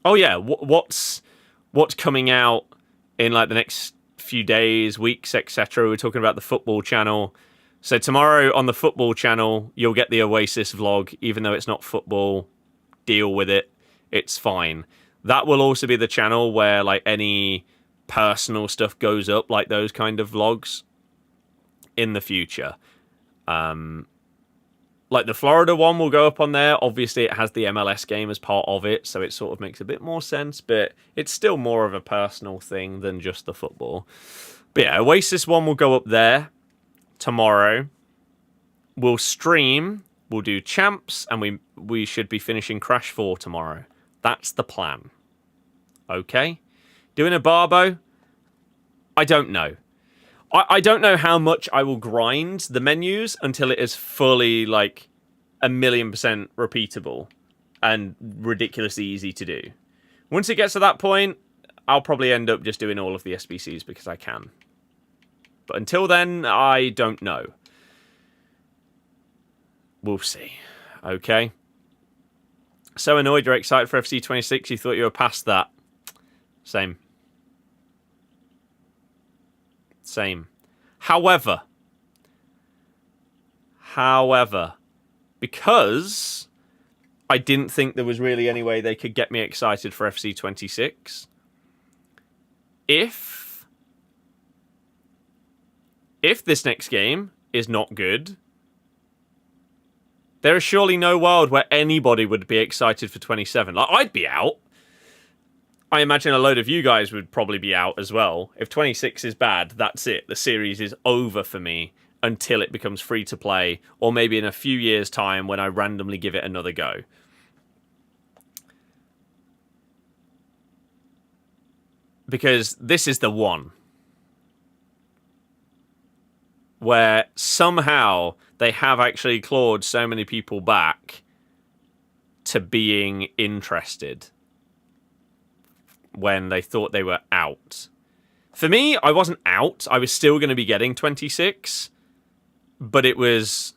oh yeah, what's coming out in like the next few days, weeks, etc. We were talking about the football channel. So tomorrow on the football channel, you'll get the Oasis vlog, even though it's not football. Deal with it. It's fine. That will also be the channel where like any personal stuff goes up, like those kind of vlogs in the future. Like the Florida one will go up on there. Obviously, it has the MLS game as part of it, so it sort of makes a bit more sense, but it's still more of a personal thing than just the football. But yeah, Oasis one will go up there tomorrow. We'll stream, we'll do champs, and we should be finishing Crash 4 tomorrow. That's the plan. Okay? Doing a Barbo? I don't know. I don't know how much I will grind the menus until it is fully, like, 1,000,000% repeatable and ridiculously easy to do. Once it gets to that point, I'll probably end up just doing all of the SBCs because I can. But until then, I don't know. We'll see. Okay? So annoyed you're excited for FC 26, you thought you were past that. Same. However, because I didn't think there was really any way they could get me excited for FC 26, if this next game is not good, there is surely no world where anybody would be excited for 27. Like, I'd be out. I imagine a load of you guys would probably be out as well. If 26 is bad, that's it. The series is over for me until it becomes free to play, or maybe in a few years' time when I randomly give it another go. Because this is the one where somehow they have actually clawed so many people back to being interested when they thought they were out. For me, I wasn't out. I was still going to be getting 26, but it was...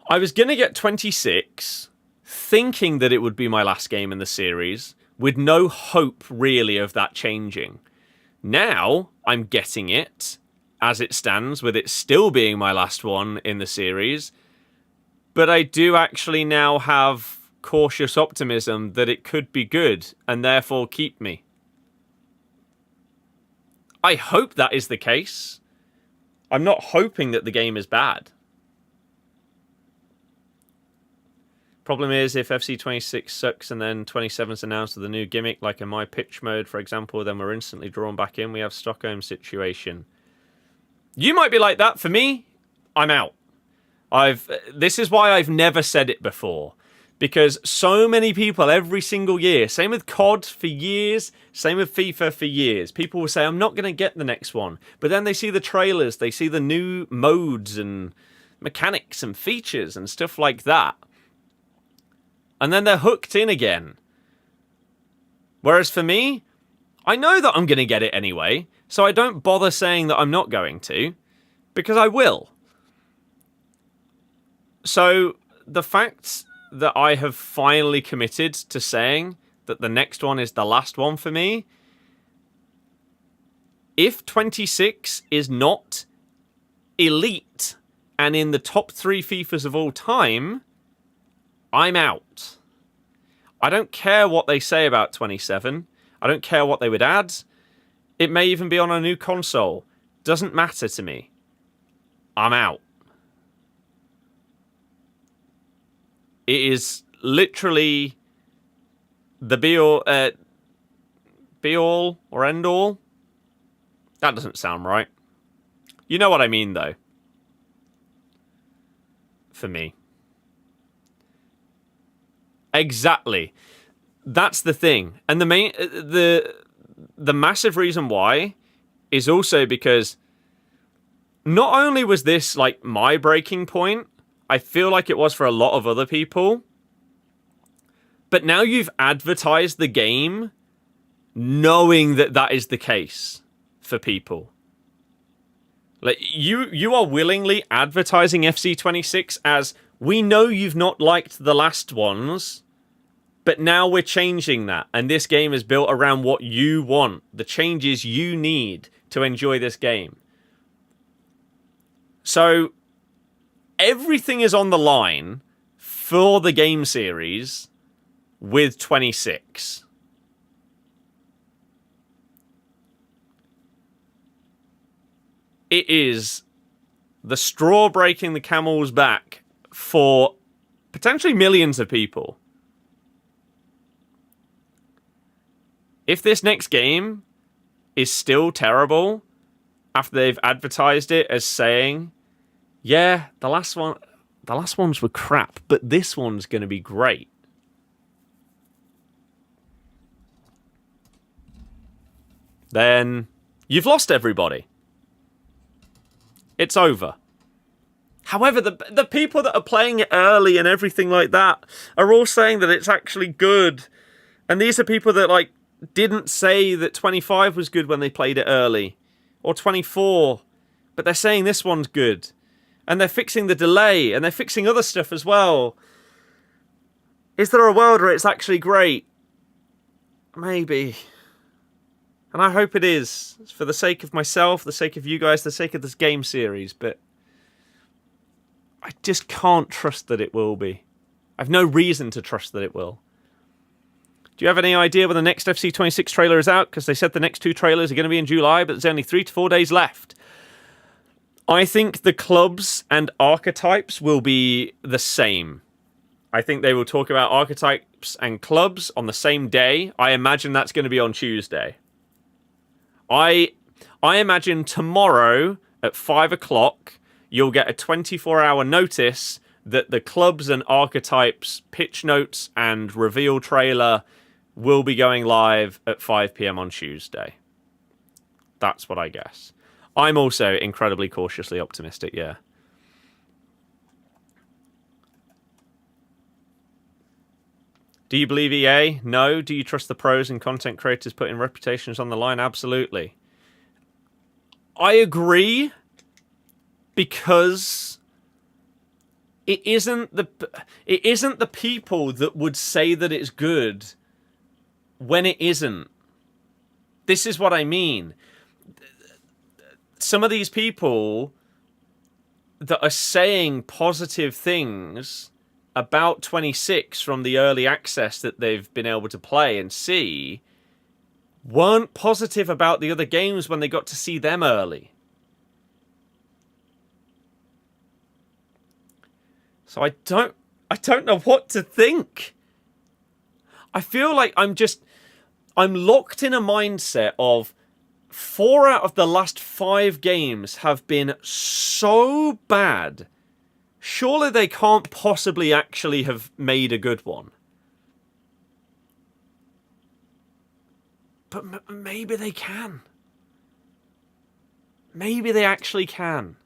I was going to get 26, thinking that it would be my last game in the series, with no hope, really, of that changing. Now, I'm getting it, as it stands, with it still being my last one in the series, but I do actually now have cautious optimism that it could be good, and therefore keep me. I hope that is the case. I'm not hoping that the game is bad. Problem is, if FC26 sucks and then 27's announced with a new gimmick, like in my pitch mode, for example, then we're instantly drawn back in. We have Stockholm situation. You might be like that. For me, I'm out. This is why I've never said it before. Because so many people every single year, same with COD for years, same with FIFA for years, people will say, I'm not going to get the next one. But then they see the trailers, they see the new modes and mechanics and features and stuff like that. And then they're hooked in again. Whereas for me, I know that I'm going to get it anyway, so I don't bother saying that I'm not going to, because I will. So the fact that I have finally committed to saying that the next one is the last one for me, if 26 is not elite and in the top 3 FIFAs of all time, I'm out. I don't care what they say about 27. I don't care what they would add. It may even be on a new console. Doesn't matter to me. I'm out. It is literally the be all or end all. That doesn't sound right. You know what I mean, though. For me. Exactly. That's the thing. And the massive reason why is also because not only was this like my breaking point, I feel like it was for a lot of other people, but now you've advertised the game knowing that that is the case for people. Like you are willingly advertising FC26 as, we know you've not liked the last ones, but now we're changing that. And this game is built around what you want, the changes you need to enjoy this game. So everything is on the line for the game series with 26. It is the straw breaking the camel's back for potentially millions of people. If this next game is still terrible after they've advertised it as saying, yeah, the last ones were crap, but this one's going to be great, then you've lost everybody. It's over. However, the people that are playing it early and everything like that are all saying that it's actually good. And these are people that like didn't say that 25 was good when they played it early, or 24, but they're saying this one's good. And they're fixing the delay, and they're fixing other stuff as well. Is there a world where it's actually great? Maybe. And I hope it is. It's for the sake of myself, the sake of you guys, the sake of this game series, but I just can't trust that it will be. I've no reason to trust that it will. Do you have any idea when the next FC26 trailer is out? Because they said the next 2 trailers are going to be in July, but there's only 3 to 4 days left. I think the clubs and archetypes will be the same. I think they will talk about archetypes and clubs on the same day. I imagine that's going to be on Tuesday. I imagine tomorrow at 5 o'clock, you'll get a 24-hour notice that the clubs and archetypes pitch notes and reveal trailer will be going live at 5 p.m. on Tuesday. That's what I guess. I'm also incredibly cautiously optimistic, yeah. Do you believe EA? No. Do you trust the pros and content creators putting reputations on the line? Absolutely. I agree, because it isn't the people that would say that it's good when it isn't. This is what I mean. Some of these people that are saying positive things about 26 from the early access that they've been able to play and see weren't positive about the other games when they got to see them early. So I don't know what to think. I feel like I'm locked in a mindset of 4 out of the last 5 games have been so bad. Surely they can't possibly actually have made a good one. But maybe they can. Maybe they actually can.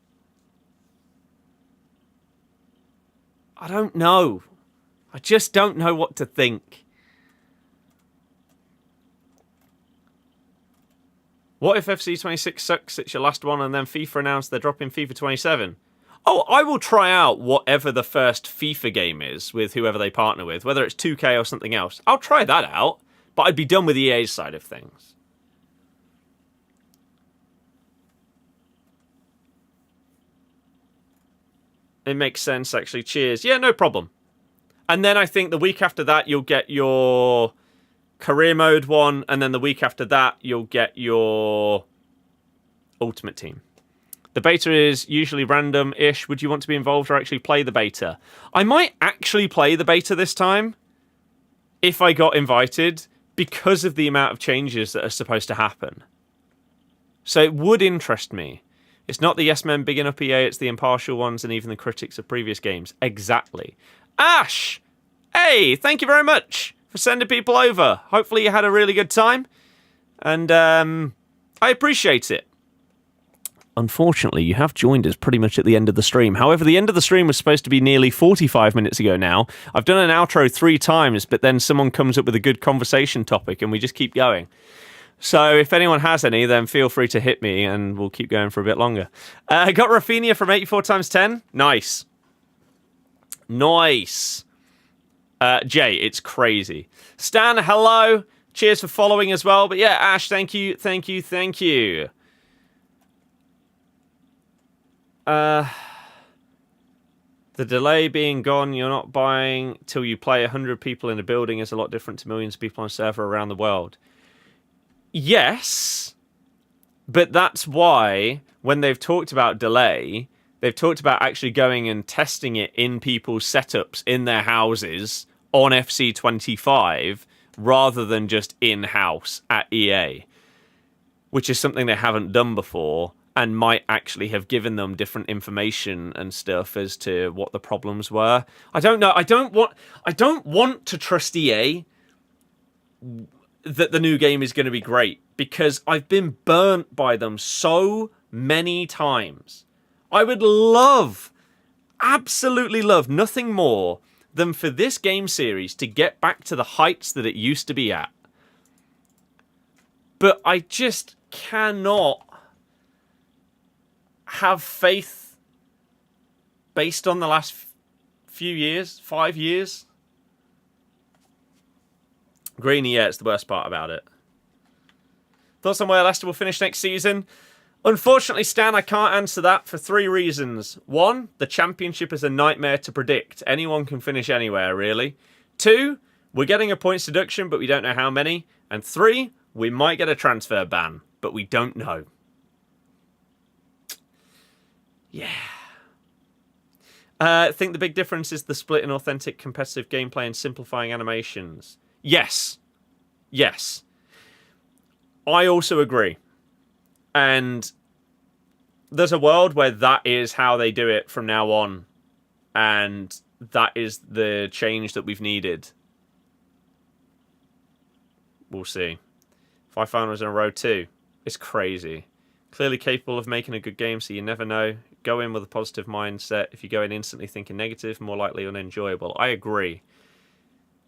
I don't know. I just don't know what to think. What if FC26 sucks, it's your last one, and then FIFA announced they're dropping FIFA 27? Oh, I will try out whatever the first FIFA game is with whoever they partner with, whether it's 2K or something else. I'll try that out, but I'd be done with EA's side of things. It makes sense, actually. Cheers. Yeah, no problem. And then I think the week after that, you'll get your career mode one, and then the week after that, you'll get your ultimate team. The beta is usually random-ish. Would you want to be involved or actually play the beta? I might actually play the beta this time, if I got invited, because of the amount of changes that are supposed to happen. So it would interest me. It's not the yes men bigging up EA, it's the impartial ones and even the critics of previous games. Exactly. Ash! Hey, thank you very much for sending people over. Hopefully you had a really good time. And I appreciate it. Unfortunately, you have joined us pretty much at the end of the stream. However, the end of the stream was supposed to be nearly 45 minutes ago now. I've done an outro 3 times, but then someone comes up with a good conversation topic and we just keep going. So if anyone has any, then feel free to hit me and we'll keep going for a bit longer. I got Rafinha from 84 times 10. Nice. Nice. Jay, it's crazy. Stan, hello. Cheers for following as well. But yeah, Ash, thank you, thank you, thank you. The delay being gone, you're not buying till you play 100 people in a building is a lot different to millions of people on a server around the world. Yes, but that's why when they've talked about delay, they've talked about actually going and testing it in people's setups in their houses on FC25 rather than just in-house at EA, which is something they haven't done before and might actually have given them different information and stuff as to what the problems were. I don't know. I don't want to trust EA that the new game is going to be great, because I've been burnt by them so many times. I would love, absolutely love, nothing more than for this game series to get back to the heights that it used to be at. But I just cannot have faith based on the last few years, 5 years. Greeny, yeah, it's the worst part about it. Thoughts on where Leicester will finish next season? Unfortunately, Stan, I can't answer that for 3 reasons. 1, the Championship is a nightmare to predict. Anyone can finish anywhere, really. 2, we're getting a points deduction, but we don't know how many. And 3, we might get a transfer ban, but we don't know. Yeah. I think the big difference is the split in authentic competitive gameplay and simplifying animations. Yes. Yes. I also agree. And there's a world where that is how they do it from now on. And that is the change that we've needed. We'll see. 5 finals in a row too. It's crazy. Clearly capable of making a good game, so you never know. Go in with a positive mindset. If you go in instantly thinking negative, more likely unenjoyable. I agree.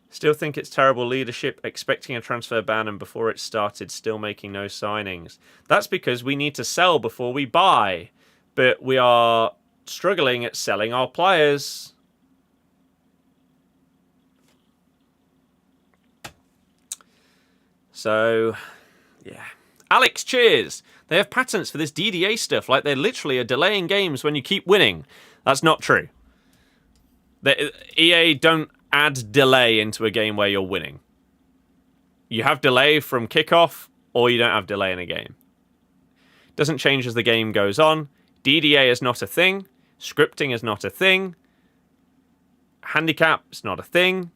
Still think it's terrible leadership, expecting a transfer ban, and before it started, still making no signings. That's because we need to sell before we buy. But we are struggling at selling our players. So, yeah. Alex, cheers! They have patents for this DDA stuff, like they literally are delaying games when you keep winning. That's not true. EA don't add delay into a game where you're winning. You have delay from kickoff, or you don't have delay in a game. Doesn't change as the game goes on. DDA is not a thing. Scripting is not a thing. Handicap is not a thing.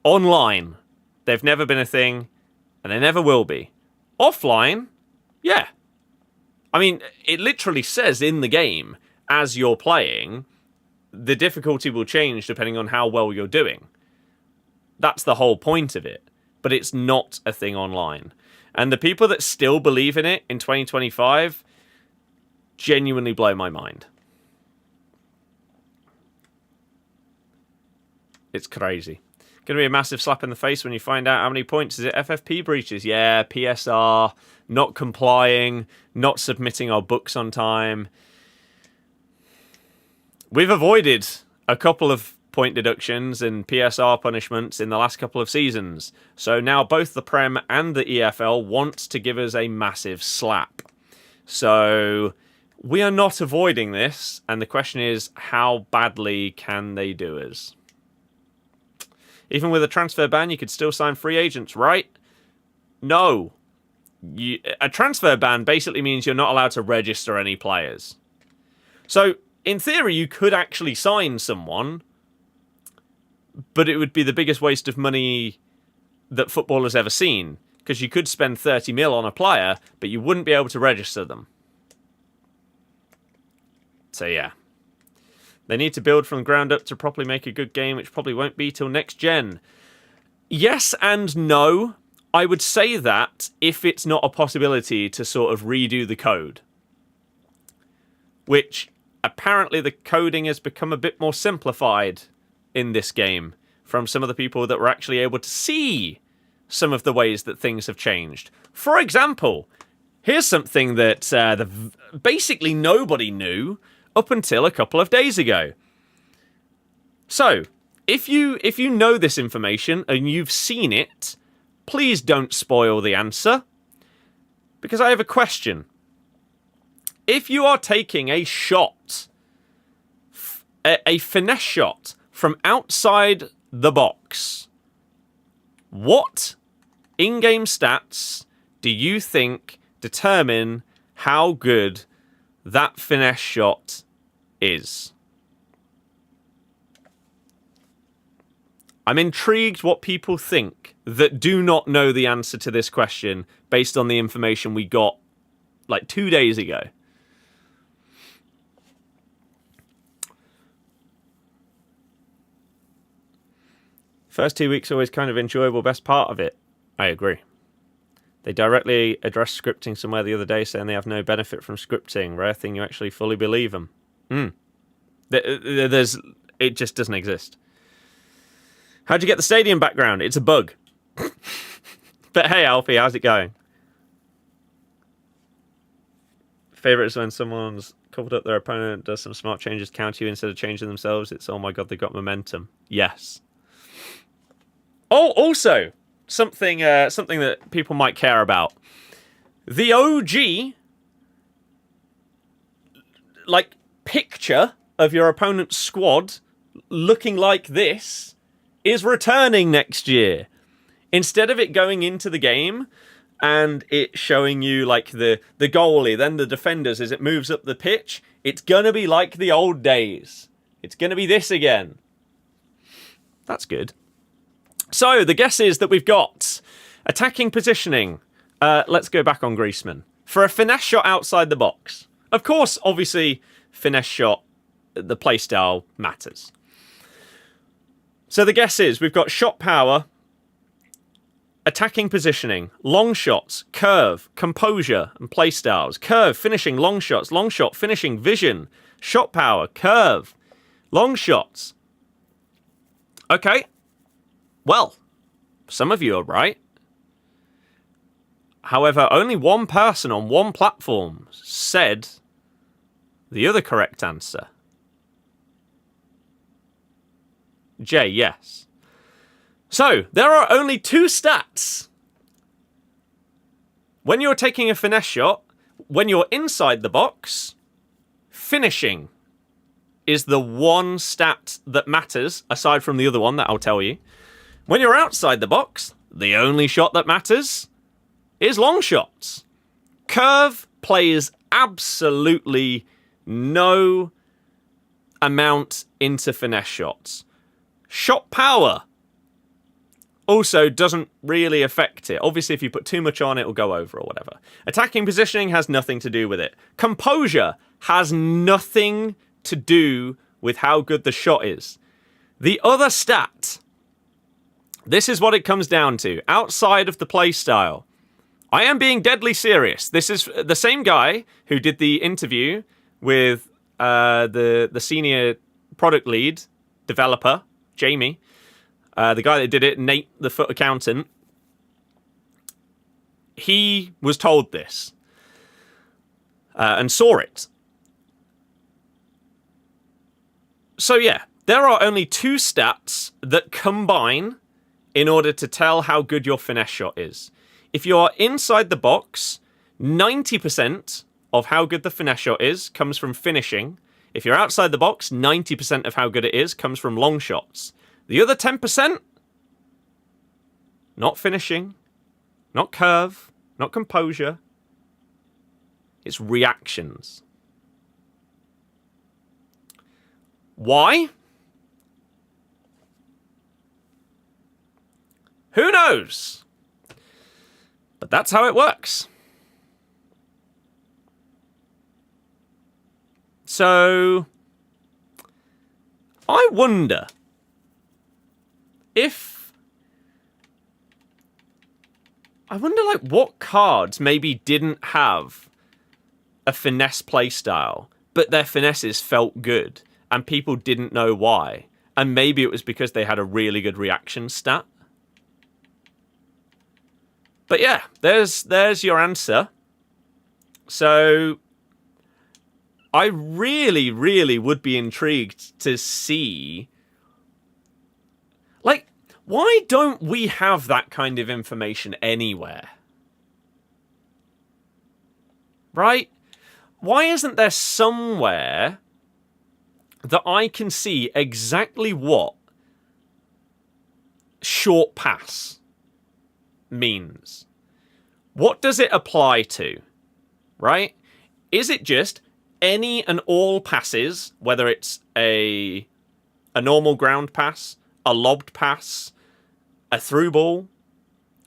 Online, they've never been a thing, and they never will be. Offline, yeah. I mean, it literally says in the game, as you're playing, the difficulty will change depending on how well you're doing. That's the whole point of it. But it's not a thing online. And the people that still believe in it in 2025 genuinely blow my mind. It's crazy. Going to be a massive slap in the face when you find out how many points. Is it FFP breaches? Yeah, PSR, not complying, not submitting our books on time. We've avoided a couple of point deductions and PSR punishments in the last couple of seasons. So now both the Prem and the EFL want to give us a massive slap. So we are not avoiding this. And the question is, how badly can they do us? Even with a transfer ban, you could still sign free agents, right? No. A transfer ban basically means you're not allowed to register any players. So, in theory, you could actually sign someone, but it would be the biggest waste of money that football has ever seen, because you could spend 30 mil on a player, but you wouldn't be able to register them. So, yeah. They need to build from the ground up to properly make a good game, which probably won't be till next gen. Yes and no. I would say that if it's not a possibility to sort of redo the code. Which, apparently the coding has become a bit more simplified in this game from some of the people that were actually able to see some of the ways that things have changed. For example, here's something that basically nobody knew up until a couple of days ago. So, if you know this information and you've seen it, please don't spoil the answer, because I have a question. If you are taking a shot, a finesse shot from outside the box, what in-game stats do you think determine how good that finesse shot is? I'm intrigued what people think that do not know the answer to this question based on the information we got like 2 days ago. First 2 weeks always kind of enjoyable, best part of it. I agree. They directly addressed scripting somewhere the other day, saying they have no benefit from scripting. Rare thing you actually fully believe them. It just doesn't exist. How'd you get the stadium background? It's a bug. But hey, Alfie, how's it going? Favorite is when someone's covered up their opponent, does some smart changes, counter you instead of changing themselves. It's, oh my god, they got momentum. Yes. Oh, also, something that people might care about. The OG, like, picture of your opponent's squad looking like this is returning next year. Instead of it going into the game and it showing you like the goalie, then the defenders as it moves up the pitch, it's going to be like the old days. It's going to be this again. That's good. So the guess is that we've got attacking positioning. Let's go back on Griezmann. For a finesse shot outside the box. Of course, obviously, finesse shot, the playstyle matters. So the guess is we've got shot power, attacking positioning, long shots, curve, composure, and playstyles. Curve, finishing, long shots, long shot, finishing, vision, shot power, curve, long shots. Okay. Well, some of you are right. However, only one person on one platform said the other correct answer. Jay, yes. So, there are only two stats. When you're taking a finesse shot, when you're inside the box, finishing is the one stat that matters, aside from the other one that I'll tell you. When you're outside the box, the only shot that matters is long shots. Curve plays absolutely no amount into finesse shots. Shot power also doesn't really affect it. Obviously, if you put too much on, it will go over or whatever. Attacking positioning has nothing to do with it. Composure has nothing to do with how good the shot is. The other stat, this is what it comes down to. Outside of the play style, I am being deadly serious. This is the same guy who did the interview with the senior product lead developer, Jamie. The guy that did it, Nate, the foot accountant. He was told this and saw it. So yeah, there are only two stats that combine in order to tell how good your finesse shot is. If you're inside the box, 90% of how good the finesse shot is comes from finishing. If you're outside the box, 90% of how good it is comes from long shots. The other 10%, not finishing, not curve, not composure. It's reactions. Why? Who knows? But that's how it works. So, I wonder like what cards maybe didn't have a finesse playstyle, but their finesses felt good and people didn't know why. And maybe it was because they had a really good reaction stat. But yeah, there's your answer. So I really, really would be intrigued to see, like, why don't we have that kind of information anywhere? Right? Why isn't there somewhere that I can see exactly what short pass means? What does it apply to? Right? Is it just any and all passes, whether it's a normal ground pass, a lobbed pass, a through ball,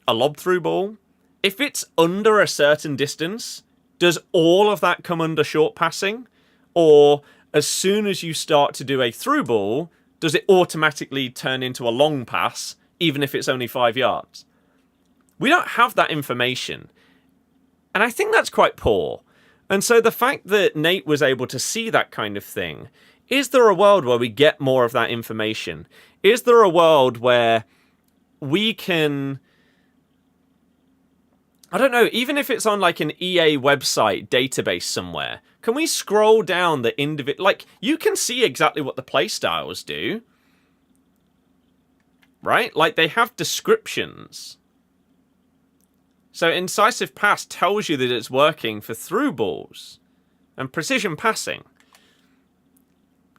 a lob through ball? If it's under a certain distance, does all of that come under short passing? Or as soon as you start to do a through ball, does it automatically turn into a long pass, even if it's only 5 yards? We don't have that information. And I think that's quite poor. And so the fact that Nate was able to see that kind of thing, is there a world where we get more of that information? Is there a world where we can, I don't know, even if it's on like an EA website database somewhere, can we scroll down the individual, like you can see exactly what the playstyles do, right? Like they have descriptions. So incisive pass tells you that it's working for through balls and precision passing.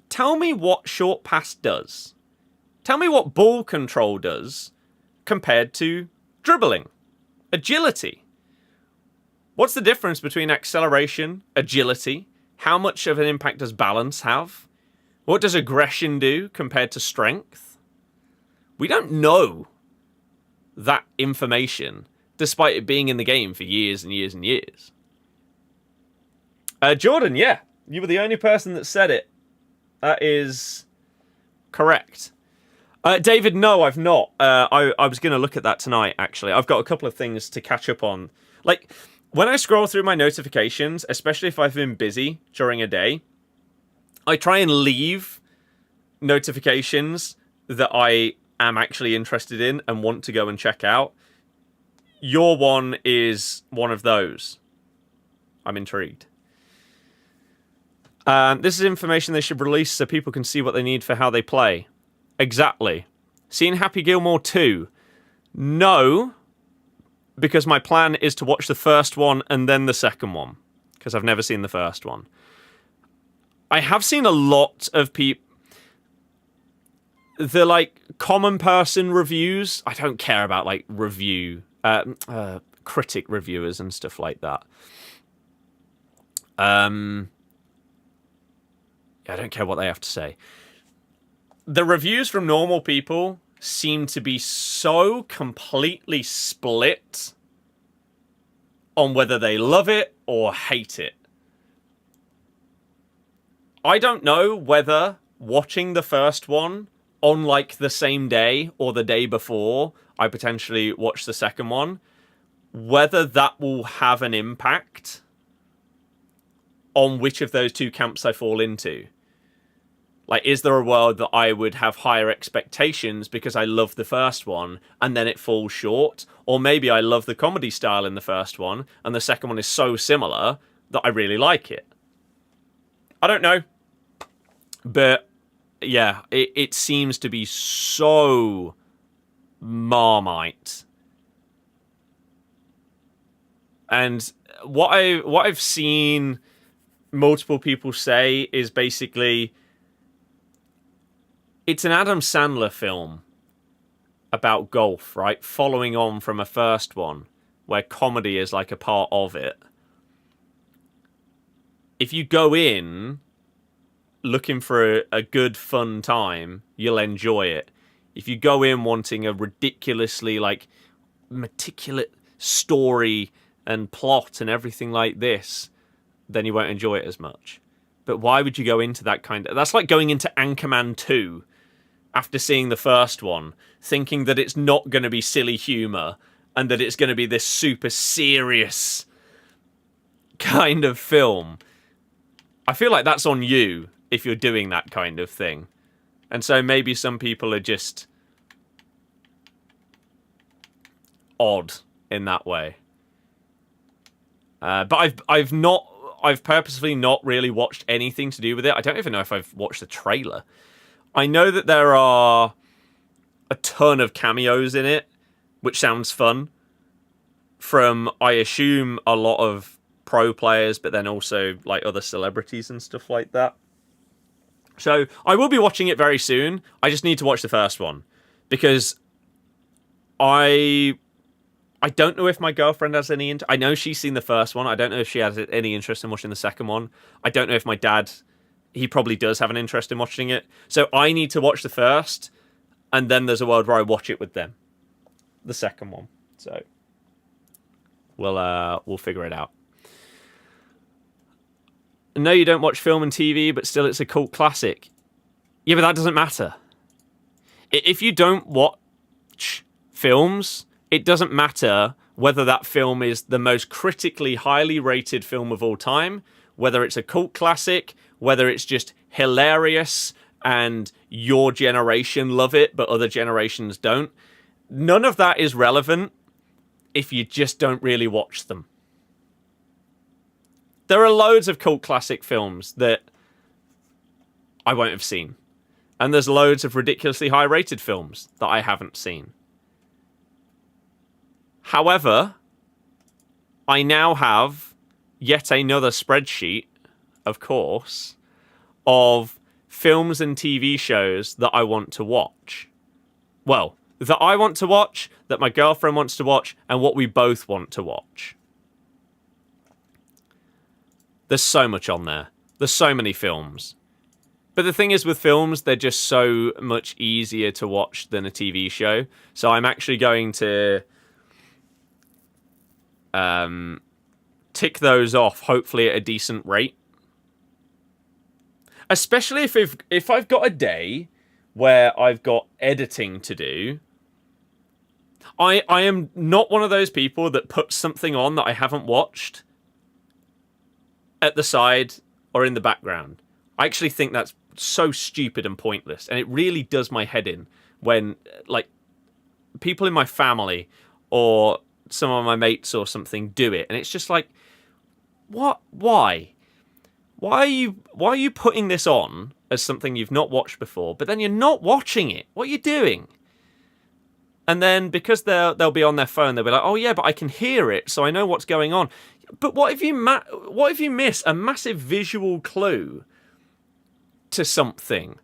Tell me what short pass does. Tell me what ball control does compared to dribbling, agility. What's the difference between acceleration, agility? How much of an impact does balance have? What does aggression do compared to strength? We don't know that information, despite it being in the game for years and years and years. Jordan, yeah, you were the only person that said it. That is correct. David, no, I've not. I was going to look at that tonight, actually. I've got a couple of things to catch up on. Like, when I scroll through my notifications, especially if I've been busy during a day, I try and leave notifications that I am actually interested in and want to go and check out. Your one is one of those. I'm intrigued. This is information they should release so people can see what they need for how they play. Exactly. Seen Happy Gilmore 2? No, because my plan is to watch the first one and then the second one, because I've never seen the first one. I have seen a lot of people... The, like, common person reviews. I don't care about, like, critic reviewers and stuff like that. I don't care what they have to say. The reviews from normal people seem to be so completely split on whether they love it or hate it. I don't know whether watching the first one on, like, the same day or the day before I potentially watch the second one, whether that will have an impact on which of those two camps I fall into. Like, is there a world that I would have higher expectations because I love the first one and then it falls short? Or maybe I love the comedy style in the first one and the second one is so similar that I really like it. I don't know. But, yeah, it seems to be so Marmite. And what I've seen multiple people say is basically... It's an Adam Sandler film about golf, right? Following on from a first one where comedy is like a part of it. If you go in looking for a good, fun time, you'll enjoy it. If you go in wanting a ridiculously, like, meticulous story and plot and everything like this, then you won't enjoy it as much. But why would you go into that kind of... That's like going into Anchorman 2 after seeing the first one, thinking that it's not going to be silly humour and that it's going to be this super serious kind of film. I feel like that's on you if you're doing that kind of thing. And so maybe some people are just odd in that way. But I've purposefully not really watched anything to do with it. I don't even know if I've watched the trailer. I know that there are a ton of cameos in it, which sounds fun, from, I assume, a lot of pro players, but then also like other celebrities and stuff like that. So I will be watching it very soon. I just need to watch the first one, because I don't know if my girlfriend has any... I know she's seen the first one. I don't know if she has any interest in watching the second one. I don't know if my dad... He probably does have an interest in watching it. So I need to watch the first, and then there's a world where I watch it with them. The second one. So we'll figure it out. No, you don't watch film and TV, but still it's a cult classic. Yeah, but that doesn't matter. If you don't watch films, it doesn't matter whether that film is the most critically highly rated film of all time, whether it's a cult classic, whether it's just hilarious and your generation love it, but other generations don't. None of that is relevant if you just don't really watch them. There are loads of cult classic films that I won't have seen. And there's loads of ridiculously high-rated films that I haven't seen. However, I now have yet another spreadsheet, of course, of films and TV shows that I want to watch. Well, that I want to watch, that my girlfriend wants to watch, and what we both want to watch. There's so much on there. There's so many films. But the thing is with films, they're just so much easier to watch than a TV show. So I'm actually going to tick those off, hopefully at a decent rate. Especially if I've got a day where I've got editing to do. I am not one of those people that puts something on that I haven't watched at the side or in the background. I actually think that's so stupid and pointless, and it really does my head in when, like, people in my family or some of my mates or something do it, and it's just like, what? Why are you putting this on as something you've not watched before, but then you're not watching it? What are you doing? And then because they'll be on their phone, they'll be like, oh yeah, but I can hear it, so I know what's going on. But what if you miss a massive visual clue to something,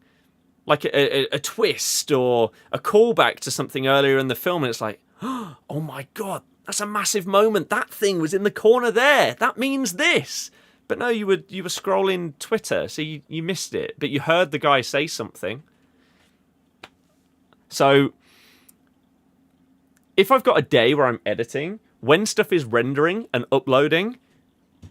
like a twist or a callback to something earlier in the film, and it's like, oh my god, that's a massive moment. That thing was in the corner there. That means this. But no, you were scrolling Twitter, so you missed it. But you heard the guy say something. So if I've got a day where I'm editing, when stuff is rendering and uploading,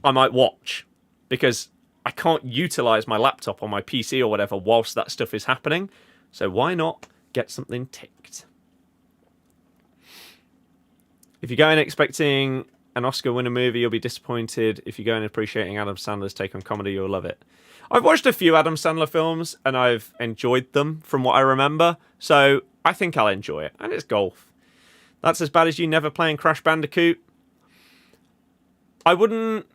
I might watch, because I can't utilize my laptop on my PC or whatever whilst that stuff is happening. So why not get something ticked? If you go in expecting an Oscar winner movie, you'll be disappointed. If you go in appreciating Adam Sandler's take on comedy, you'll love it. I've watched a few Adam Sandler films and I've enjoyed them from what I remember. So I think I'll enjoy it. And it's golf. That's as bad as you never playing Crash Bandicoot. I wouldn't...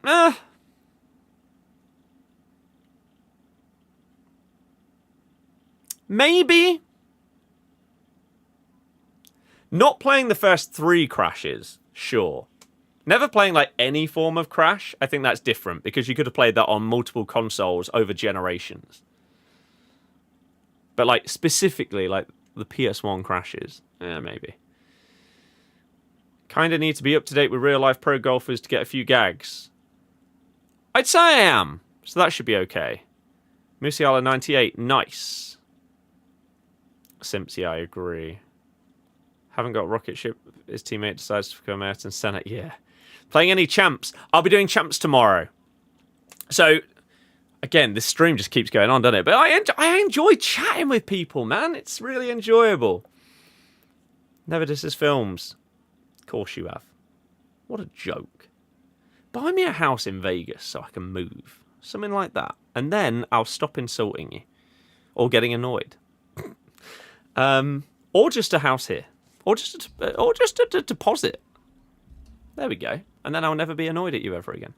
Maybe. Not playing the first 3 Crashes, sure. Never playing like any form of Crash, I think that's different, because you could have played that on multiple consoles over generations. But like specifically like the PS1 Crashes, maybe. Kind of need to be up to date with real life pro golfers to get a few gags. I'd say I am, so that should be okay. Musiala 98, nice. Simpsy, I agree. Haven't got rocket ship. His teammate decides to become Ayrton Senna. Yeah. Playing any champs? I'll be doing champs tomorrow. So, again, this stream just keeps going on, doesn't it? But I enjoy chatting with people, man. It's really enjoyable. Never disses films. Of course you have. What a joke. Buy me a house in Vegas so I can move. Something like that. And then I'll stop insulting you. Or getting annoyed. Or just a house here. Or just a deposit. There we go. And then I'll never be annoyed at you ever again.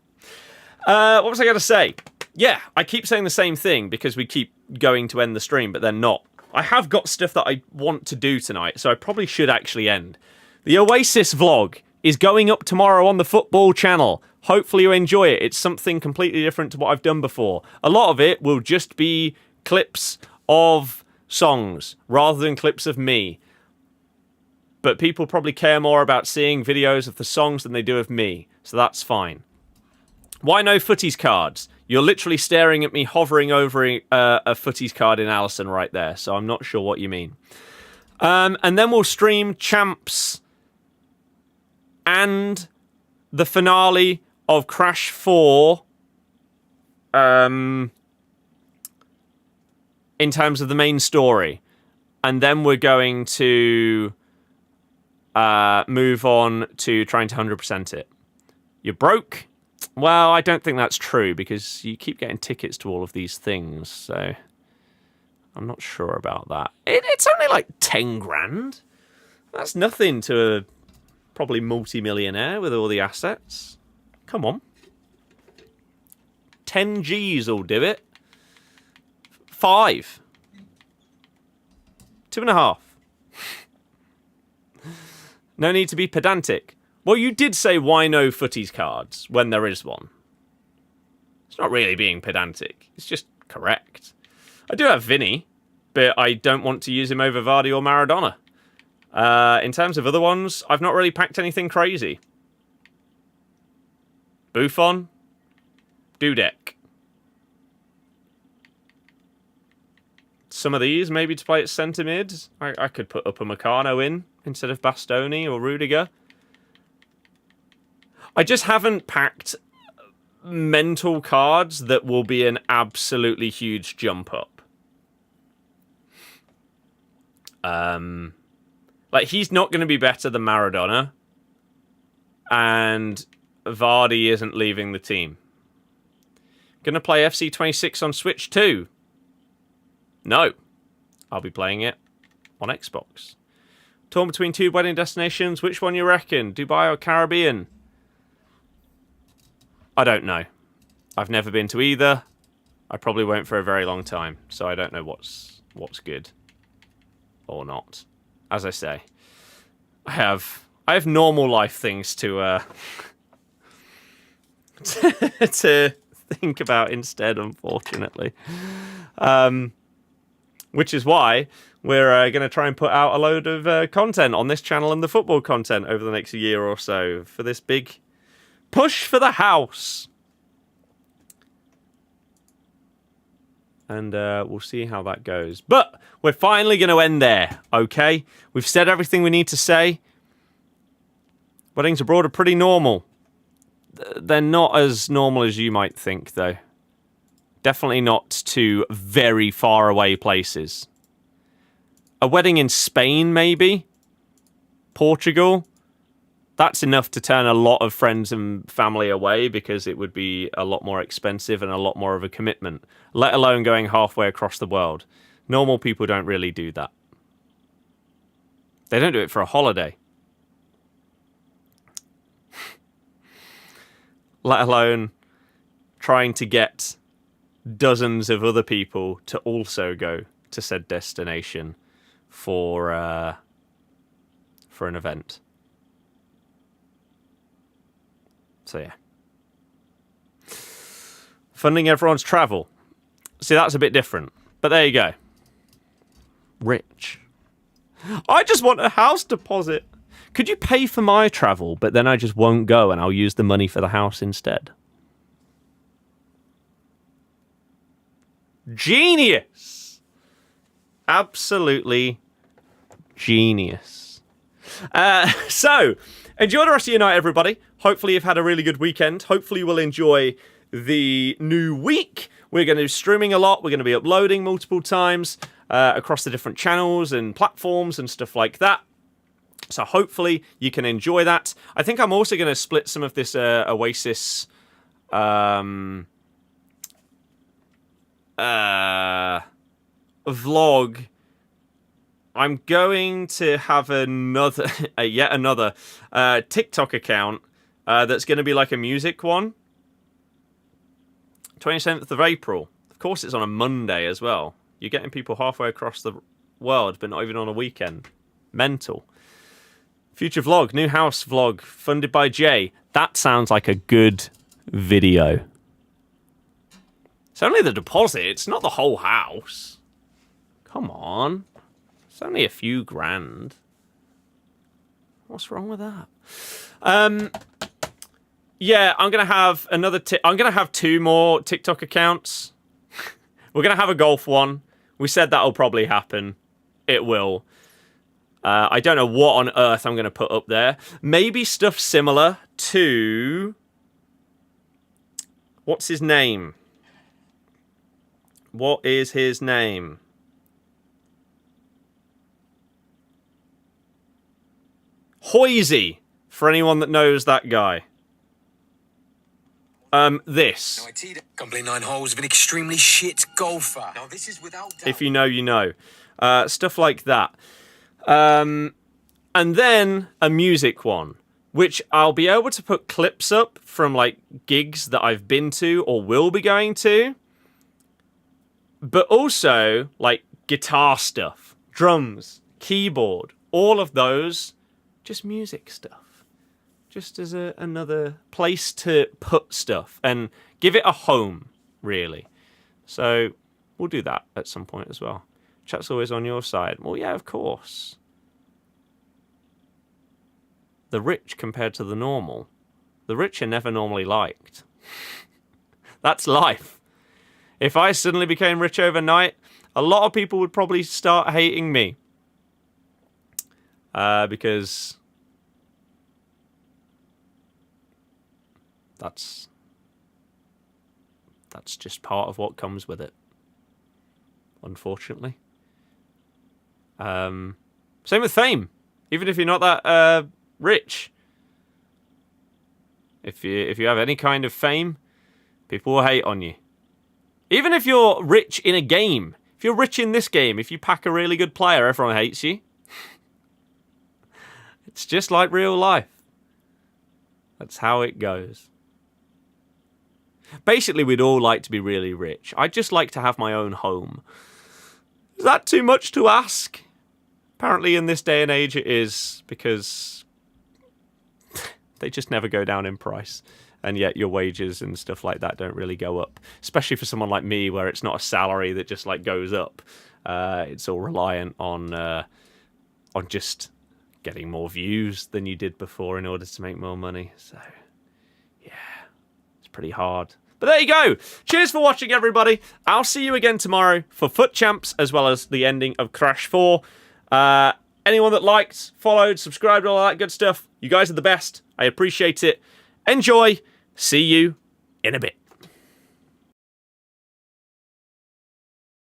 What was I going to say? Yeah, I keep saying the same thing because we keep going to end the stream, but then not. I have got stuff that I want to do tonight, so I probably should actually end. The Oasis vlog is going up tomorrow on the football channel. Hopefully you enjoy it. It's something completely different to what I've done before. A lot of it will just be clips of songs rather than clips of me. But people probably care more about seeing videos of the songs than they do of me, so that's fine. Why no footies cards? You're literally staring at me hovering over a footies card in Allison right there, so I'm not sure what you mean. And then we'll stream champs and the finale of Crash 4 in terms of the main story. And then we're going to move on to trying to 100% it. You're broke? Well, I don't think that's true because you keep getting tickets to all of these things, so I'm not sure about that. It's only like 10 grand. That's nothing to a probably multi-millionaire with all the assets. Come on. 10 G's will do it. 5. 2.5. No need to be pedantic. Well, you did say why no footies cards when there is one. It's not really being pedantic. It's just correct. I do have Vinny, but I don't want to use him over Vardy or Maradona. In terms of other ones, I've not really packed anything crazy. Buffon, Dudek. Some of these maybe to play at centre mid. I could put Upamecano in instead of Bastoni or Rudiger. I just haven't packed mental cards that will be an absolutely huge jump up. Like, he's not going to be better than Maradona. And Vardy isn't leaving the team. Going to play FC26 on Switch too? No. I'll be playing it on Xbox. Torn between two wedding destinations. Which one you reckon? Dubai or Caribbean? I don't know. I've never been to either. I probably won't for a very long time. So I don't know what's good or not. As I say, I have normal life things to to think about instead, unfortunately. Which is why we're going to try and put out a load of content on this channel and the football content over the next year or so for this big push for the house. And we'll see how that goes. But we're finally going to end there, okay? We've said everything we need to say. Weddings abroad are pretty normal. They're not as normal as you might think, though. Definitely not to very far away places. A wedding in Spain, maybe? Portugal? That's enough to turn a lot of friends and family away because it would be a lot more expensive and a lot more of a commitment, let alone going halfway across the world. Normal people don't really do that. They don't do it for a holiday. Let alone trying to get dozens of other people to also go to said destination for an event. So yeah. Funding everyone's travel. See, that's a bit different. But there you go. Rich. I just want a house deposit. Could you pay for my travel, but then I just won't go and I'll use the money for the house instead? Genius! Absolutely genius. So, enjoy the rest of your night, everybody. Hopefully you've had a really good weekend. Hopefully you will enjoy the new week. We're going to be streaming a lot. We're going to be uploading multiple times across the different channels and platforms and stuff like that. So hopefully you can enjoy that. I think I'm also going to split some of this Oasis vlog. I'm going to have another, yet another TikTok account that's going to be like a music one. 27th of April. Of course, it's on a Monday as well. You're getting people halfway across the world, but not even on a weekend. Mental. Future vlog, new house vlog, funded by Jay. That sounds like a good video. It's only the deposit, it's not the whole house. Come on. It's only a few grand. What's wrong with that? Yeah, I'm gonna have another. I'm gonna have two more TikTok accounts. We're gonna have a golf one. We said that'll probably happen. It will. I don't know what on earth I'm gonna put up there. Maybe stuff similar to what's his name? What is his name? Hoisey, for anyone that knows that guy. This. Can't play 9 holes of an extremely shit golfer. Now this is without doubt. If you know, you know. Stuff like that. And then a music one, which I'll be able to put clips up from like gigs that I've been to or will be going to. But also like guitar stuff, drums, keyboard, all of those, just music stuff. Just as another place to put stuff and give it a home, really. So we'll do that at some point as well. Chat's always on your side. Well, yeah, of course. the rich compared to the normal. The rich are never normally liked. That's life. If I suddenly became rich overnight, a lot of people would probably start hating me. Because that's just part of what comes with it, unfortunately. Same with fame. Even if you're not that rich, if you have any kind of fame, people will hate on you. Even if you're rich in a game, if you're rich in this game, if you pack a really good player, everyone hates you. It's just like real life. That's how it goes. Basically, we'd all like to be really rich. I'd just like to have my own home. Is that too much to ask? Apparently in this day and age it is, because they just never go down in price. And yet your wages and stuff like that don't really go up. Especially for someone like me, where it's not a salary that just like goes up. It's all reliant on just getting more views than you did before in order to make more money. So, yeah, it's pretty hard. But there you go. Cheers for watching, everybody. I'll see you again tomorrow for Foot Champs, as well as the ending of Crash 4. Anyone that liked, followed, subscribed, all that good stuff, you guys are the best. I appreciate it. Enjoy. See you in a bit.